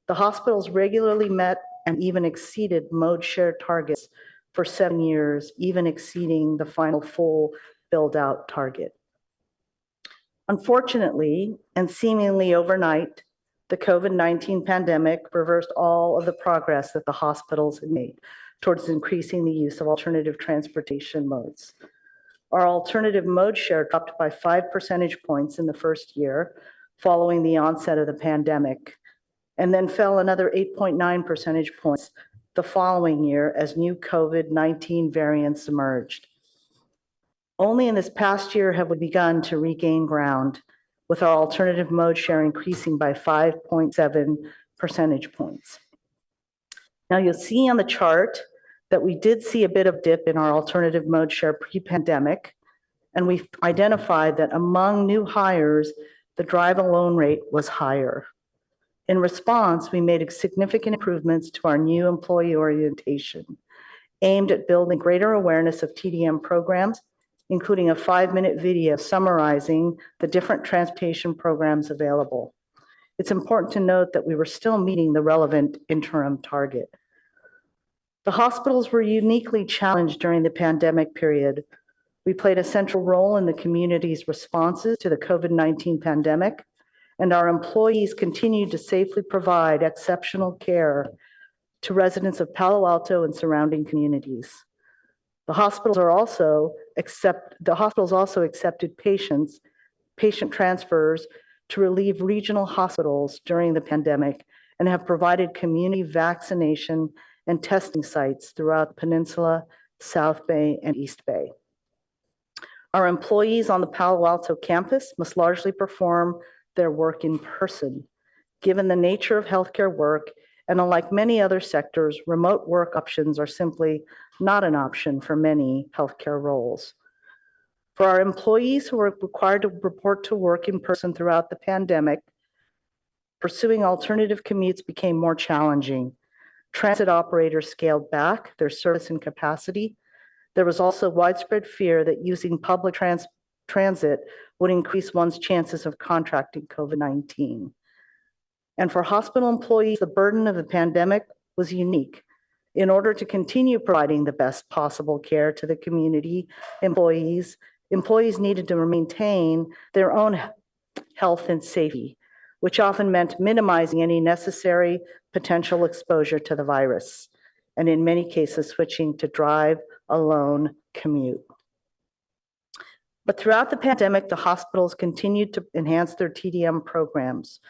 The hospitals regularly met and even exceeded mode share targets for 7 years, even exceeding the final full build-out target. Unfortunately, and seemingly overnight, the COVID-19 pandemic reversed all of the progress that the hospitals had made towards increasing the use of alternative transportation modes. Our alternative mode share dropped by 5 percentage points in the first year following the onset of the pandemic, and then fell another 8.9 percentage points the following year as new COVID-19 variants emerged. Only in this past year have we begun to regain ground, with our alternative mode share increasing by 5.7 percentage points. Now you'll see on the chart that we did see a bit of dip in our alternative mode share pre-pandemic, and we've identified that among new hires, the drive alone rate was higher. In response, we made significant improvements to our new employee orientation, aimed at building greater awareness of TDM programs, including a 5-minute video summarizing the different transportation programs available. It's important to note that we were still meeting the relevant interim target. The hospitals were uniquely challenged during the pandemic period, We played a central role in the community's responses to the COVID-19 pandemic, and our employees continued to safely provide exceptional care to residents of Palo Alto and surrounding communities. The hospitals also accepted patient transfers to relieve regional hospitals during the pandemic and have provided community vaccination and testing sites throughout the Peninsula, South Bay, and East Bay. Our employees on the Palo Alto campus must largely perform their work in person. Given the nature of healthcare work, and unlike many other sectors, remote work options are simply not an option for many healthcare roles. For our employees who are required to report to work in person throughout the pandemic, pursuing alternative commutes became more challenging. Transit operators scaled back their service and capacity. There was also widespread fear that using public transit would increase one's chances of contracting COVID-19. And for hospital employees, the burden of the pandemic was unique. In order to continue providing the best possible care to the community, employees needed to maintain their own health and safety, which often meant minimizing any necessary potential exposure to the virus, and in many cases, switching to drive alone commute. But throughout the pandemic, the hospitals continued to enhance their TDM programs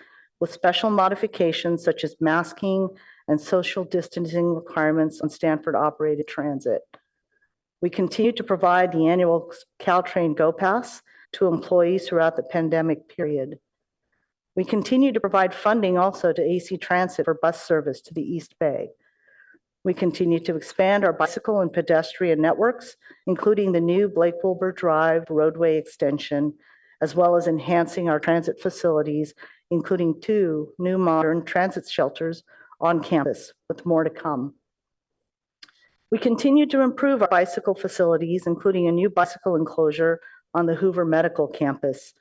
with special modifications such as masking and social distancing requirements on Stanford-operated transit. We continue to provide the annual Caltrain Go Pass to employees throughout the pandemic period. We continue to provide funding also to AC Transit for bus service to the East Bay. We continue to expand our bicycle and pedestrian networks, including the new Blake Wilbur Drive roadway extension, as well as enhancing our transit facilities, including 2 new modern transit shelters on campus, with more to come. We continue to improve our bicycle facilities, including a new bicycle enclosure on the Hoover Medical Campus,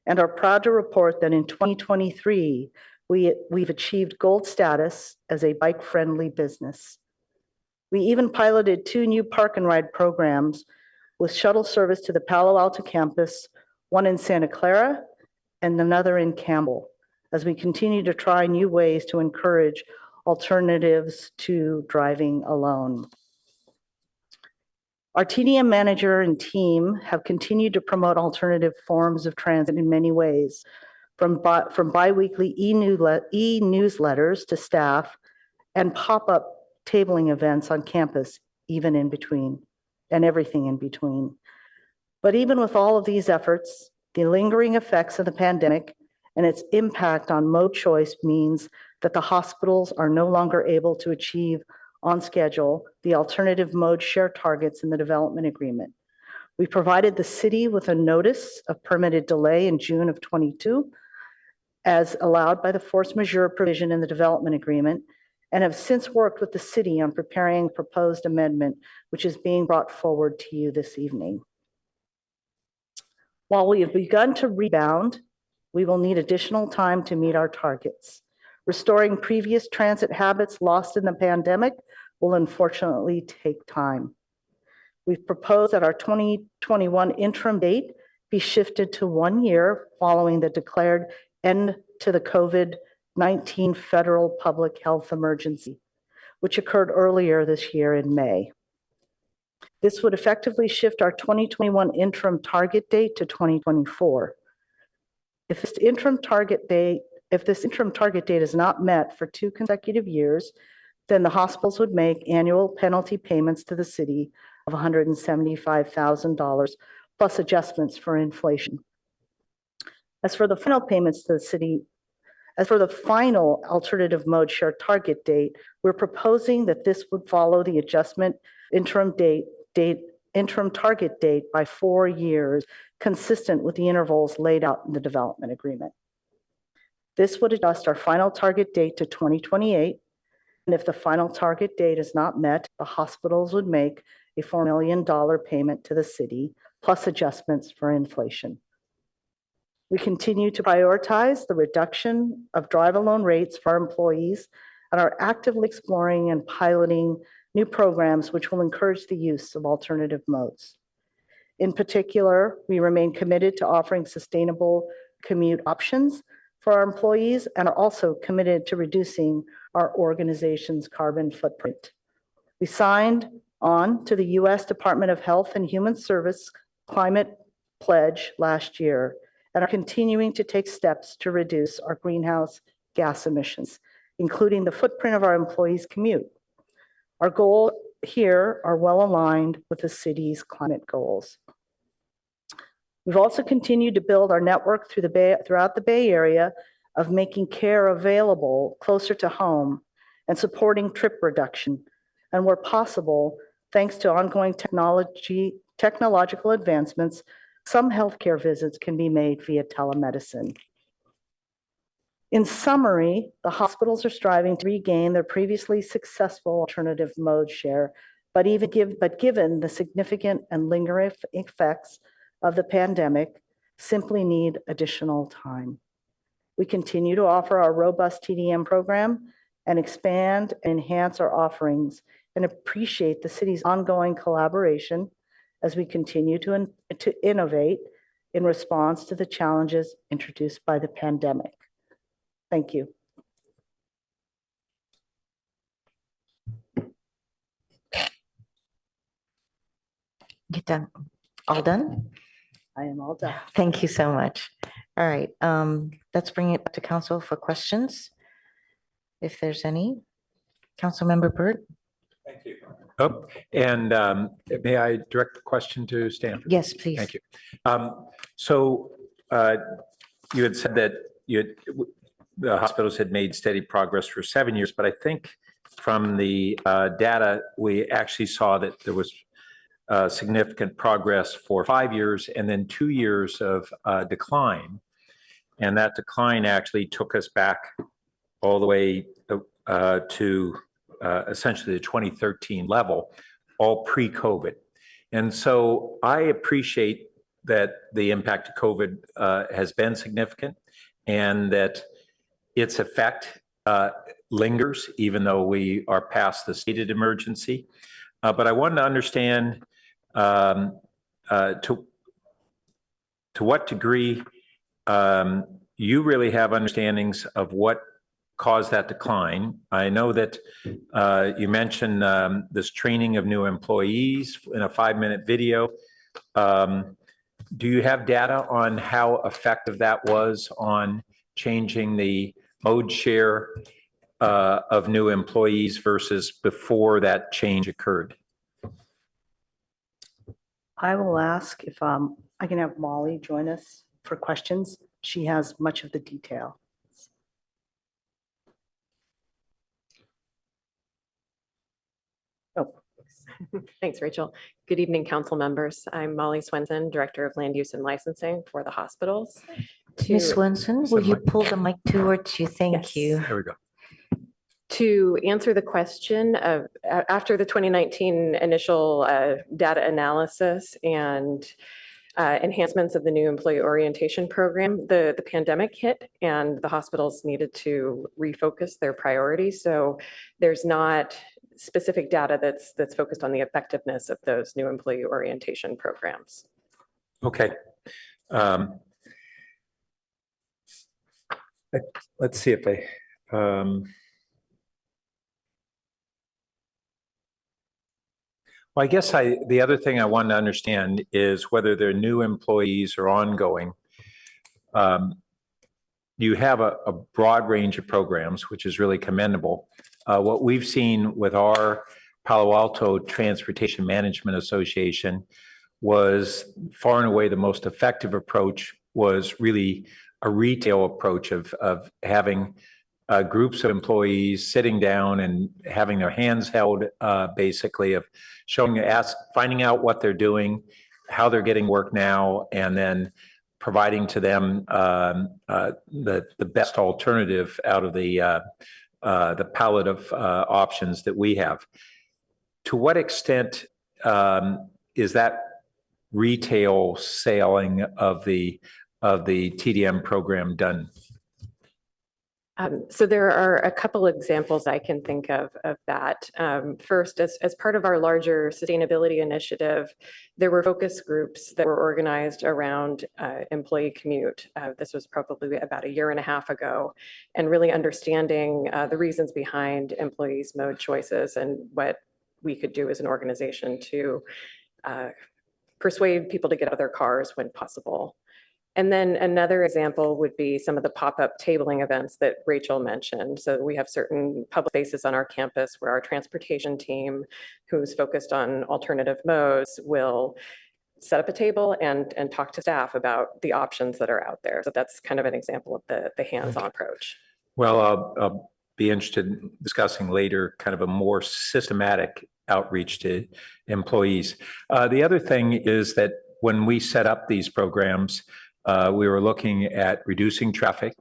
and are proud to report that in 2023, we've achieved gold status as a bike-friendly business. We even piloted 2 new park and ride programs with shuttle service to the Palo Alto campus, one in Santa Clara and another in Campbell, as we continue to try new ways to encourage alternatives to driving alone. Our TDM manager and team have continued to promote alternative forms of transit in many ways, from biweekly e-newsletters to staff and pop-up tabling events on campus, even in between, and everything in between. But even with all of these efforts, the lingering effects of the pandemic and its impact on mode choice means that the hospitals are no longer able to achieve on schedule the alternative mode share targets in the development agreement. We provided the city with a notice of permitted delay in June of 22, as allowed by the force majeure provision in the development agreement, and have since worked with the city on preparing a proposed amendment, which is being brought forward to you this evening. While we have begun to rebound, we will need additional time to meet our targets. Restoring previous transit habits lost in the pandemic will unfortunately take time. We've proposed that our 2021 interim date be shifted to 1 year following the declared end to the COVID-19 federal public health emergency, which occurred earlier this year in May. This would effectively shift our 2021 interim target date to 2024. If this interim target date is not met for 2 consecutive years, then the hospitals would make annual penalty payments to the city of $175,000 plus adjustments for inflation. As for the final payments to the city, as for the final alternative mode share target date, we're proposing that this would follow the adjustment interim target date by 4 years, consistent with the intervals laid out in the development agreement. This would adjust our final target date to 2028, and if the final target date is not met, the hospitals would make a $4 million payment to the city, plus adjustments for inflation. We continue to prioritize the reduction of drive-alone rates for our employees and are actively exploring and piloting new programs which will encourage the use of alternative modes. In particular, we remain committed to offering sustainable commute options for our employees and are also committed to reducing our organization's carbon footprint. We signed on to the U.S. Department of Health and Human Service Climate Pledge last year and are continuing to take steps to reduce our greenhouse gas emissions, including the footprint of our employees' commute. Our goals here are well aligned with the city's climate goals. We've also continued to build our network throughout the Bay Area of making care available closer to home and supporting trip reduction. And where possible, thanks to ongoing technological advancements, some healthcare visits can be made via telemedicine. In summary, the hospitals are striving to regain their previously successful alternative mode share, but given the significant and lingering effects of the pandemic, simply need additional time. We continue to offer our robust TDM program and expand and enhance our offerings and appreciate the city's ongoing collaboration as we continue to innovate in response to the challenges introduced by the pandemic. Thank you. Get done. All done? I am all done. Thank you so much. All right, let's bring it back to council for questions. If there's any. Councilmember Burt? Thank you. Oh, and may I direct the question to Stan? Yes, please. Thank you. So you had said that the hospitals had made steady progress for 7 years, but I think from the data, we actually saw that there was significant progress for 5 years and then 2 years of decline. And that decline actually took us back all the way to essentially the 2013 level, all pre-COVID. And so I appreciate that the impact of COVID has been significant and that its effect lingers, even though we are past the stated emergency. But I wanted to understand to what degree you really have understandings of what caused that decline. I know that you mentioned this training of new employees in a 5-minute video. Do you have data on how effective that was on changing the mode share of new employees versus before that change occurred? I will ask if I can have Molly join us for questions. She has much of the detail. Oh. Thanks, Rachel. Good evening, council members. I'm Molly Swenson, Director of Land Use and Licensing for the hospitals. Ms. Swenson, will you pull the mic towards you? Thank you. There we go. To answer the question of after the 2019 initial data analysis and enhancements of the new employee orientation program, the pandemic hit and the hospitals needed to refocus their priorities. So there's not specific data that's focused on the effectiveness of those new employee orientation programs. Okay. Let's see if they. Well, I guess the other thing I wanted to understand is whether they're new employees or ongoing. You have a broad range of programs, which is really commendable. What we've seen with our Palo Alto Transportation Management Association was far and away the most effective approach was really a retail approach of having groups of employees sitting down and having their hands held, basically of finding out what they're doing, how they're getting work now, and then providing to them the best alternative out of the palette of options that we have. To what extent is that retail selling of the TDM program done? So there are a couple examples I can think of that. First, as part of our larger sustainability initiative, there were focus groups that were organized around employee commute. This was probably about a year and a half ago, and really understanding the reasons behind employees' mode choices and what we could do as an organization to persuade people to get out of their cars when possible. And then another example would be some of the pop-up tabling events that Rachel mentioned. So we have certain public spaces on our campus where our transportation team, who's focused on alternative modes, will set up a table and talk to staff about the options that are out there. So that's kind of an example of the hands-on approach. Well, I'll be interested in discussing later kind of a more systematic outreach to employees. The other thing is that when we set up these programs, we were looking at reducing traffic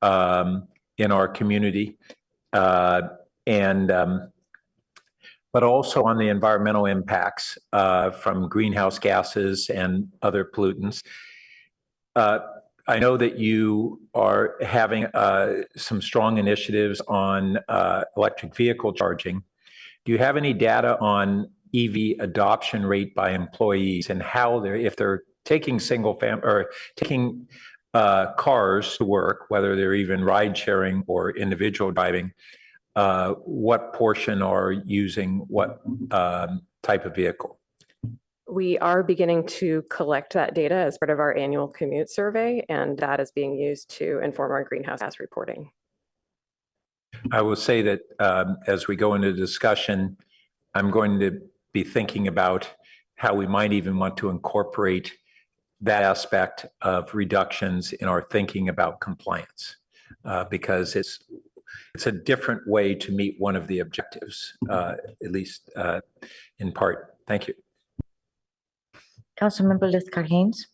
in our community, but also on the environmental impacts from greenhouse gases and other pollutants. I know that you are having some strong initiatives on electric vehicle charging. Do you have any data on EV adoption rate by employees and how if they're taking taking cars to work, whether they're even ride sharing or individual driving, what portion are using what type of vehicle? We are beginning to collect that data as part of our annual commute survey, and that is being used to inform our greenhouse gas reporting. I will say that as we go into discussion, I'm going to be thinking about how we might even want to incorporate that aspect of reductions in our thinking about compliance, because it's a different way to meet one of the objectives, at least in part. Thank you. Councilmember Lithcott-Haynes.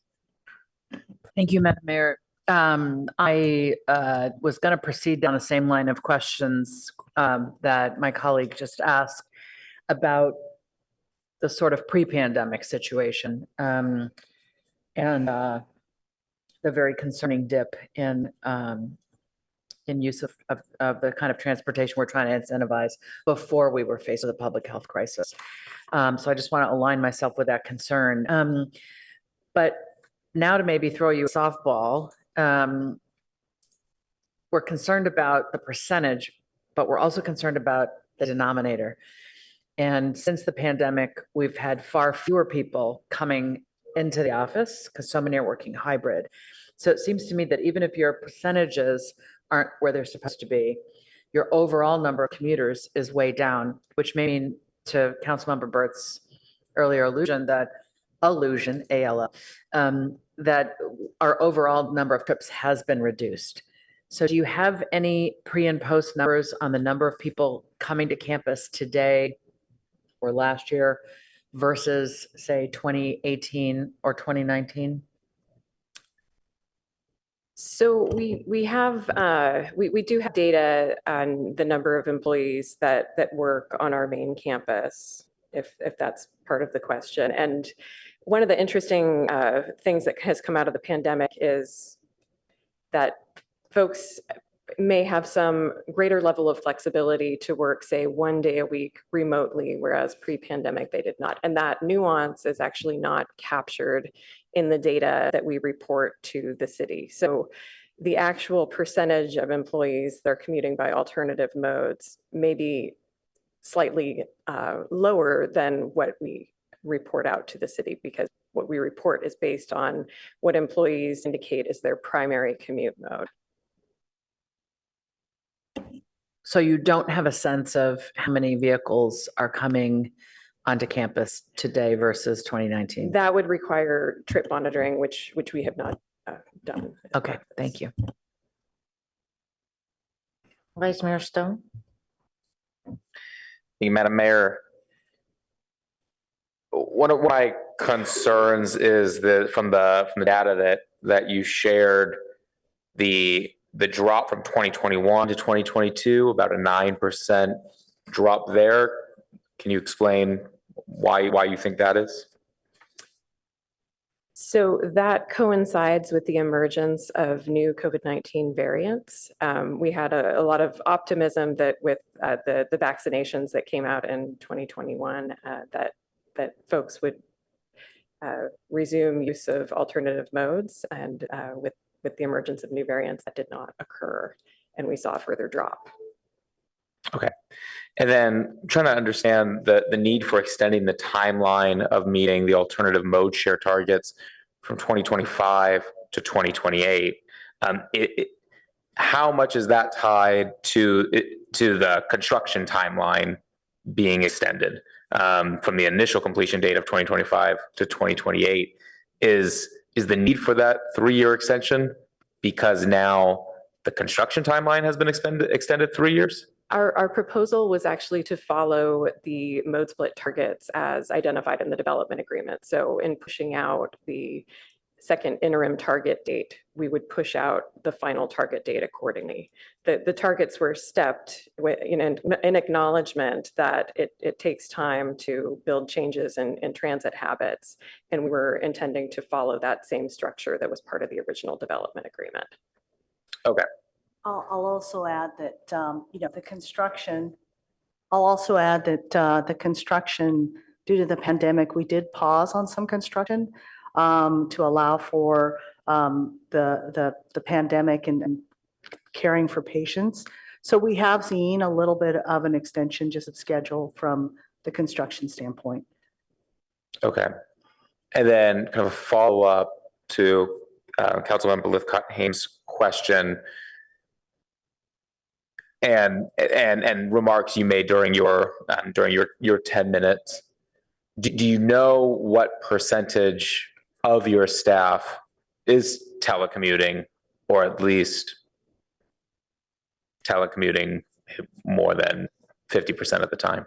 Thank you, Madam Mayor. I was going to proceed down the same line of questions that my colleague just asked about the sort of pre-pandemic situation and the very concerning dip in use of the kind of transportation we're trying to incentivize before we were faced with a public health crisis. So I just want to align myself with that concern. But now to maybe throw you a softball, we're concerned about the percentage, but we're also concerned about the denominator. And since the pandemic, we've had far fewer people coming into the office because so many are working hybrid. So it seems to me that even if your percentages aren't where they're supposed to be, your overall number of commuters is way down, which may mean, to Councilmember Burt's earlier allusion, that that our overall number of trips has been reduced. So do you have any pre and post numbers on the number of people coming to campus today or last year versus, say, 2018 or 2019? So we do have data on the number of employees that work on our main campus, if that's part of the question. And one of the interesting things that has come out of the pandemic is that folks may have some greater level of flexibility to work, say, 1 day a week remotely, whereas pre-pandemic they did not. And that nuance is actually not captured in the data that we report to the city. So the actual percentage of employees that are commuting by alternative modes may be slightly lower than what we report out to the city, because what we report is based on what employees indicate is their primary commute mode. So you don't have a sense of how many vehicles are coming onto campus today versus 2019? That would require trip monitoring, which we have not done. Okay, thank you. Vice Mayor Stone. Thank you, Madam Mayor. One of my concerns is that from the data that you shared, the drop from 2021 to 2022, about a 9% drop there. Can you explain why you think that is? So that coincides with the emergence of new COVID-19 variants. We had a lot of optimism that with the vaccinations that came out in 2021, that folks would resume use of alternative modes. And with the emergence of new variants, that did not occur, and we saw a further drop. Okay. And then trying to understand the need for extending the timeline of meeting the alternative mode share targets from 2025 to 2028. How much is that tied to the construction timeline being extended from the initial completion date of 2025 to 2028? Is the need for that 3-year extension because now the construction timeline has been extended 3 years? Our proposal was actually to follow the mode split targets as identified in the development agreement. So in pushing out the second interim target date, we would push out the final target date accordingly. The targets were stepped in acknowledgement that it takes time to build changes in transit habits. And we were intending to follow that same structure that was part of the original development agreement. Okay. I'll also add that, the construction, due to the pandemic, we did pause on some construction to allow for the pandemic and caring for patients. So we have seen a little bit of an extension just of schedule from the construction standpoint. Okay. And then kind of a follow-up to Councilmember Lithcott-Hames' question and remarks you made during your 10 minutes. Do you know what percentage of your staff is telecommuting, or at least telecommuting more than 50% of the time?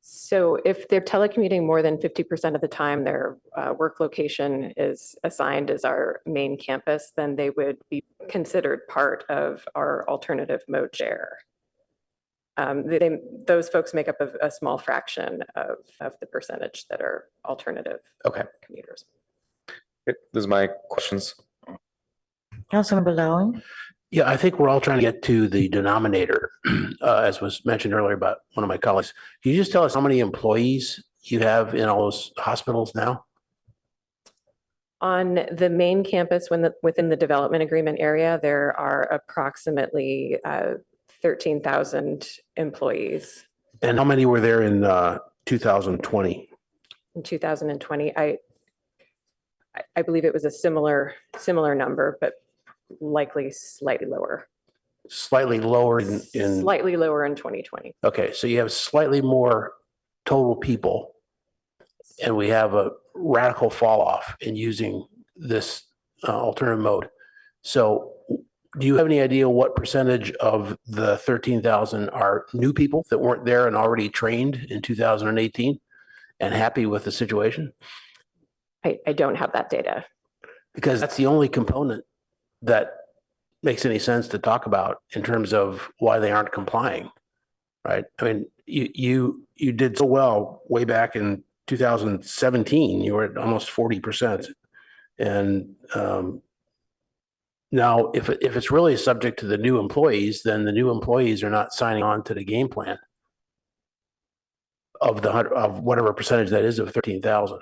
So if they're telecommuting more than 50% of the time, their work location is assigned as our main campus, then they would be considered part of our alternative mode share. Those folks make up a small fraction of the percentage that are alternative commuters. Those are my questions. Councilmember Lowen? Yeah, I think we're all trying to get to the denominator, as was mentioned earlier by one of my colleagues. Can you just tell us how many employees you have in all those hospitals now? On the main campus, within the development agreement area, there are approximately 13,000 employees. And how many were there in 2020? In 2020, I believe it was a similar number, but likely slightly lower. Slightly lower in Slightly lower in 2020. Okay, so you have slightly more total people, and we have a radical fall off in using this alternative mode. So do you have any idea what percentage of the 13,000 are new people that weren't there and already trained in 2018 and happy with the situation? I don't have that data. Because that's the only component that makes any sense to talk about in terms of why they aren't complying, right? I mean, you did so well way back in 2017. You were at almost 40%, and now if it's really subject to the new employees, then the new employees are not signing on to the game plan of whatever percentage that is of 13,000.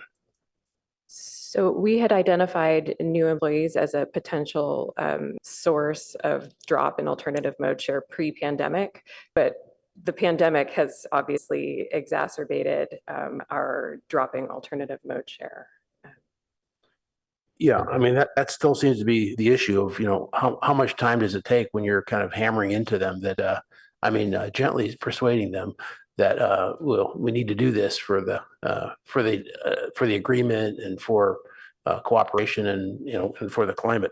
So we had identified new employees as a potential source of drop in alternative mode share pre-pandemic, but the pandemic has obviously exacerbated our dropping alternative mode share. Yeah, I mean, that still seems to be the issue of, how much time does it take when you're kind of hammering into them that, gently persuading them that, we need to do this for the agreement and for cooperation and, and for the climate.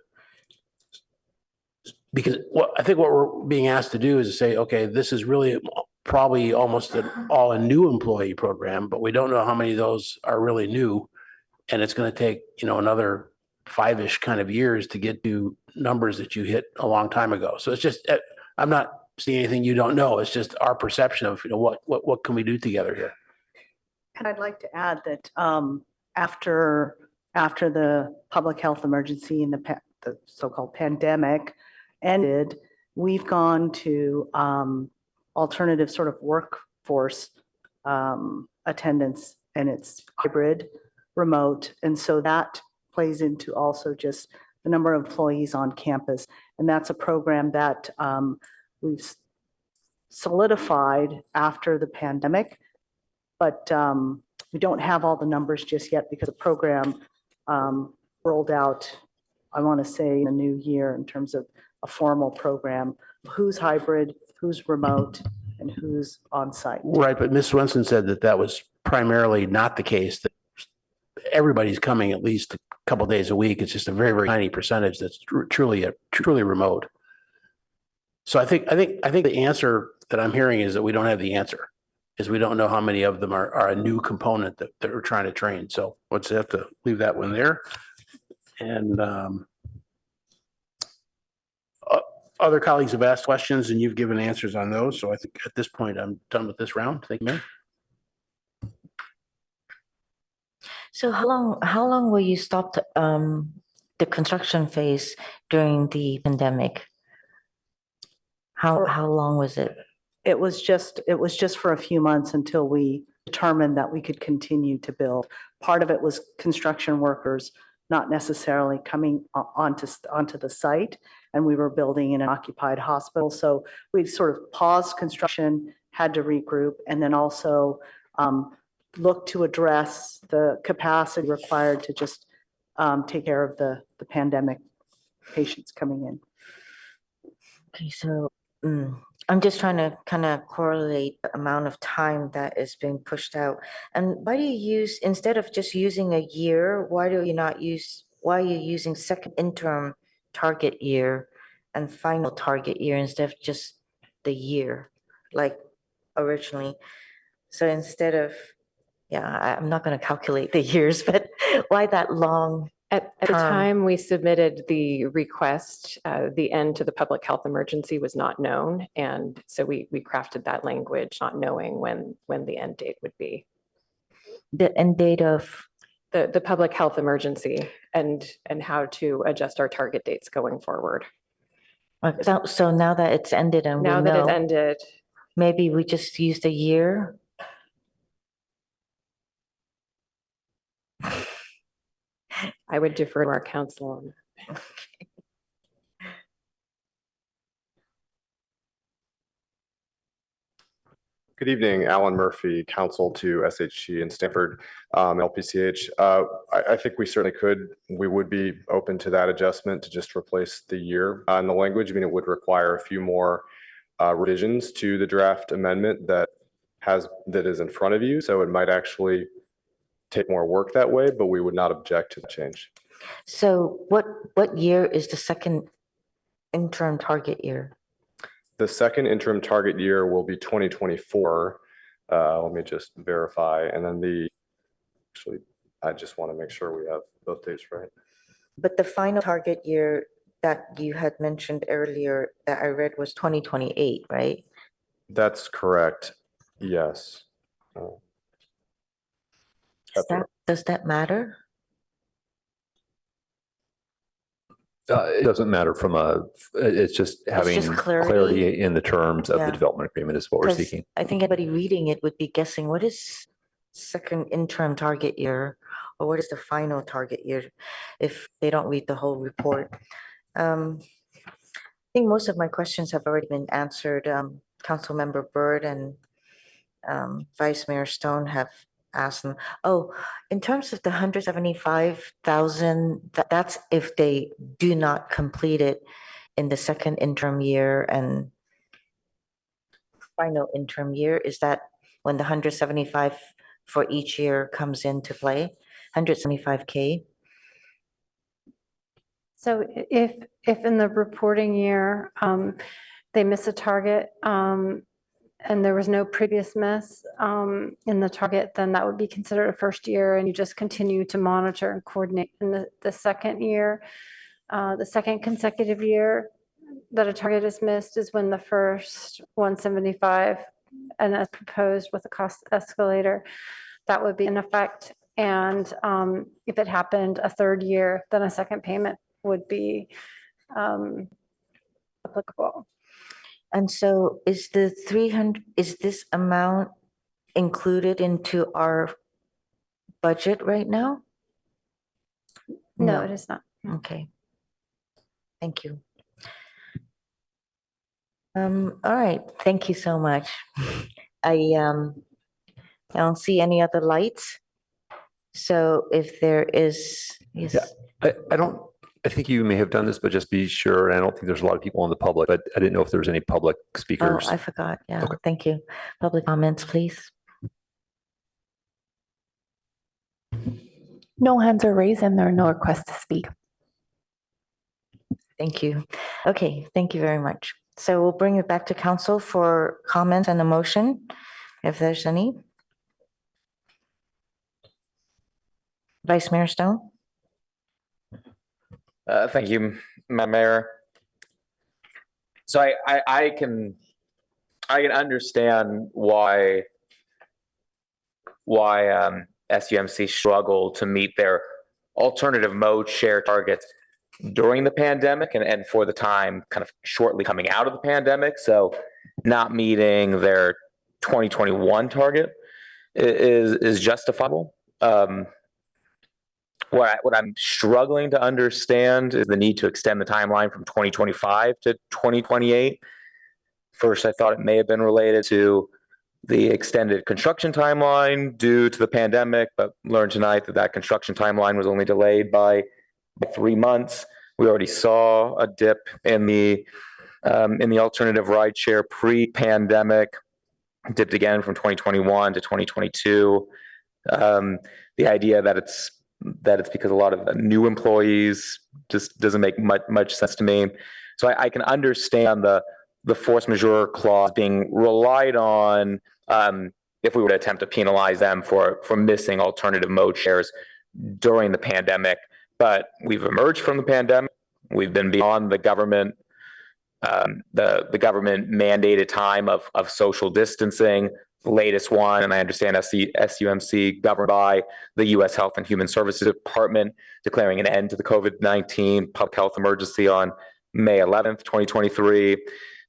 Because I think what we're being asked to do is to say, okay, this is really probably almost all a new employee program, but we don't know how many of those are really new. And it's going to take, another 5-ish kind of years to get to numbers that you hit a long time ago. So it's just, I'm not seeing anything you don't know. It's just our perception of, what can we do together here? And I'd like to add that, after the public health emergency and the so-called pandemic ended, we've gone to alternative sort of workforce attendance, and it's hybrid, remote. And so that plays into also just the number of employees on campus. And that's a program that we've solidified after the pandemic, but we don't have all the numbers just yet because the program rolled out, I want to say, in the new year in terms of a formal program, who's hybrid, who's remote, and who's on site. Right, but Ms. Swenson said that that was primarily not the case, that everybody's coming at least a couple days a week. It's just a very, very tiny percentage that's truly remote. So I think the answer that I'm hearing is that we don't have the answer, is we don't know how many of them are a new component that we're trying to train. So let's have to leave that one there. And other colleagues have asked questions and you've given answers on those. So I think at this point, I'm done with this round. Thank you, Mayor. So how long were you stopped the construction phase during the pandemic? How long was it? It was just for a few months until we determined that we could continue to build. Part of it was construction workers not necessarily coming onto the site, and we were building in an occupied hospital. So we sort of paused construction, had to regroup, and then also look to address the capacity required to just take care of the pandemic patients coming in. Okay, so I'm just trying to kind of correlate the amount of time that is being pushed out. And why do you use, instead of just using a year, why are you using second interim target year and final target year instead of just the year, like originally? So instead of, I'm not going to calculate the years, but why that long? At the time we submitted the request, the end to the public health emergency was not known. And so we crafted that language, not knowing when the end date would be. The end date of? The public health emergency and how to adjust our target dates going forward. So now that it's ended and now that it's ended, maybe we just used a year? I would defer to our council on that. Good evening, Alan Murphy, counsel to SHG and Stanford LPCH. I think we certainly we would be open to that adjustment to just replace the year in the language. I mean, it would require a few more revisions to the draft amendment that is in front of you. So it might actually take more work that way, but we would not object to the change. So what year is the second interim target year? The second interim target year will be 2024. Let me just verify. And then I just want to make sure we have both dates right. But the final target year that you had mentioned earlier that I read was 2028, right? That's correct. Yes. Does that matter? It doesn't matter it's just having clarity in the terms of the development agreement is what we're seeking. I think anybody reading it would be guessing, what is second interim target year? Or what is the final target year if they don't read the whole report? I think most of my questions have already been answered. Councilmember Byrd and Vice Mayor Stone have asked them. Oh, in terms of the 175,000, that's if they do not complete it in the second interim year and final interim year. Is that when the 175 for each year comes into play? 175K? So if in the reporting year, they miss a target, and there was no previous miss in the target, then that would be considered a first year, and you just continue to monitor and coordinate. In the second year, the second consecutive year that a target is missed is when the first 175, and as proposed with a cost escalator, that would be in effect. And if it happened a third year, then a second payment would be applicable. And so is the 300, is this amount included into our budget right now? No, it is not. Okay. Thank you. All right, thank you so much. I don't see any other lights. So if there is, yes. Yeah, I think you may have done this, but just be sure. I don't think there's a lot of people in the public, but I didn't know if there was any public Oh, speakers. I forgot. Yeah, Okay. thank you. Public comments, please. No hands are raised and there are no requests to speak. Thank you. Okay, thank you very much. So we'll bring it back to council for comments and a motion, if there's any. Vice Mayor Stone? Thank you, Madam Mayor. So I can understand why SUMC struggled to meet their alternative mode share targets during the pandemic and for the time kind of shortly coming out of the pandemic. So not meeting their 2021 target is justifiable. What I'm struggling to understand is the need to extend the timeline from 2025 to 2028. First, I thought it may have been related to the extended construction timeline due to the pandemic, but learned tonight that that construction timeline was only delayed by 3 months. We already saw a dip in the alternative rideshare pre-pandemic, dipped again from 2021 to 2022. The idea that it's because a lot of new employees just doesn't make much sense to me. So I can understand the force majeure clause being relied on if we were to attempt to penalize them for missing alternative mode shares during the pandemic. But we've emerged from the pandemic. We've been beyond the government mandated time of social distancing. The latest one, and I understand SUMC governed by the U.S. Health and Human Services Department, declaring an end to the COVID-19 public health emergency on May 11th, 2023.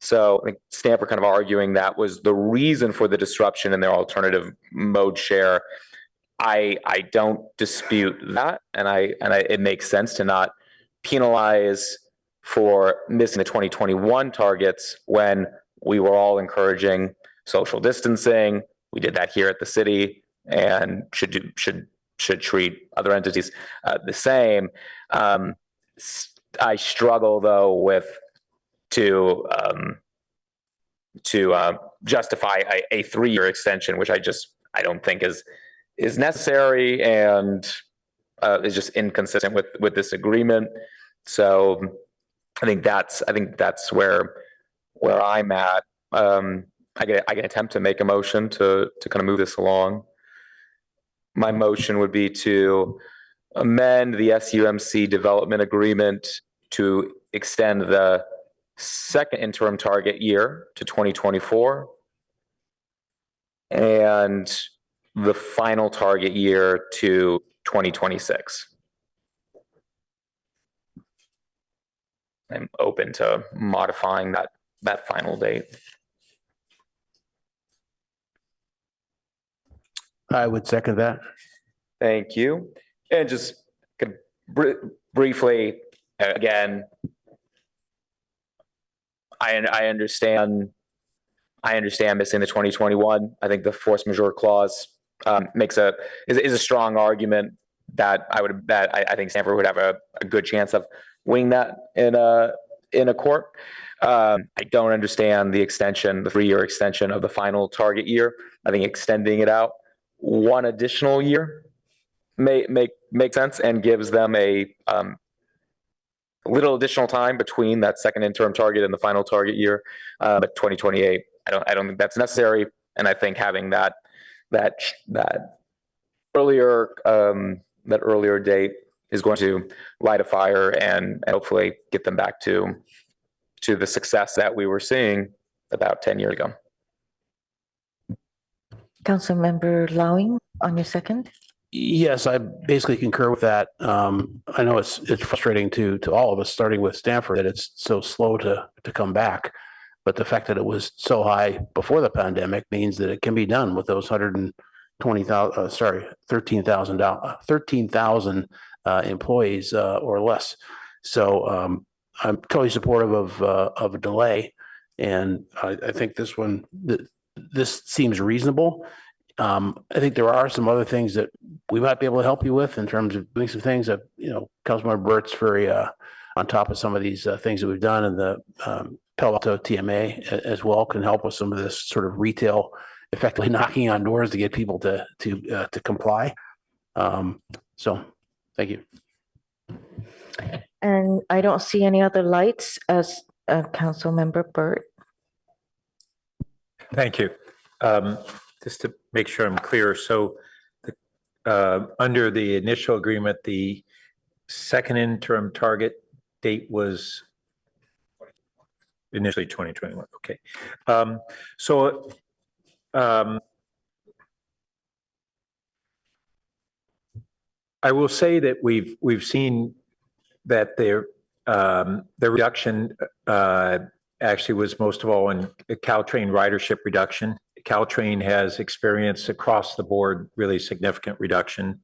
So I think Stanford kind of arguing that was the reason for the disruption in their alternative mode share. I don't dispute that, and it makes sense to not penalize for missing the 2021 targets when we were all encouraging social distancing. We did that here at the city, and should treat other entities the same. I struggle though to justify a 3-year extension, which I don't think is necessary and is just inconsistent with this agreement. So I think that's where I'm at. I can attempt to make a motion to kind of move this along. My motion would be to amend the SUMC development agreement to extend the second interim target year to 2024 and the final target year to 2026. I'm open to modifying that final date. I would second that. Thank you. And just briefly, again, I understand missing the 2021. I think the force majeure clause is a strong argument that I think Stanford would have a good chance of winning that in a court. I don't understand the extension, the 3-year extension of the final target year. I think extending it out 1 additional year make sense and gives them a little additional time between that second interim target and the final target year. But 2028, I don't think that's necessary. And I think having that earlier date is going to light a fire and hopefully get them back to the success that we were seeing about 10 years ago. Councilmember Lowing on your second. Yes, I basically concur with that. I know it's frustrating to all of us, starting with Stanford, that it's so slow to come back. But the fact that it was so high before the pandemic means that it can be done with those 120,000, 13,000 employees or less. So I'm totally supportive of a delay, and I think this seems reasonable. I think there are some other things that we might be able to help you with in terms of doing some things that, Councilmember Burt's very on top of some of these things that we've done, and the Palo Alto TMA as well can help with some of this sort of retail, effectively knocking on doors to get people to comply. So, thank you. And I don't see any other lights as Councilmember Burt. Thank you. Just to make sure I'm clear, so under the initial agreement, the second interim target date was initially 2021. Okay. I will say that we've seen that the reduction actually was most of all in Caltrain ridership reduction. Caltrain has experienced across the board really significant reduction.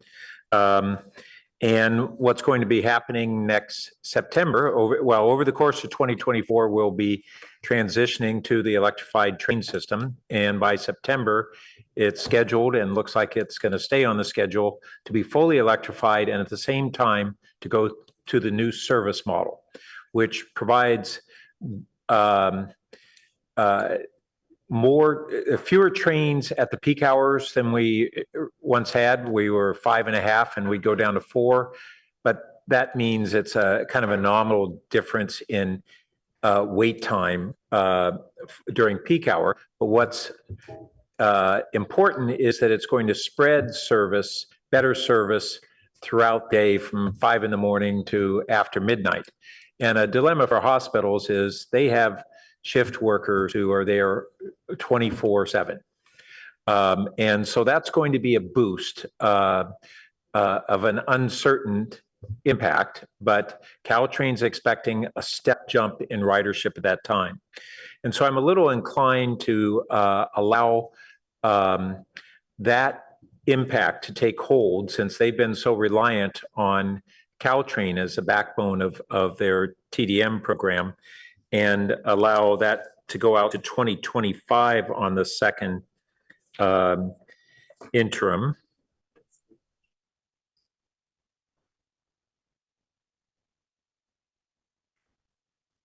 And what's going to be happening next September, over the course of 2024, we'll be transitioning to the electrified train system. And by September, it's scheduled and looks like it's going to stay on the schedule to be fully electrified, and at the same time to go to the new service model, which provides fewer trains at the peak hours than we once had. We were 5.5 and we'd go down to 4, but that means it's a kind of a nominal difference in wait time during peak hour. But what's important is that it's going to spread service, better service throughout the day from 5 in the morning to after midnight. And a dilemma for hospitals is they have shift workers who are there 24/7. And so that's going to be a boost of an uncertain impact, but Caltrain's expecting a step jump in ridership at that time. And so I'm a little inclined to allow that impact to take hold, since they've been so reliant on Caltrain as a backbone of their TDM program, and allow that to go out to 2025 on the second interim.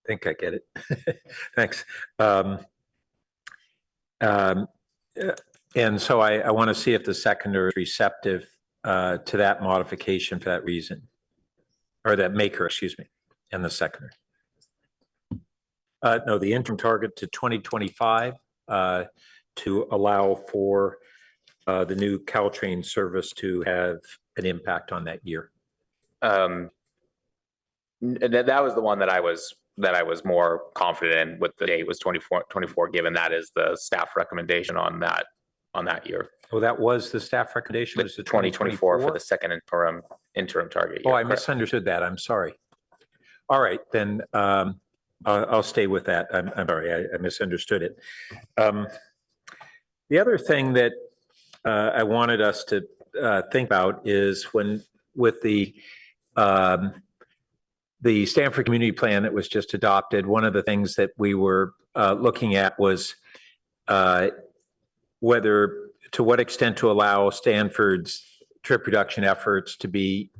I think I get it. Thanks. And so I want to see if the seconder is receptive to that modification for that reason, or that maker, excuse me, and the seconder. No, the interim target to 2025 to allow for the new Caltrain service to have an impact on that year. That was the one that I was more confident in, with the date was 24, given that is the staff recommendation on that year. Oh, that was the staff recommendation? Was the 2024 for the second interim target. Oh, I misunderstood that. I'm sorry. All right, then I'll stay with that. I'm sorry, I misunderstood it. The other thing that I wanted us to think about is with the Stanford Community Plan that was just adopted, one of the things that we were looking at was to what extent to allow Stanford's trip reduction efforts to be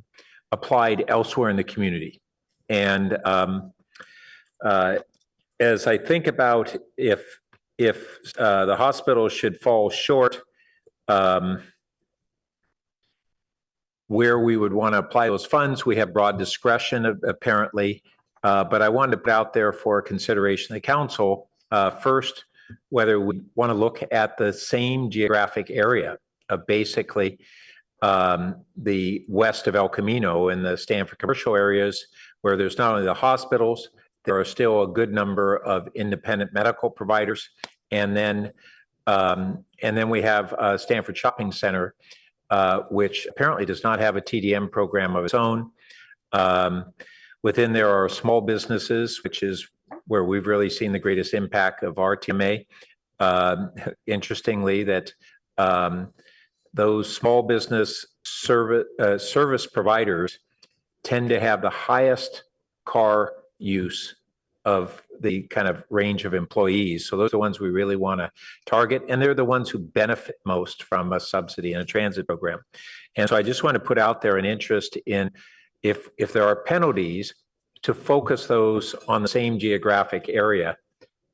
applied elsewhere in the community. And as I think about if the hospital should fall short where we would want to apply those funds, we have broad discretion apparently, but I wanted to put out there for consideration of the council first, whether we want to look at the same geographic area of basically the west of El Camino in the Stanford commercial areas, where there's not only the hospitals, there are still a good number of independent medical providers, and then we have Stanford Shopping Center which apparently does not have a TDM program of its own. Within there are small businesses, which is where we've really seen the greatest impact of our TMA. Interestingly, that those small business service providers tend to have the highest car use of the kind of range of employees. So those are the ones we really want to target, and they're the ones who benefit most from a subsidy and a transit program. And so I just want to put out there an interest in, if there are penalties, to focus those on the same geographic area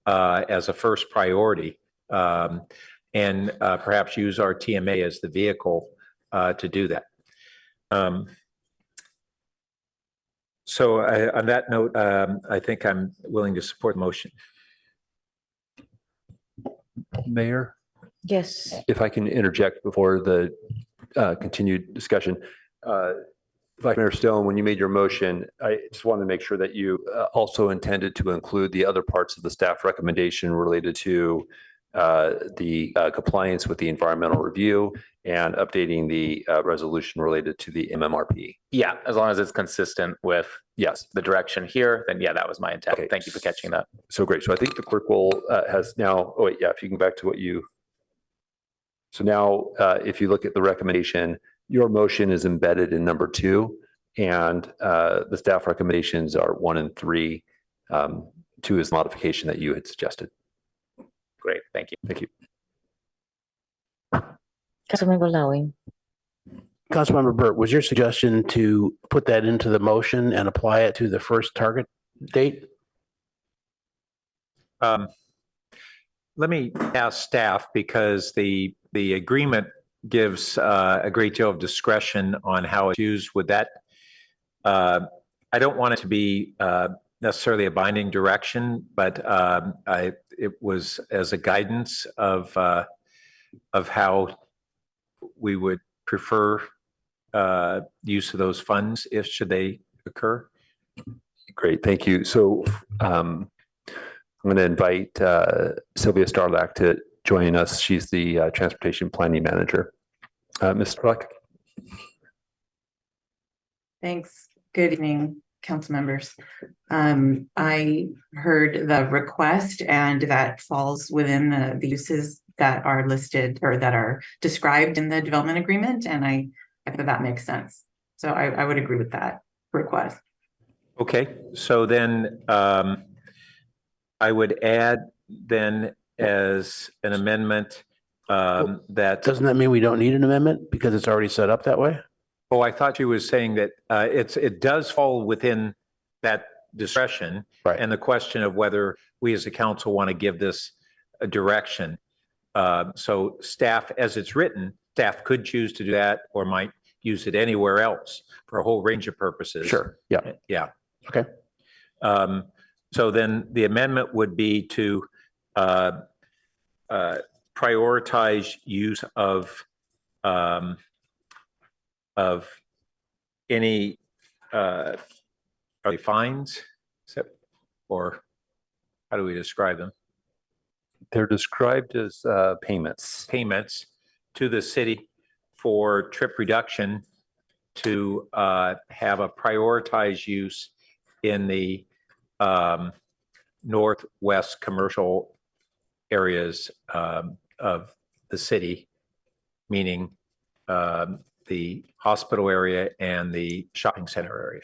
as a first priority, and perhaps use our TMA as the vehicle to do that. So on that note, I think I'm willing to support the motion. Mayor, Yes. if I can interject before the continued discussion. Vice Mayor Stone, when you made your motion, I just wanted to make sure that you also intended to include the other parts of the staff recommendation related to the compliance with the environmental review and updating the resolution related to the MMRP. Yeah, as long as it's consistent with the direction here, then yeah, that was my intent. Okay. Thank you for catching that. So great. So I think the clerk will has now, oh wait, yeah, if you can go back to what you. So now if you look at the recommendation, your motion is embedded in number 2, and the staff recommendations are 1 and 3. 2 is modification that you had suggested. Great, thank you. Thank you. Councilmember Lowy. Councilmember Burt, was your suggestion to put that into the motion and apply it to the first target date? Let me ask staff, because the agreement gives a great deal of discretion on how it's used. Would that, I don't want it to be necessarily a binding direction, but it was as a guidance of how we would prefer use of those funds if should they occur. Great, thank you. So I'm going to invite Sylvia Starlack to join us. She's the Transportation Planning Manager. Ms. Starlack. Thanks. Good evening, council members. I heard the request, and that falls within the uses that are listed or that are described in the development agreement, and I think that makes sense. So I would agree with that request. Okay, so then I would add then as an amendment that. Doesn't that mean we don't need an amendment because it's already set up that way? Oh, I thought you was saying that it does fall within that discretion. Right. And the question of whether we as a council want to give this a direction. So staff, as it's written, staff could choose to do that or might use it anywhere else for a whole range of purposes. Sure. Yeah. Yeah. Okay. So then the amendment would be to prioritize use of any are they fines, or how do we describe them? They're described as payments. Payments to the city for trip reduction to have a prioritized use in the northwest commercial areas of the city, meaning the hospital area and the shopping center area.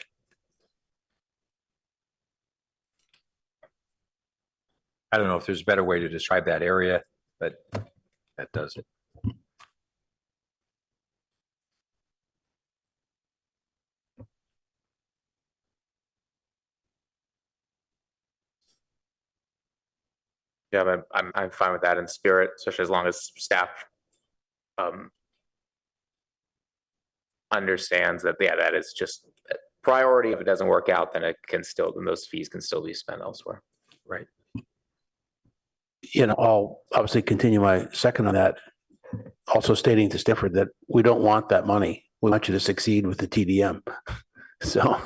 I don't know if there's a better way to describe that area, but that does it. Yeah, but I'm fine with that in spirit, especially as long as staff understands that, yeah, that is just a priority. If it doesn't work out, then then those fees can still be spent elsewhere. Right. You know, I'll obviously continue my second on that. Also stating to Stanford that we don't want that money. We want you to succeed with the TDM. So.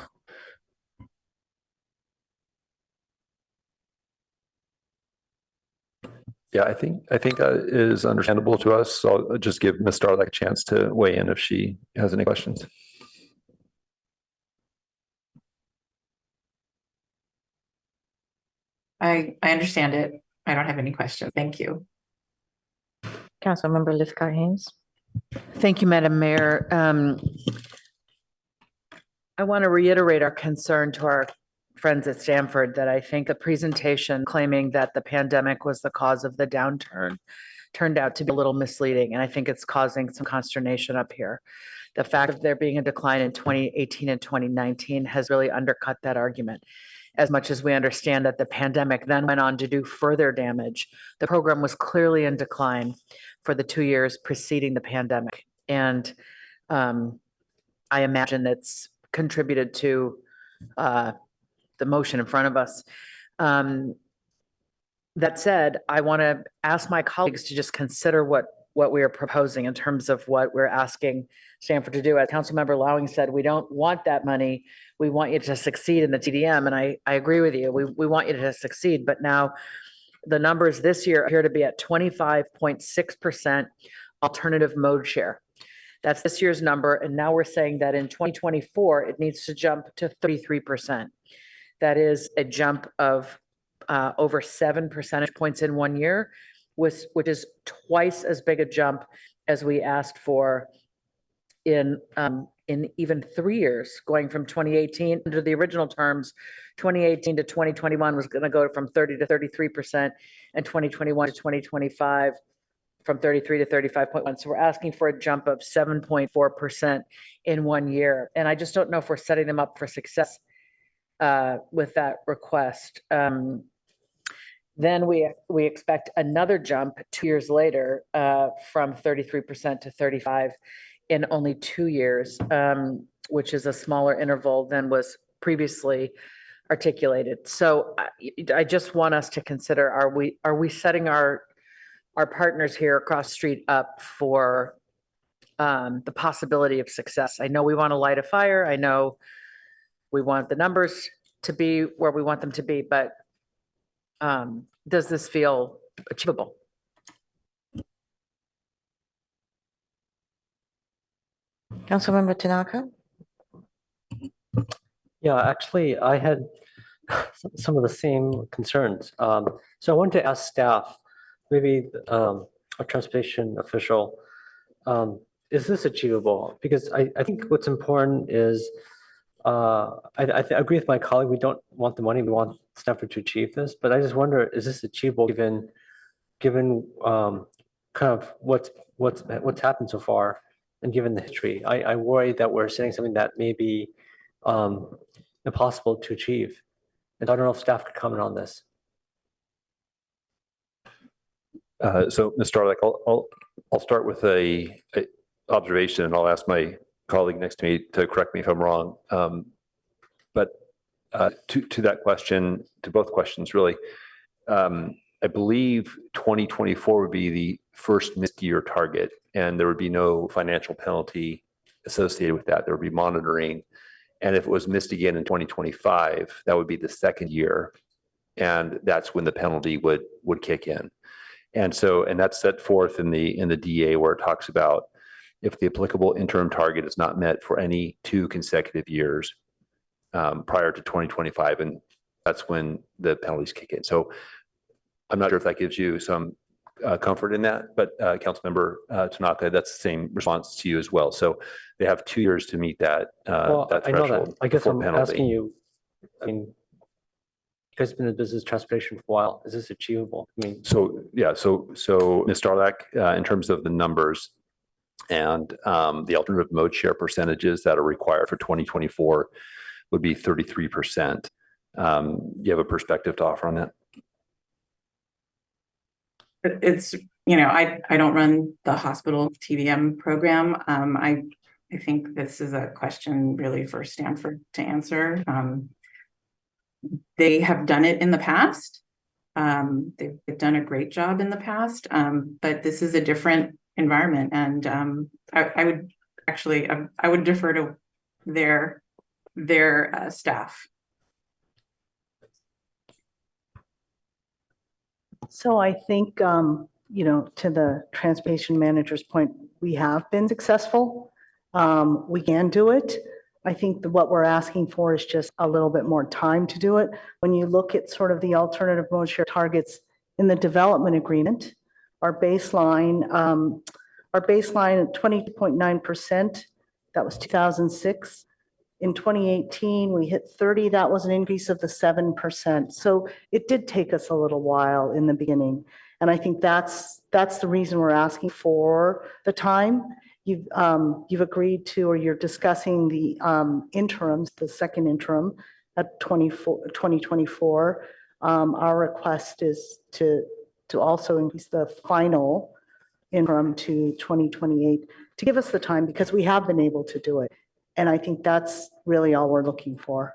Yeah, I think that is understandable to us. So I'll just give Ms. Starlight a chance to weigh in if she has any questions. I understand it. I don't have any questions. Thank you. Councilmember Lithcott Haynes. Thank you, Madam Mayor. I want to reiterate our concern to our friends at Stanford that I think the presentation claiming that the pandemic was the cause of the downturn turned out to be a little misleading, and I think it's causing some consternation up here. The fact of there being a decline in 2018 and 2019 has really undercut that argument. As much as we understand that the pandemic then went on to do further damage, the program was clearly in decline for the 2 years preceding the pandemic. And I imagine it's contributed to the motion in front of us. That said, I want to ask my colleagues to just consider what we are proposing in terms of what we're asking Stanford to do. As Councilmember Lowing said, we don't want that money. We want you to succeed in the TDM, and I agree with you. We want you to succeed, but now the numbers this year appear to be at 25.6% alternative mode share. That's this year's number, and now we're saying that in 2024, it needs to jump to 33%. That is a jump of over 7 percentage points in 1 year, which is twice as big a jump as we asked for in even 3 years, going from 2018 under the original terms. 2018 to 2021 was going to go from 30 to 33%, and 2021 to 2025 from 33 to 35.1. So we're asking for a jump of 7.4% in 1 year, and I just don't know if we're setting them up for success with that request. Then we expect another jump 2 years later from 33% to 35% in only 2 years, which is a smaller interval than was previously articulated. So I just want us to consider, are we setting our partners here across the street up for the possibility of success? I know we want to light a fire. I know we want the numbers to be where we want them to be, but does this feel achievable? Councilmember Tanaka. Yeah, actually, I had some of the same concerns. So I wanted to ask staff, maybe a transportation official, is this achievable? Because I think what's important is, I agree with my colleague, we don't want the money, we want Stanford to achieve this, but I just wonder, is this achievable given kind of what's happened so far and given the history? I worry that we're saying something that may be impossible to achieve. And I don't know if staff could comment on this. So, Ms. Starlight, I'll start with a observation, and I'll ask my colleague next to me to correct me if I'm wrong. But to that question, to both questions, really, I believe 2024 would be the first missed year target, and there would be no financial penalty associated with that. There would be monitoring. And if it was missed again in 2025, that would be the second year. And that's when the penalty would kick in. And so, and that's set forth in the DA, where it talks about if the applicable interim target is not met for any 2 consecutive years prior to 2025, and that's when the penalties kick in. So I'm not sure if that gives you some comfort in that, but Councilmember Tanaka, that's the same response to you as well. So they have 2 years to meet that, Well, that I know threshold. that. I guess before I'm penalty. asking you, I mean, you guys have been in business transportation for a while. Is this achievable? I mean, So, yeah, so Ms. Starlak, in terms of the numbers and the alternative mode share percentages that are required for 2024 would be 33%. You have a perspective to offer on that? It's, I don't run the hospital TVM program. I think this is a question really for Stanford to answer. They have done it in the past. They've done a great job in the past, but this is a different environment, and I would defer to their staff. So I think, to the transportation manager's point, we have been successful. We can do it. I think that what we're asking for is just a little bit more time to do it. When you look at sort of the alternative mode share targets in the development agreement, our baseline at 22.9%, that was 2006. In 2018, we hit 30. That was an increase of the 7%. So it did take us a little while in the beginning. And I think that's the reason we're asking for the time. You've agreed to, or you're discussing the interims, the second interim at 2024. Our request is to also increase the final interim to 2028 to give us the time, because we have been able to do it. And I think that's really all we're looking for.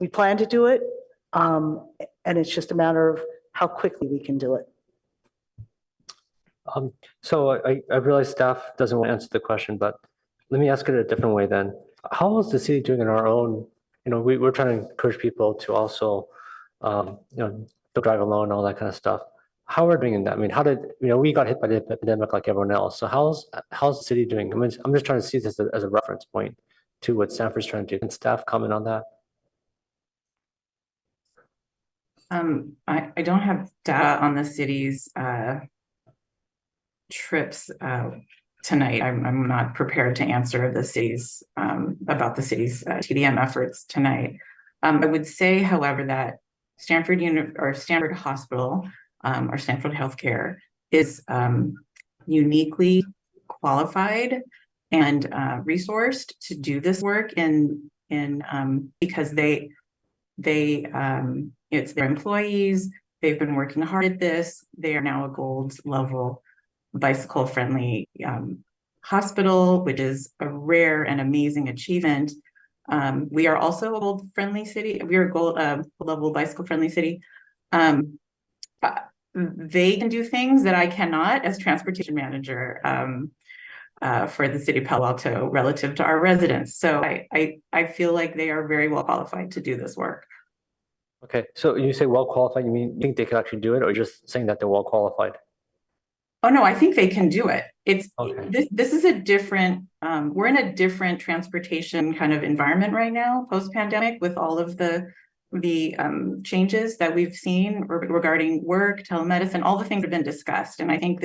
We plan to do it, and it's just a matter of how quickly we can do it. So I realize staff doesn't want to answer the question, but let me ask it a different way then. How is the city doing in our own, we're trying to encourage people to also, don't drive alone, all that kind of stuff. How are we doing in that? I mean, we got hit by the epidemic like everyone else. So how's the city doing? I mean, I'm just trying to see this as a reference point to what Stanford's trying to do. Can staff comment on that? I don't have data on the city's trips tonight. I'm not prepared to answer the city's about the city's TDM efforts tonight. I would say, however, that Stanford Hospital or Stanford Healthcare is uniquely qualified and resourced to do this work because it's their employees. They've been working hard at this. They are now a gold level bicycle friendly hospital, which is a rare and amazing achievement. We are also a gold friendly city. We are a gold level bicycle friendly city. They can do things that I cannot as transportation manager for the city of Palo Alto relative to our residents. So I feel like they are very well qualified to do this work. Okay, so you say well qualified, you think they could actually do it, or just saying that they're well qualified? Oh no, I think they can do it. Okay. This is a different, we're in a different transportation kind of environment right now, post-pandemic, with all of the changes that we've seen regarding work, telemedicine, all the things that have been discussed. And I think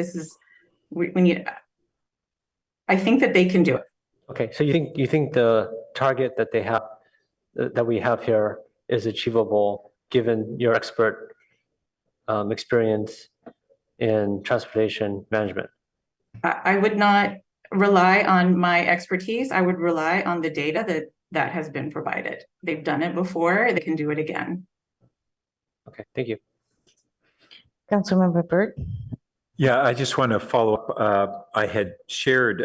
I think that they can do it. Okay, so you think the target that they have, that we have here, is achievable given your expert experience in transportation management? I would not rely on my expertise. I would rely on the data that has been provided. They've done it before. They can do it again. Okay, thank you. Councilmember Burt. Yeah, I just want to follow up. I had shared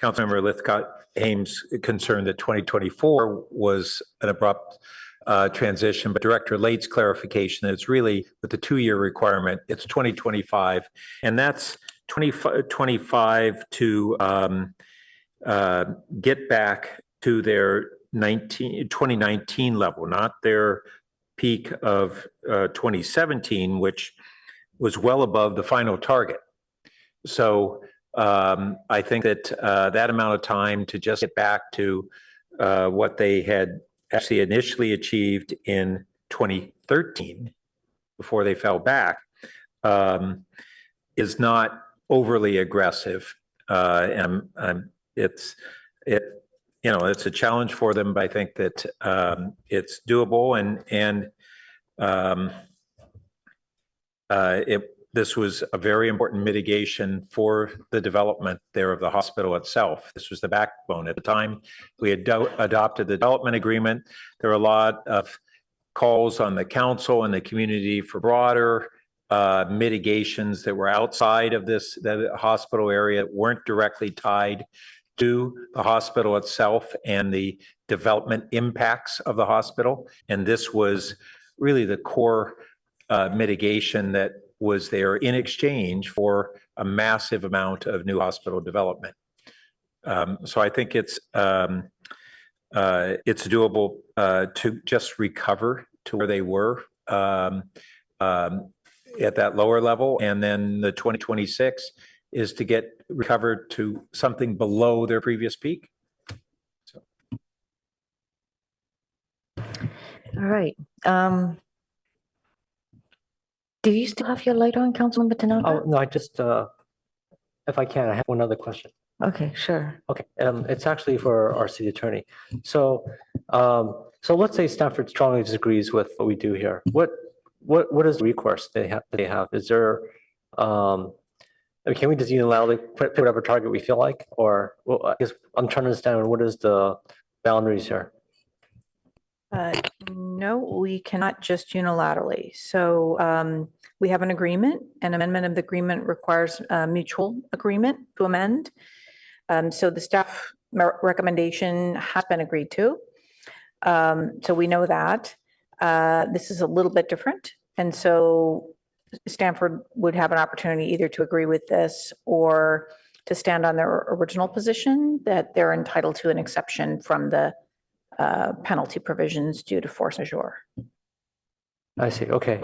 Councilmember Lithcott-Ames' concern that 2024 was an abrupt transition, but Director Late's clarification that it's really with the 2-year requirement, it's 2025, and that's 2025 to get back to their 2019 level, not their peak of 2017, which was well above the final target. So I think that that amount of time to just get back to what they had actually initially achieved in 2013 before they fell back is not overly aggressive. And it's a challenge for them, but I think that it's doable, and this was a very important mitigation for the development there of the hospital itself. This was the backbone. At the time we had adopted the development agreement, there were a lot of calls on the council and the community for broader mitigations that were outside of the hospital area, that weren't directly tied to the hospital itself and the development impacts of the hospital. And this was really the core mitigation that was there in exchange for a massive amount of new hospital development. So I think it's doable to just recover to where they were at that lower level, and then the 2026 is to get recovered to something below their previous peak. All right. Do you still have your light on, Councilmember Tanaka? Oh, no, I just, if I can, I have one other question. Okay, sure. Okay, it's actually for our city attorney. So, so let's say Stanford strongly disagrees with what we do here. What is the recourse they have? Is there, I mean, can we just unilaterally put whatever target we feel like? Or, well, I guess I'm trying to understand what is the boundaries here? No, we cannot just unilaterally. So we have an agreement. An amendment of the agreement requires a mutual agreement to amend. So the staff recommendation has been agreed to. So we know that. This is a little bit different. And so Stanford would have an opportunity either to agree with this or to stand on their original position that they're entitled to an exception from the penalty provisions due to force majeure. I see, okay.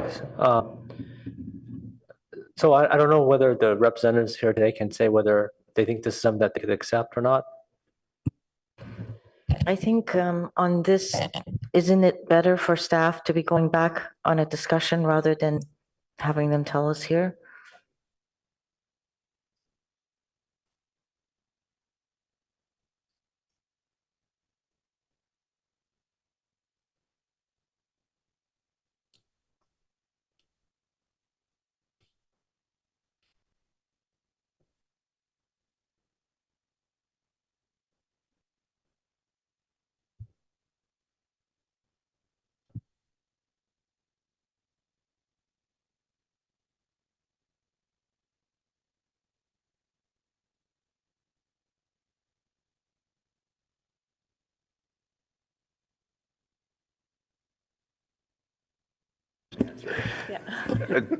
So I don't know whether the representatives here today can say whether they think this is something that they could accept or not. I think on this, isn't it better for staff to be going back on a discussion rather than having them tell us here?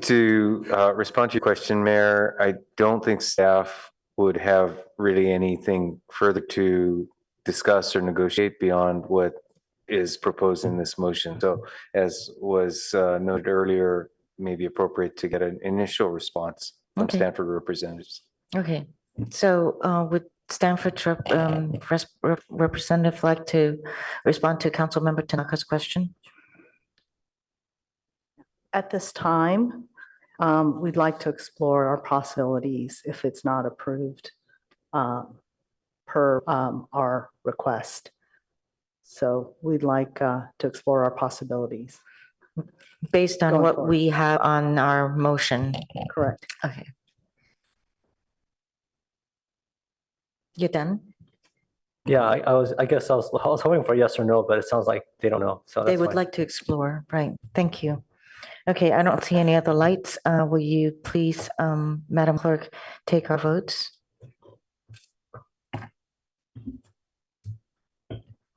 To respond to your question, Mayor, I don't think staff would have really anything further to discuss or negotiate beyond what is proposed in this motion. So as was noted earlier, may be appropriate to get an initial response from Okay. Stanford representatives. Okay, so would Stanford representative like to respond to Councilmember Tanaka's question? At this time, we'd like to explore our possibilities if it's not approved per our request. So we'd like to explore our possibilities. Based on Going what forward. we have on our motion? Correct. Okay. You done? Yeah, I guess I was hoping for yes or no, but it sounds like they don't know. So They that's would fine. like to explore, right? Thank you. Okay, I don't see any other lights. Will you please, Madam Clerk, take our votes?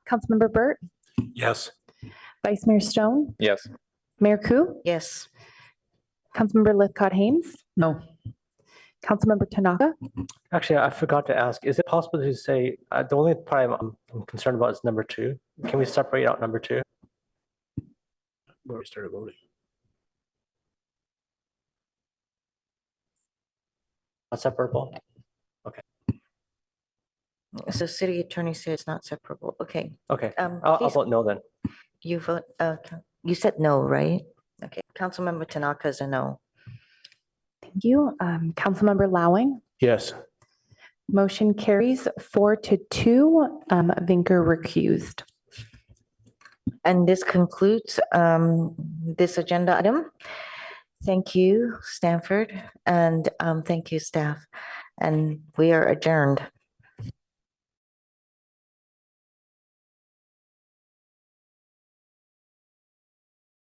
Councilmember Burt, Yes. Vice Mayor Stone, Yes. Mayor Ku, Yes. Councilmember Lithcott Hames, No. Councilmember Tanaka, Actually, I forgot to ask, is it possible to say, the only part I'm concerned about is number 2. Can we separate out number 2? Where we started voting. Not separable? Okay, So city attorney says it's not separable. Okay. okay. Um, I'll please- vote no then. You vote, you said no, right? Okay, Councilmember Tanaka is a no. thank you. Councilmember Lowing, Yes. motion carries 4-2. Vinker recused. And this concludes this agenda item. Thank you, Stanford, and thank you, staff. And we are adjourned.